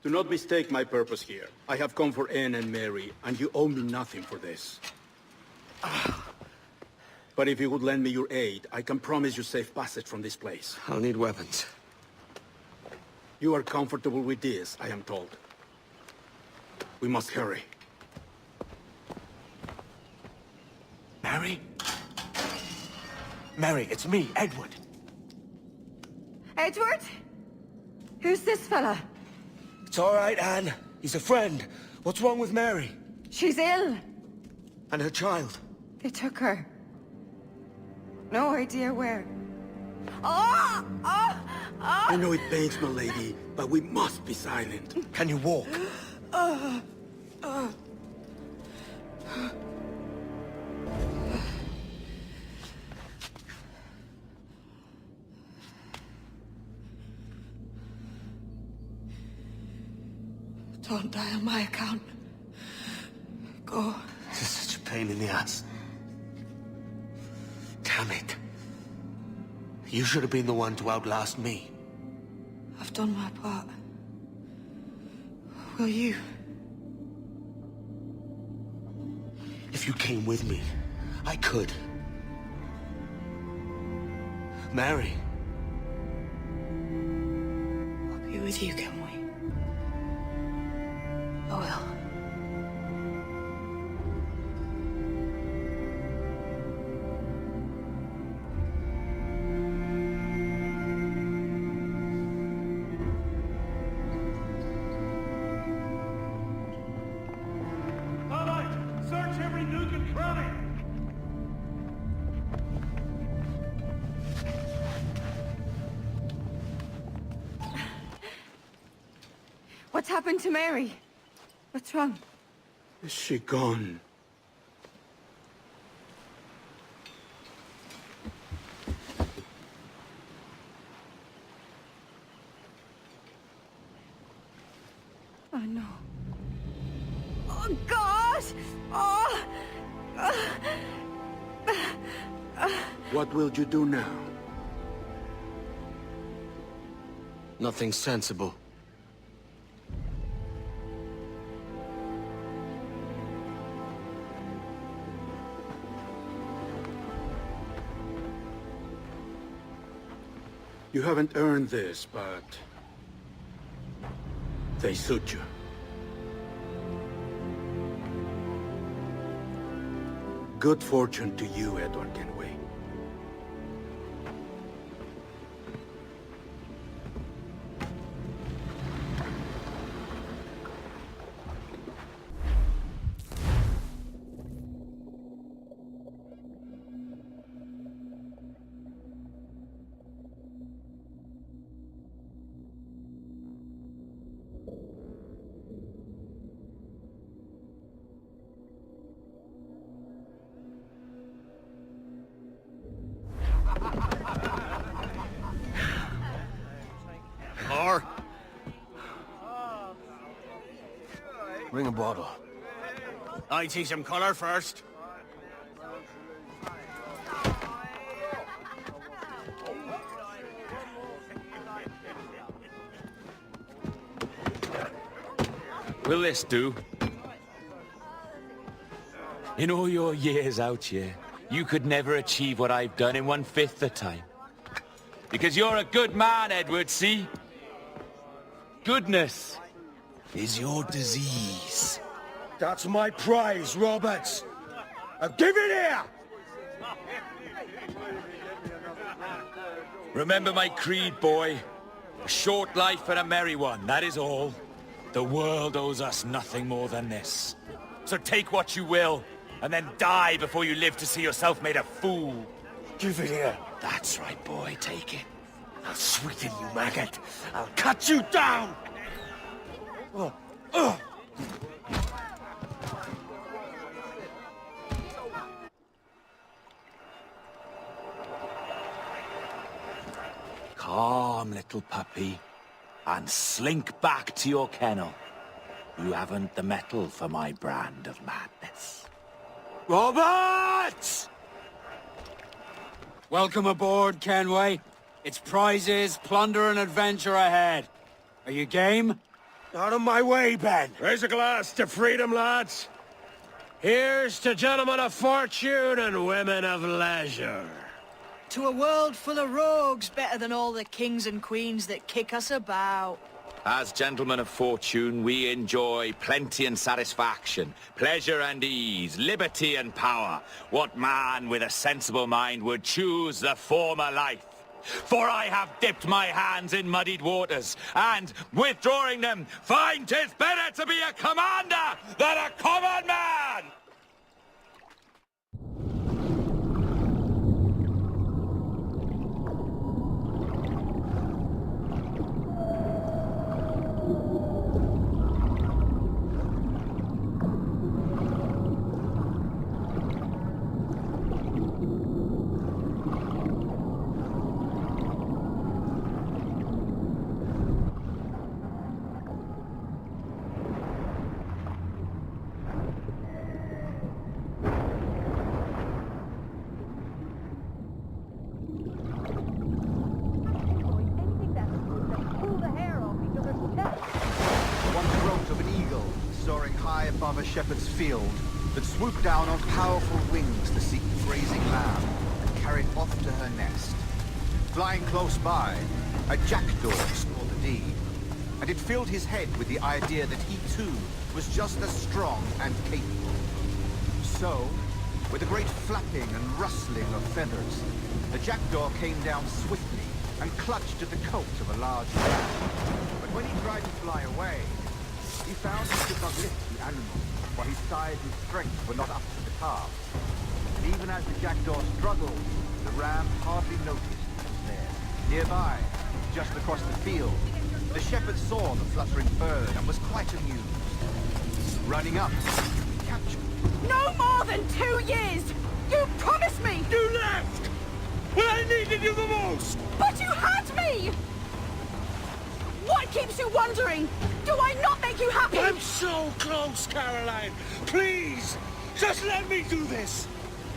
Do not mistake my purpose here. I have come for Anne and Mary, and you owe me nothing for this. But if you would lend me your aid, I can promise you safe passage from this place. I'll need weapons. You are comfortable with this, I am told. We must hurry. Mary? Mary, it's me, Edward. Edward? Who's this fella? It's all right, Anne. He's a friend. What's wrong with Mary? She's ill. And her child? They took her. No idea where. Oh! Oh! Oh! I know it pains my lady, but we must be silent. Can you walk? Don't die on my account. Go. This is such a pain in the ass. Damn it. You should have been the one to outlast me. I've done my part. Will you? If you came with me, I could. Mary. I'll be with you, can we? I will. All right, search every nook and cranny! What's happened to Mary? What's wrong? Is she gone? Oh, no. Oh, God! Oh! What will you do now? Nothing sensible. You haven't earned this, but they suit you. Good fortune to you, Edward Kenway. More? Bring a bottle. I see some color first. Will this do? In all your years out here, you could never achieve what I've done in 1/5 the time. Because you're a good man, Edward, see? Goodness is your disease. That's my prize, Roberts. Give it here! Remember my creed, boy. A short life and a merry one, that is all. The world owes us nothing more than this. So take what you will, and then die before you live to see yourself made a fool. Give it here. That's right, boy, take it. I'll sweeten you, maggot. I'll cut you down! Calm, little puppy, and slink back to your kennel. You haven't the mettle for my brand of madness. Roberts! Welcome aboard, Kenway. It's prizes, plunder, and adventure ahead. Are you game? Out of my way, Ben. Raise a glass to freedom, lads. Here's to gentlemen of fortune and women of leisure. To a world full of rogues, better than all the kings and queens that kick us about. As gentlemen of fortune, we enjoy plenty and satisfaction, pleasure and ease, liberty and power. What man with a sensible mind would choose the former life? For I have dipped my hands in muddied waters, and, withdrawing them, find 'tis better to be a commander than a common man! Above a shepherd's field that swooped down on powerful wings to seek the grazing lamb and carry it off to her nest. Flying close by, a jackdaw saw the deed, and it filled his head with the idea that he too was just as strong and capable. So, with a great flapping and rustling of feathers, the jackdaw came down swiftly and clutched at the coat of a large ram. But when he tried to fly away, he found he could not lift the animal, for his size and strength were not up to the task. And even as the jackdaw struggled, the ram hardly noticed he was there. Nearby, just across the field, the shepherd saw the fluttering bird and was quite amused. Running up, he captured it. No more than 2 years! You promised me! You left! When I needed you the most! But you had me! What keeps you wondering? Do I not make you happy? I'm so close, Caroline! Please! Just let me do this!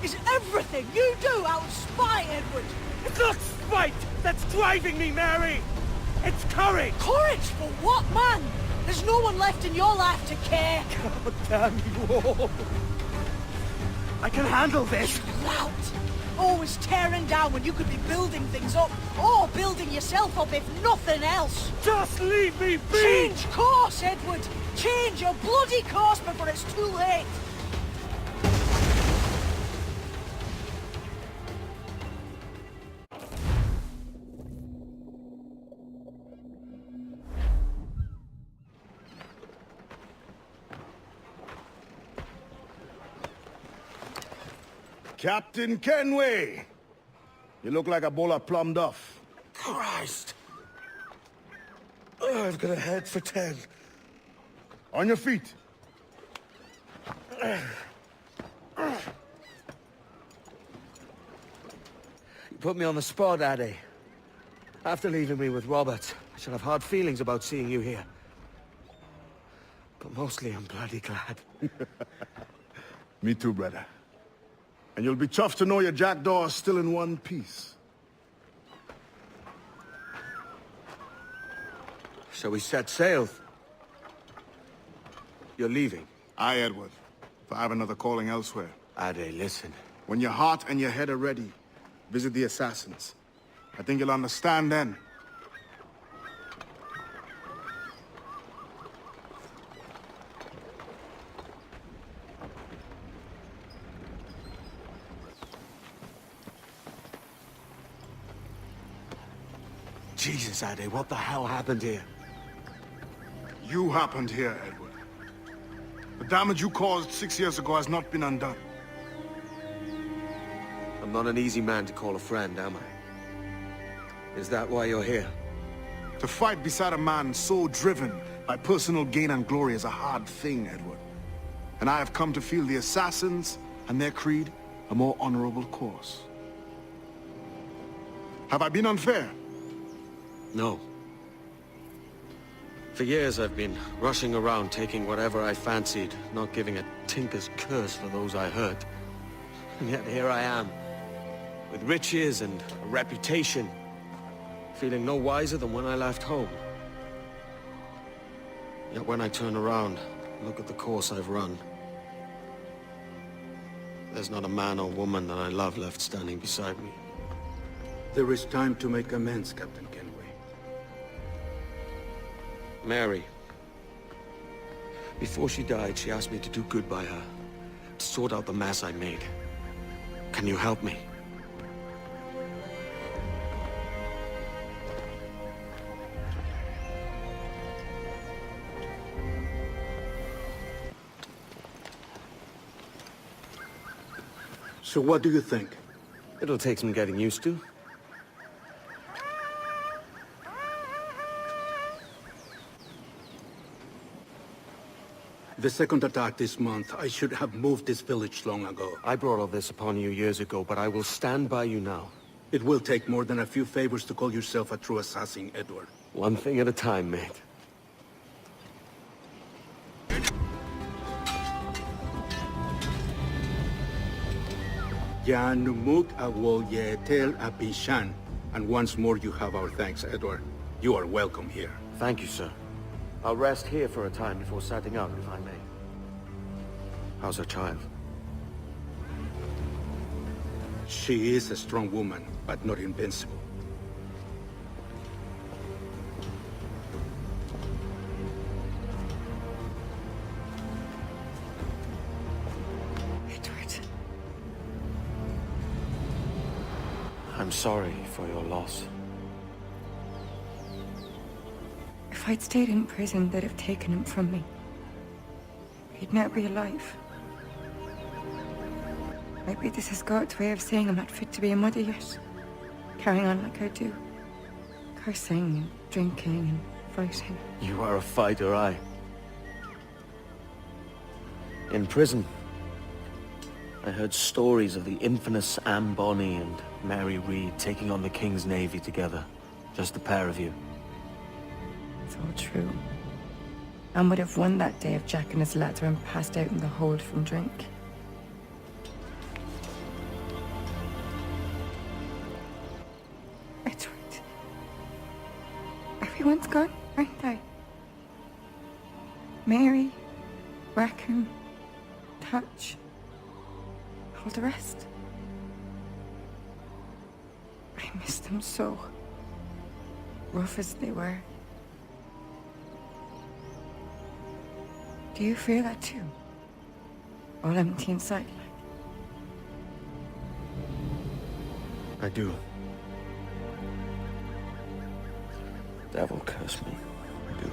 Is everything you do out of spite, Edward? It's not spite that's driving me, Mary! It's courage! Courage for what, man? There's no one left in your life to care. God damn you all! I can handle this! Lout! Always tearing down when you could be building things up, or building yourself up if nothing else. Just leave me be! Change course, Edward! Change your bloody course before it's too late! Captain Kenway! You look like a bowl of plum duff. Christ! I've got a head for 10. On your feet. You put me on the spot, Addy. After leaving me with Robert, I shall have hard feelings about seeing you here. But mostly I'm bloody glad. Me too, brother. And you'll be tough to know your jackdaw is still in one piece. Shall we set sail? You're leaving? Aye, Edward. For I have another calling elsewhere. Ade, listen. When your heart and your head are ready, visit the assassins. I think you'll understand then. Jesus, Ade, what the hell happened here? You happened here, Edward. The damage you caused 6 years ago has not been undone. I'm not an easy man to call a friend, am I? Is that why you're here? To fight beside a man so driven by personal gain and glory is a hard thing, Edward. And I have come to feel the assassins and their creed a more honorable course. Have I been unfair? No. For years I've been rushing around taking whatever I fancied, not giving a tinker's curse for those I hurt. And yet here I am, with riches and a reputation, feeling no wiser than when I left home. Yet when I turn around, look at the course I've run, there's not a man or woman that I love left standing beside me. There is time to make amends, Captain Kenway. Mary. Before she died, she asked me to do good by her, to sort out the mess I made. Can you help me? So what do you think? It'll take some getting used to. The second attack this month, I should have moved this village long ago. I brought all this upon you years ago, but I will stand by you now. It will take more than a few favors to call yourself a true assassin, Edward. One thing at a time, mate. Yanumuk awol yetel apishan. And once more you have our thanks, Edward. You are welcome here. Thank you, sir. I'll rest here for a time before setting out, if I may. How's her child? She is a strong woman, but not invincible. Edward. I'm sorry for your loss. If I'd stayed in prison, they'd have taken him from me. He'd never be alive. Maybe this is God's way of saying I'm not fit to be a mother yet. Carrying on like I do. Cursing and drinking and fighting. You are a fighter, aye. In prison, I heard stories of the infamous Anne Bonny and Mary Read taking on the King's Navy together. Just the pair of you. It's all true. Anne would have won that day if Jack and his lads weren't passed out in the hold from drink. Edward. Everyone's gone, aren't they? Mary, Rackham, Touch, all the rest. I miss them so. Rough as they were. Do you feel that too? All empty inside, like? I do. Devil curse me. I do.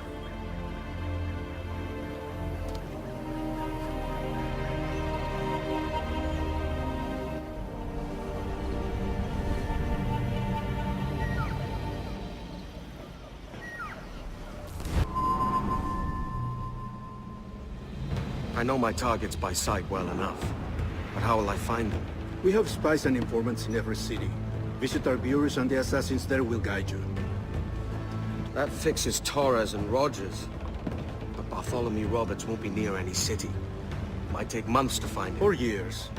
I know my targets by sight well enough, but how will I find them? We have spies and informants in every city. Visit our bureaus and the assassins there will guide you. That fixes Torres and Rogers. But Bartholomew Roberts won't be near any city. Might take months to find him. Or years.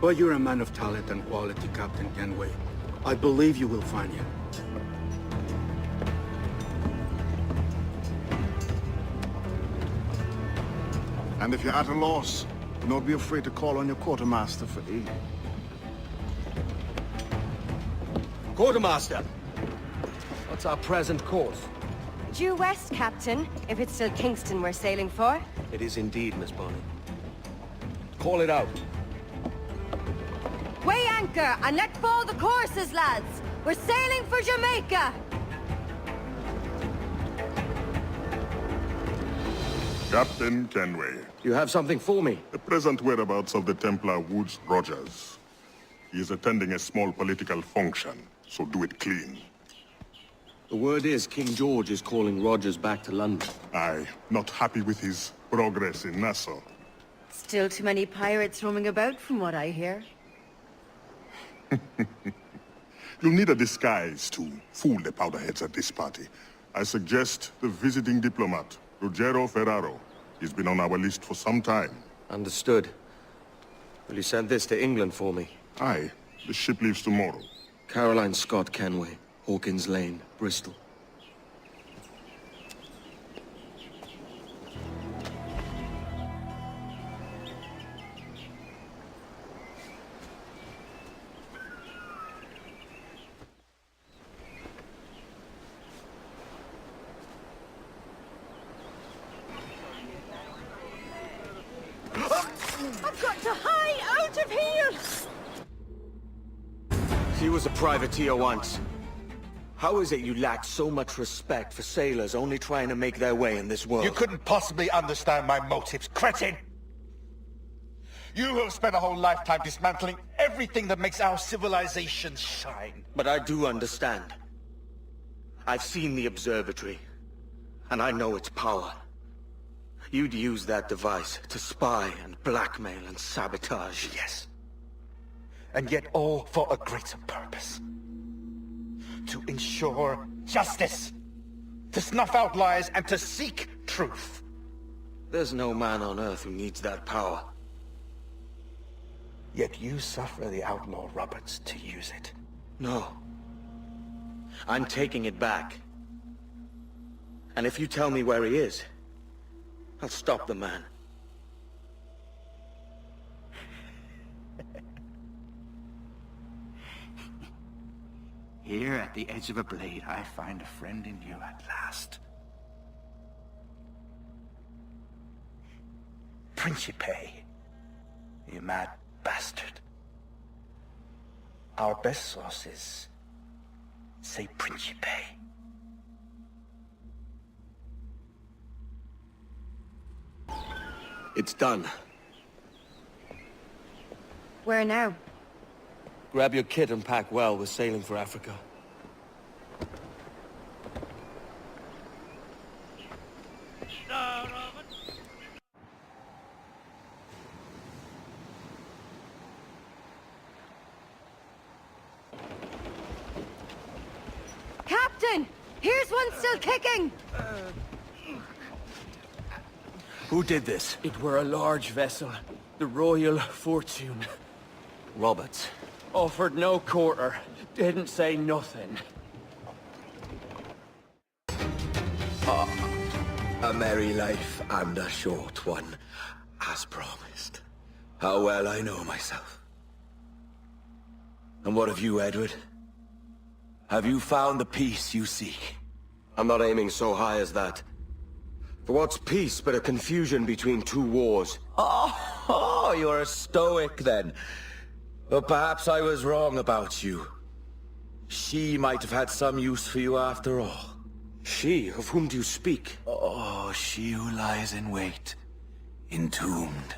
But you're a man of talent and quality, Captain Kenway. I believe you will find him. And if you're at a loss, do not be afraid to call on your quartermaster for aid. Quartermaster! What's our present course? Due west, Captain, if it's still Kingston we're sailing for. It is indeed, Miss Bonny. Call it out. Weigh anchor and let fall the courses, lads! We're sailing for Jamaica! Captain Kenway. You have something for me? The present whereabouts of the Templar Woods Rogers. He is attending a small political function, so do it clean. The word is King George is calling Rogers back to London. Aye, not happy with his progress in Nassau. Still too many pirates roaming about from what I hear. You'll need a disguise to fool the powderheads at this party. I suggest the visiting diplomat, Ruggiero Ferraro. He's been on our list for some time. Understood. Will you send this to England for me? Aye. The ship leaves tomorrow. Caroline Scott Kenway, Hawkins Lane, Bristol. I've got to hie out of here! He was a privateer once. How is it you lack so much respect for sailors only trying to make their way in this world? You couldn't possibly understand my motives, cretin! You have spent a whole lifetime dismantling everything that makes our civilization shine. But I do understand. I've seen the observatory, and I know its power. You'd use that device to spy and blackmail and sabotage. Yes. And yet all for a greater purpose. To ensure justice. To snuff out lies and to seek truth. There's no man on Earth who needs that power. Yet you suffer the outlaw Roberts to use it. No. I'm taking it back. And if you tell me where he is, I'll stop the man. Here at the edge of a blade, I find a friend in you at last. Principe, you mad bastard. Our best sources say Principe. It's done. Where now? Grab your kit and pack well. We're sailing for Africa. Captain! Here's one still kicking! Who did this? It were a large vessel, the Royal Fortune. Roberts. Offered no quarter, didn't say nothing. A merry life and a short one, as promised. How well I know myself. And what of you, Edward? Have you found the peace you seek? I'm not aiming so high as that. For what's peace but a confusion between two wars? Oh, you're a stoic then. But perhaps I was wrong about you. She might have had some use for you after all. She? Of whom do you speak? Oh, she who lies in wait, entombed.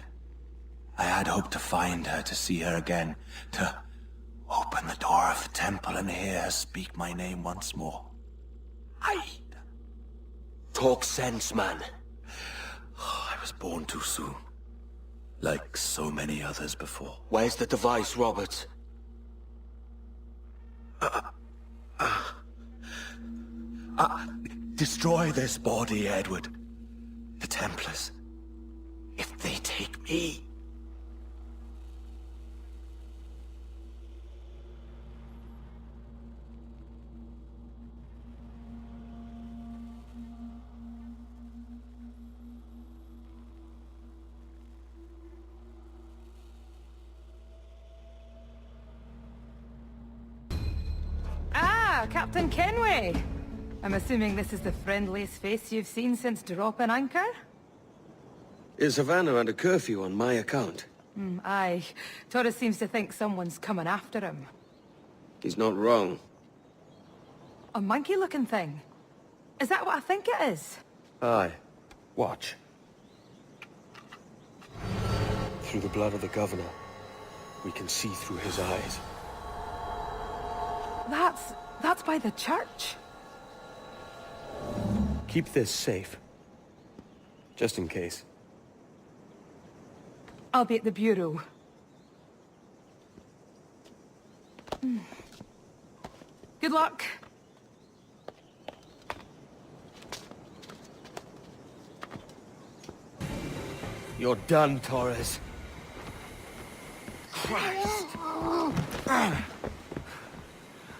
I had hoped to find her, to see her again, to open the door of the temple and hear her speak my name once more. Talk sense, man. Oh, I was born too soon. Like so many others before. Where's the device, Roberts? Destroy this body, Edward. The Templars. If they take me... Ah, Captain Kenway. I'm assuming this is the friendliest face you've seen since dropping anchor? Is Havana under curfew on my account? Aye. Torres seems to think someone's coming after him. He's not wrong. A monkey-looking thing? Is that what I think it is? Aye. Watch. Through the blood of the governor, we can see through his eyes. That's by the church. Keep this safe. Just in case. I'll be at the bureau. Good luck. You're done, Torres. Christ.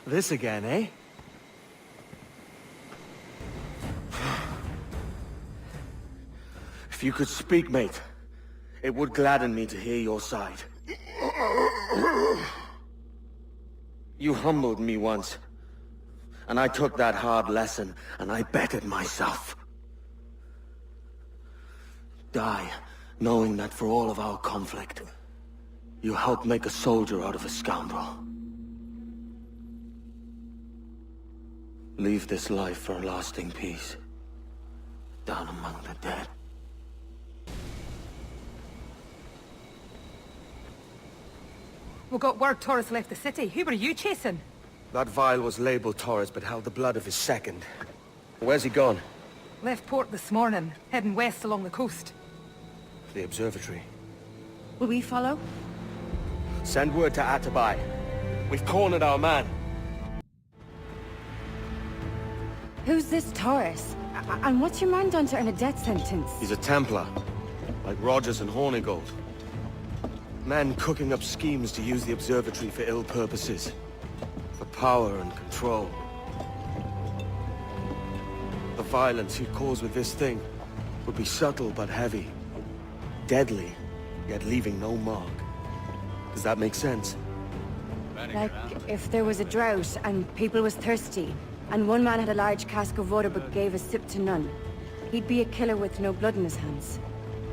This again, eh? If you could speak, mate, it would gladden me to hear your side. You humbled me once, and I took that hard lesson, and I bettered myself. Die, knowing that for all of our conflict, you helped make a soldier out of a scoundrel. Leave this life for a lasting peace, down among the dead. We got word Torres left the city. Who were you chasing? That vial was labeled Torres, but held the blood of his second. Where's he gone? Left port this morning, heading west along the coast. The observatory. Will we follow? Send word to Atabai. We've cornered our man. Who's this Torres? And what's your man done to earn a death sentence? He's a Templar, like Rogers and Hornigold. Men cooking up schemes to use the observatory for ill purposes. For power and control. The violence he'd cause with this thing would be subtle but heavy. Deadly, yet leaving no mark. Does that make sense? Like, if there was a drought and people was thirsty, and one man had a large cask of water but gave a sip to none, he'd be a killer with no blood in his hands.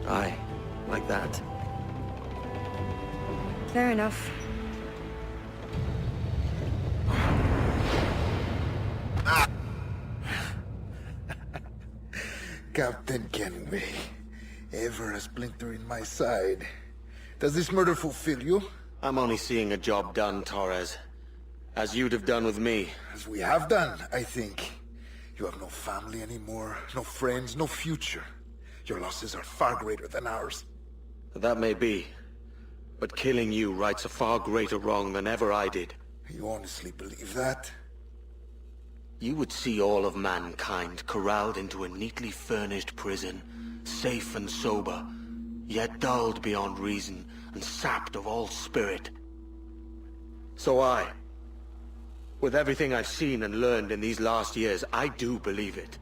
Aye, like that. Fair enough. Captain Kenway, ever a splinter in my side. Does this murder fulfill you? I'm only seeing a job done, Torres. As you'd have done with me. As we have done, I think. You have no family anymore, no friends, no future. Your losses are far greater than ours. That may be. But killing you rights a far greater wrong than ever I did. You honestly believe that? You would see all of mankind corralled into a neatly furnished prison, safe and sober, yet dulled beyond reason and sapped of all spirit. So with everything I've seen and learned in these last years, I do believe it.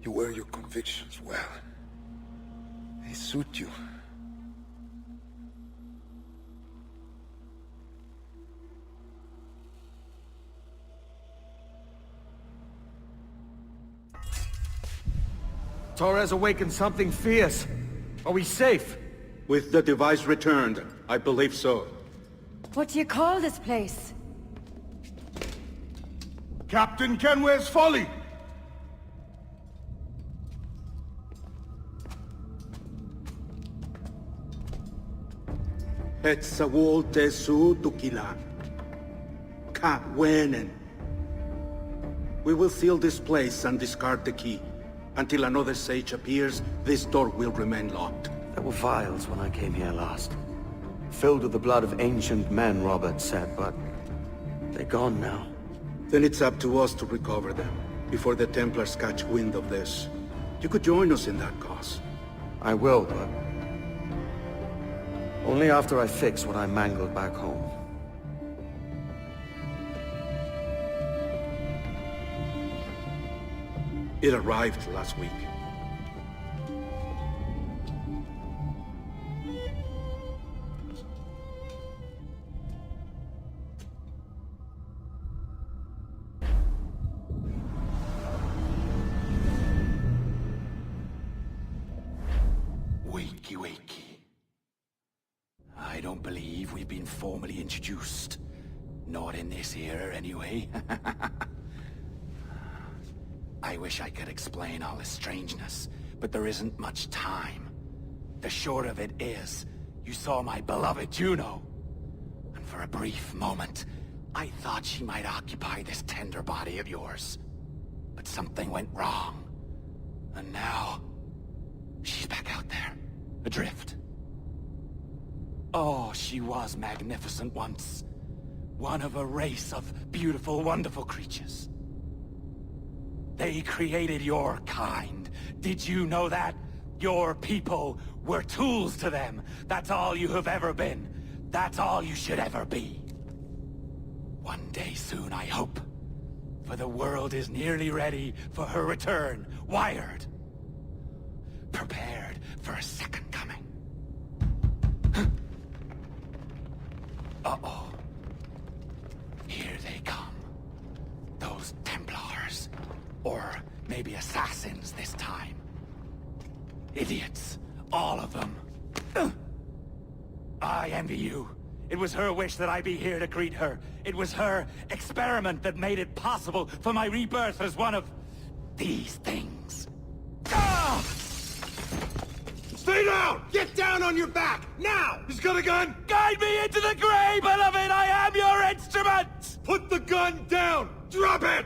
You wear your convictions well. They suit you. Torres awakened something fierce. Are we safe? With the device returned, I believe so. What do you call this place? Captain Kenway's Folly! Hetzawol tesu tukilan. Ka wenen. We will seal this place and discard the key. Until another sage appears, this door will remain locked. There were vials when I came here last. Filled with the blood of ancient men, Robert said, but they're gone now. Then it's up to us to recover them, before the Templars catch wind of this. You could join us in that cause. I will, but only after I fix what I mangled back home. It arrived last week. believe we've been formally introduced. Not in this era, anyway. I wish I could explain all the strangeness, but there isn't much time. The short of it is, you saw my beloved Juno. And for a brief moment, I thought she might occupy this tender body of yours. But something went wrong. And now, she's back out there, adrift. Oh, she was magnificent once. One of a race of beautiful, wonderful creatures. They created your kind. Did you know that? Your people were tools to them. That's all you have ever been. That's all you should ever be. One day soon, I hope. For the world is nearly ready for her return. Wired. Prepared for a second coming. Uh-oh. Here they come. Those Templars. Or maybe assassins this time. Idiots. All of them. I envy you. It was her wish that I be here to greet her. It was her experiment that made it possible for my rebirth as one of these things. Ah! Stay down! Get down on your back! Now! He's got a gun! Guide me into the grave, beloved! I am your instrument! Put the gun down! Drop it!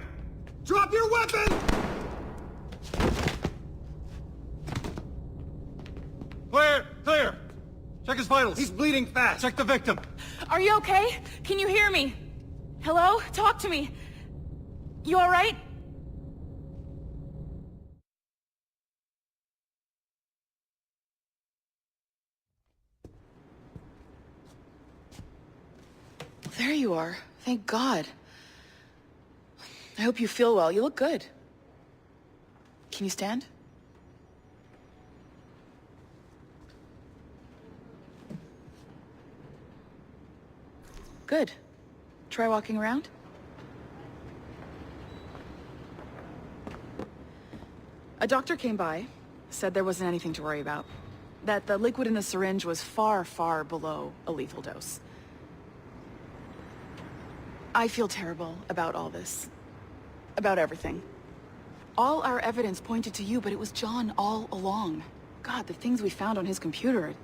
Drop your weapon! Clear! Clear! Check his vitals. He's bleeding fast. Check the victim. Are you okay? Can you hear me? Hello? Talk to me. You alright? There you are. Thank God. I hope you feel well. You look good. Can you stand? Good. Try walking around. A doctor came by, said there wasn't anything to worry about. That the liquid in the syringe was far, far below a lethal dose. I feel terrible about all this. About everything. All our evidence pointed to you, but it was John all along. God, the things we found on his computer.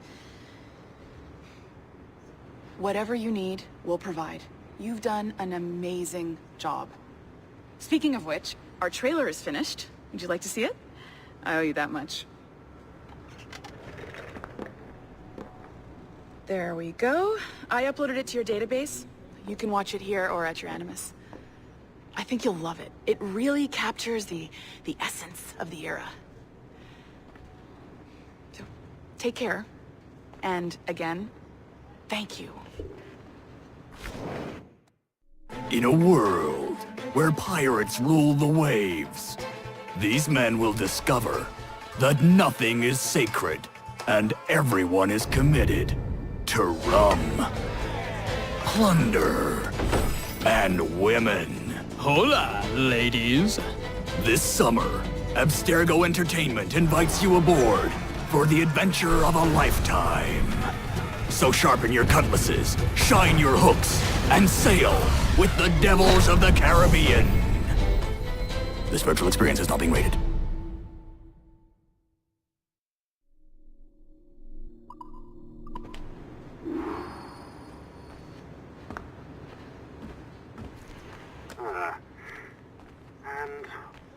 Whatever you need, we'll provide. You've done an amazing job. Speaking of which, our trailer is finished. Would you like to see it? I owe you that much. There we go. I uploaded it to your database. You can watch it here or at your Animus. I think you'll love it. It really captures the essence of the era. So, take care. And again, thank you. In a world where pirates rule the waves, these men will discover that nothing is sacred and everyone is committed to rum, plunder, and women. Hola, ladies. This summer, Abstergo Entertainment invites you aboard for the adventure of a lifetime. So sharpen your cutlasses, shine your hooks, and sail with the devils of the Caribbean. This virtual experience is not being rated.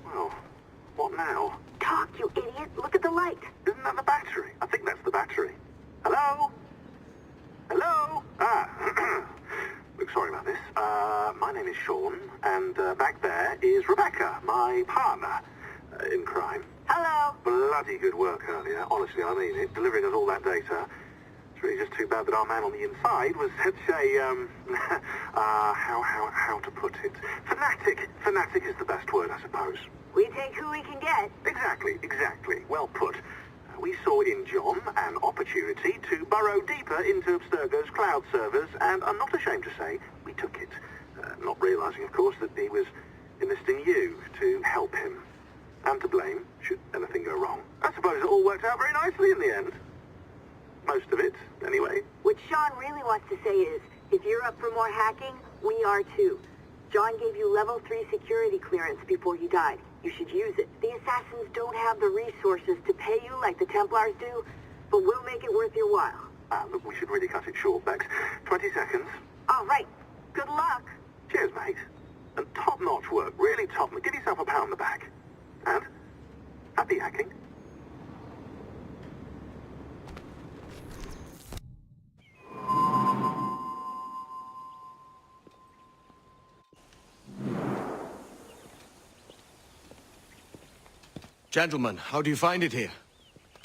Well, what now? Talk, you idiot! Look at the light! Isn't that the battery? I think that's the battery. Hello? Hello? Look, sorry about this. My name is Sean, and back there is Rebecca, my partner in crime. Hello. Bloody good work earlier. Honestly, I mean it. Delivering us all that data. It's really just too bad that our man on the inside was, let's say, how to put it? Fanatic. Fanatic is the best word, I suppose. We take who we can get. Exactly. Well put. We saw in John an opportunity to burrow deeper into Abstergo's cloud servers, and I'm not ashamed to say we took it. Not realizing, of course, that he was enlisting you to help him. And to blame, should anything go wrong. I suppose it all worked out very nicely in the end. Most of it, anyway. What Sean really wants to say is, if you're up for more hacking, we are too. John gave you level 3 security clearance before he died. You should use it. The assassins don't have the resources to pay you like the Templars do, but we'll make it worth your while. Look, we should really cut it short, Bex. 20 seconds. All right. Good luck. Cheers, mate. And top-notch work. Really top. Give yourself a pat on the back. And happy hacking. Gentlemen, how do you find it here?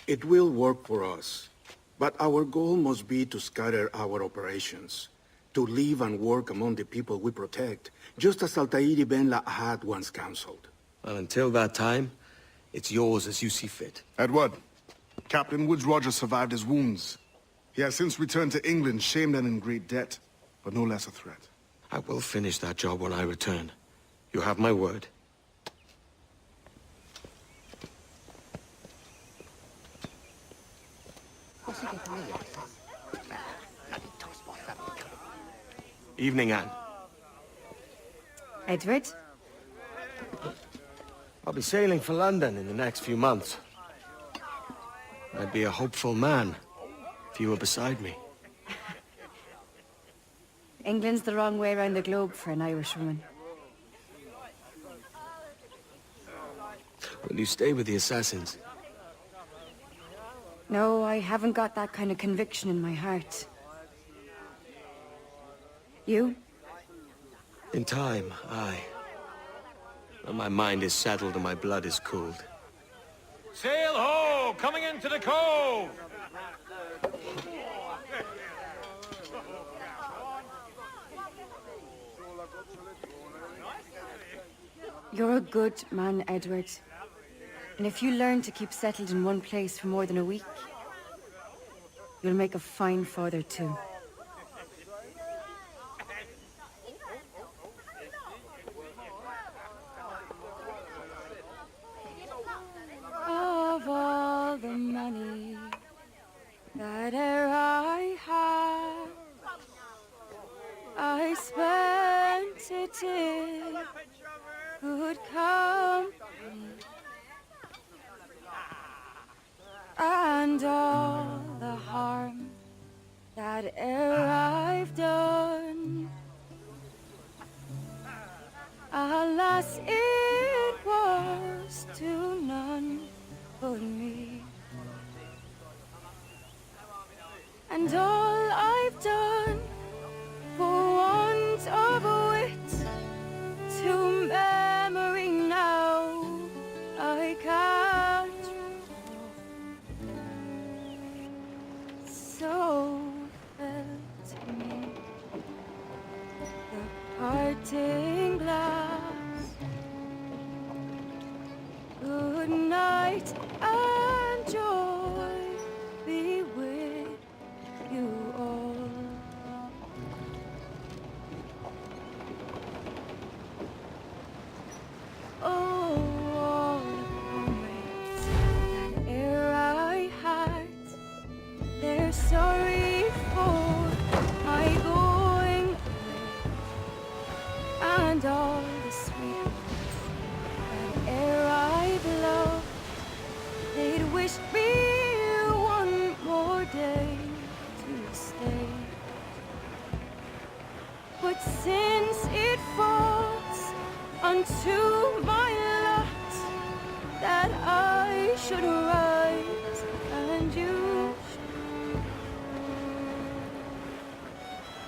It will work for us. But our goal must be to scatter our operations. To live and work among the people we protect, just as Altair Ben Lahad once counseled. Well, until that time, it's yours as you see fit. Edward, Captain Woods Rogers survived his wounds. He has since returned to England, shamed and in great debt, but no less a threat. I will finish that job when I return. You have my word. Evening, Anne. Edward? I'll be sailing for London in the next few months. I'd be a hopeful man if you were beside me. England's the wrong way around the globe for an Irishwoman. Will you stay with the assassins? No, I haven't got that kind of conviction in my heart. You? In time, aye. When my mind is settled and my blood is cooled. Sail ho! Coming into the cove! You're a good man, Edward. And if you learn to keep settled in one place for more than a week, you'll make a fine father too. Of all the money that e'er I had, I spent it in good company. And all the harm that e'er I've done, alas, it was to none but me. And all I've done for want of wit, to memory now I can't. So fell to me the parting glass. Good night and joy be with you all. Oh, all the comrades that e'er I had, they're sorry for my going away, and all the sweet ones that e'er I've loved, they'd wish me one more day to stay. But since it falls unto my lot that I should rise and you should,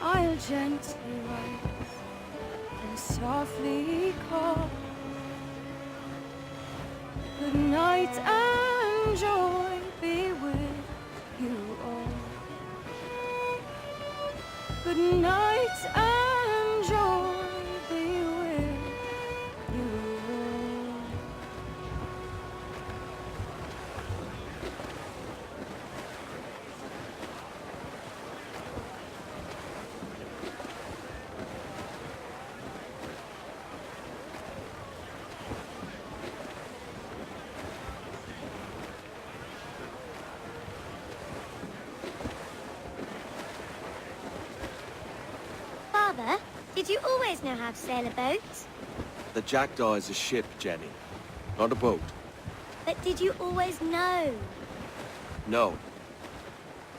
I'll gently rise and softly call. Good night and joy be with you all. Good night and joy be with you all. Father, did you always know how to sail a boat? The Jackdaw is a ship, Jenny. Not a boat. But did you always know? No.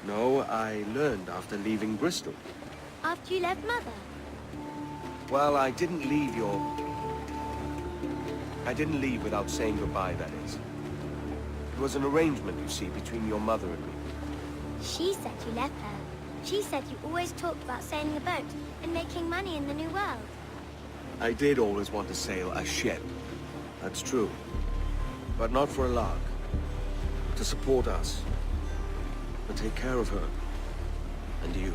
No, I learned after leaving Bristol. After you left Mother? Well, I didn't leave without saying goodbye, that is. It was an arrangement, you see, between your mother and me. She said you left her. She said you always talked about sailing a boat and making money in the New World. I did always want to sail a ship. That's true. But not for a lark. To support us. To take care of her. And you.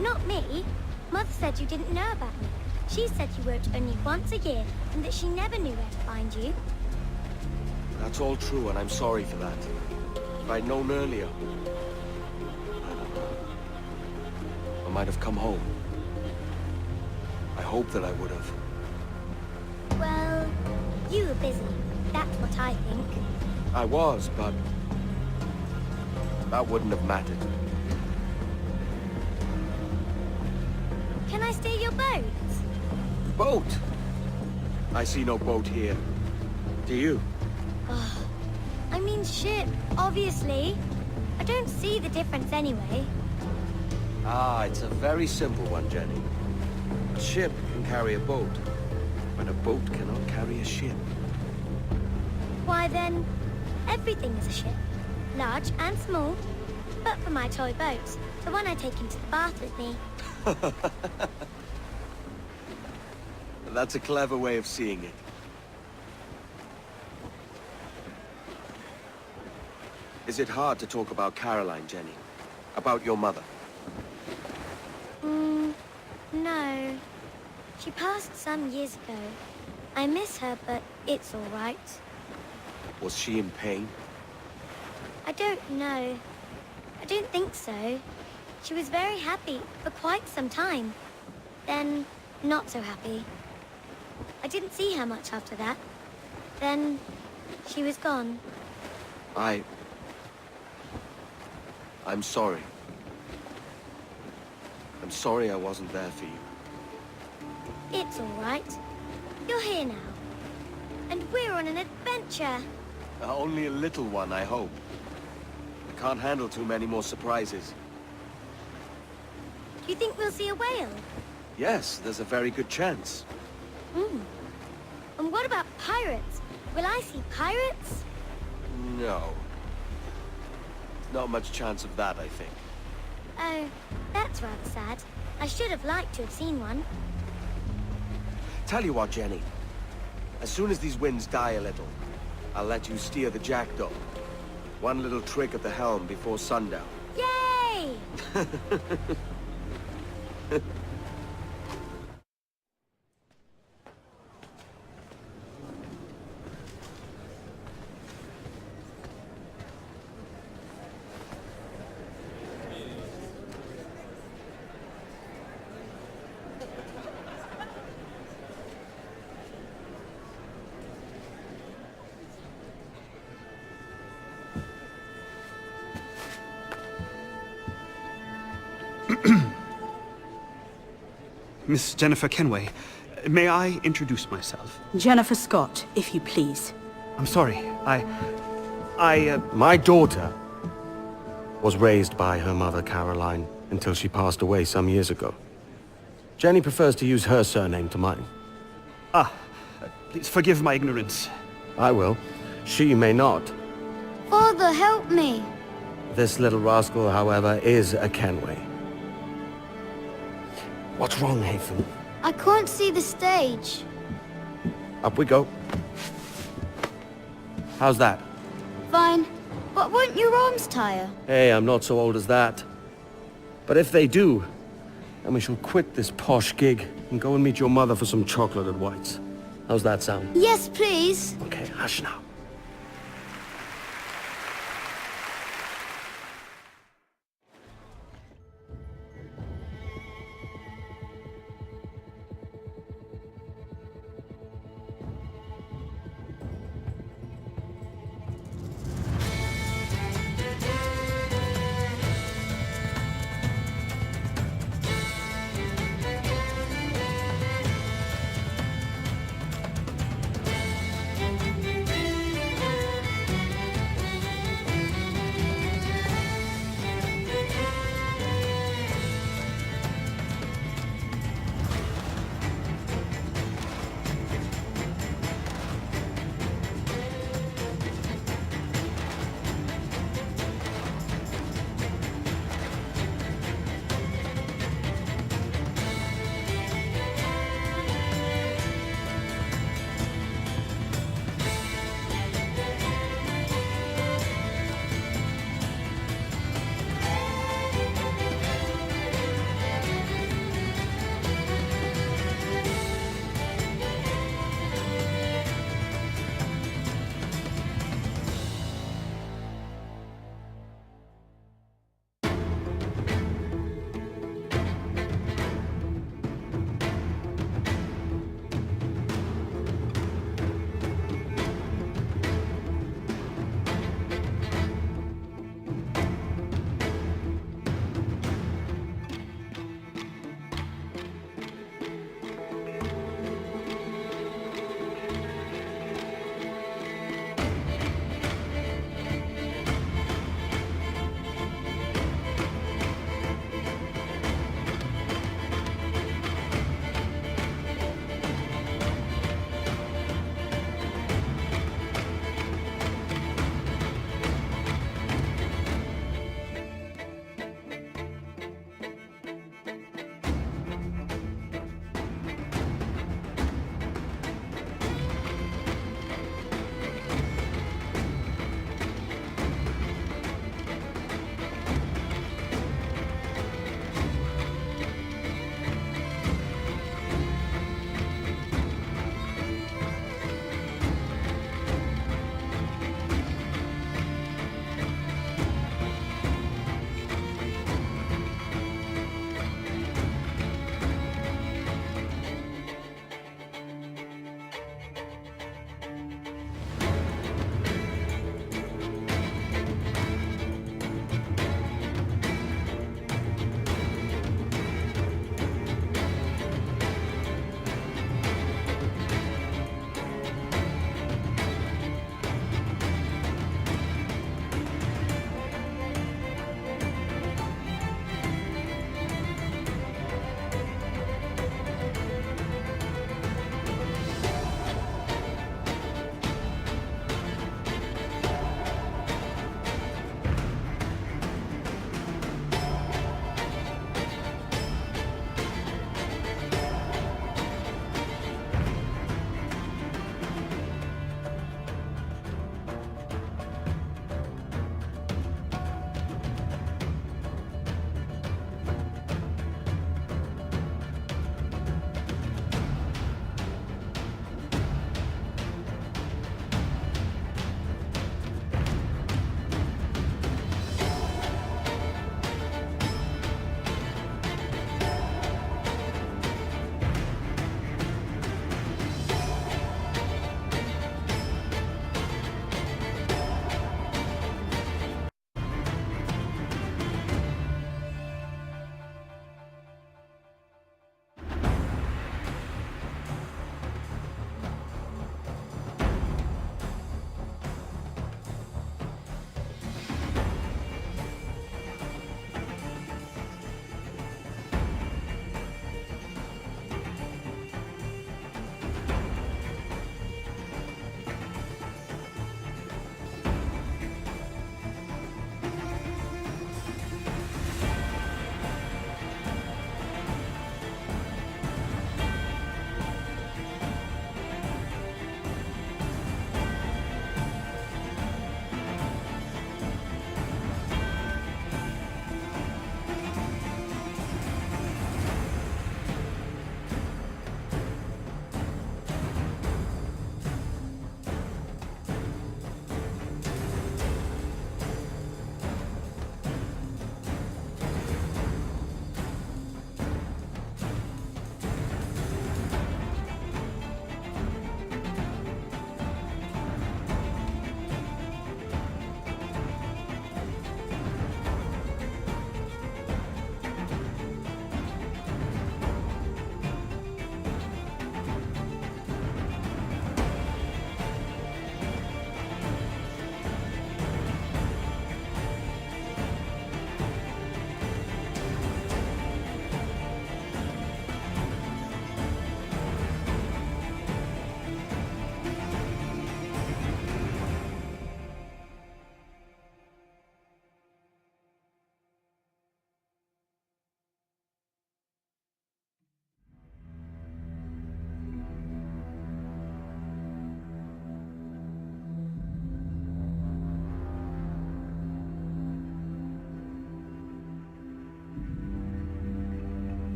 Not me. Mother said you didn't know about me. She said you worked only once a year and that she never knew where to find you. That's all true, and I'm sorry for that. If I'd known earlier, I might have come home. I hope that I would have. Well, you were busy. That's what I think. I was, but that wouldn't have mattered. Can I steal your boat? Boat? I see no boat here. Do you? Oh, I mean ship, obviously. I don't see the difference anyway. Ah, it's a very simple one, Jenny. A ship can carry a boat, but a boat cannot carry a ship. Why then, everything is a ship. Large and small. But for my toy boat, the one I take into the bath with me. That's a clever way of seeing it. Is it hard to talk about Caroline, Jenny? About your mother? No. She passed some years ago. I miss her, but it's all right. Was she in pain? I don't know. I don't think so. She was very happy for quite some time. Then, not so happy. I didn't see her much after that. Then, she was gone. I'm sorry. I'm sorry I wasn't there for you. It's all right. You're here now. And we're on an adventure. Only a little one, I hope. I can't handle too many more surprises. Do you think we'll see a whale? Yes, there's a very good chance. And what about pirates? Will I see pirates? No. Not much chance of that, I think. Oh, that's rather sad. I should have liked to have seen one. Tell you what, Jenny. As soon as these winds die a little, I'll let you steer the Jackdaw. One little trick at the helm before sundown. Yay! Miss Jennifer Kenway, may I introduce myself? Jennifer Scott, if you please. I'm sorry, My daughter was raised by her mother, Caroline, until she passed away some years ago. Jenny prefers to use her surname to mine. Please forgive my ignorance. I will. She may not. Father, help me! This little rascal, however, is a Kenway. What's wrong, Hafen? I can't see the stage. Up we go. How's that? Fine. But won't your arms tire? Hey, I'm not so old as that. But if they do, then we shall quit this posh gig and go and meet your mother for some chocolate at White's. How's that sound? Yes, please. Okay, hush now.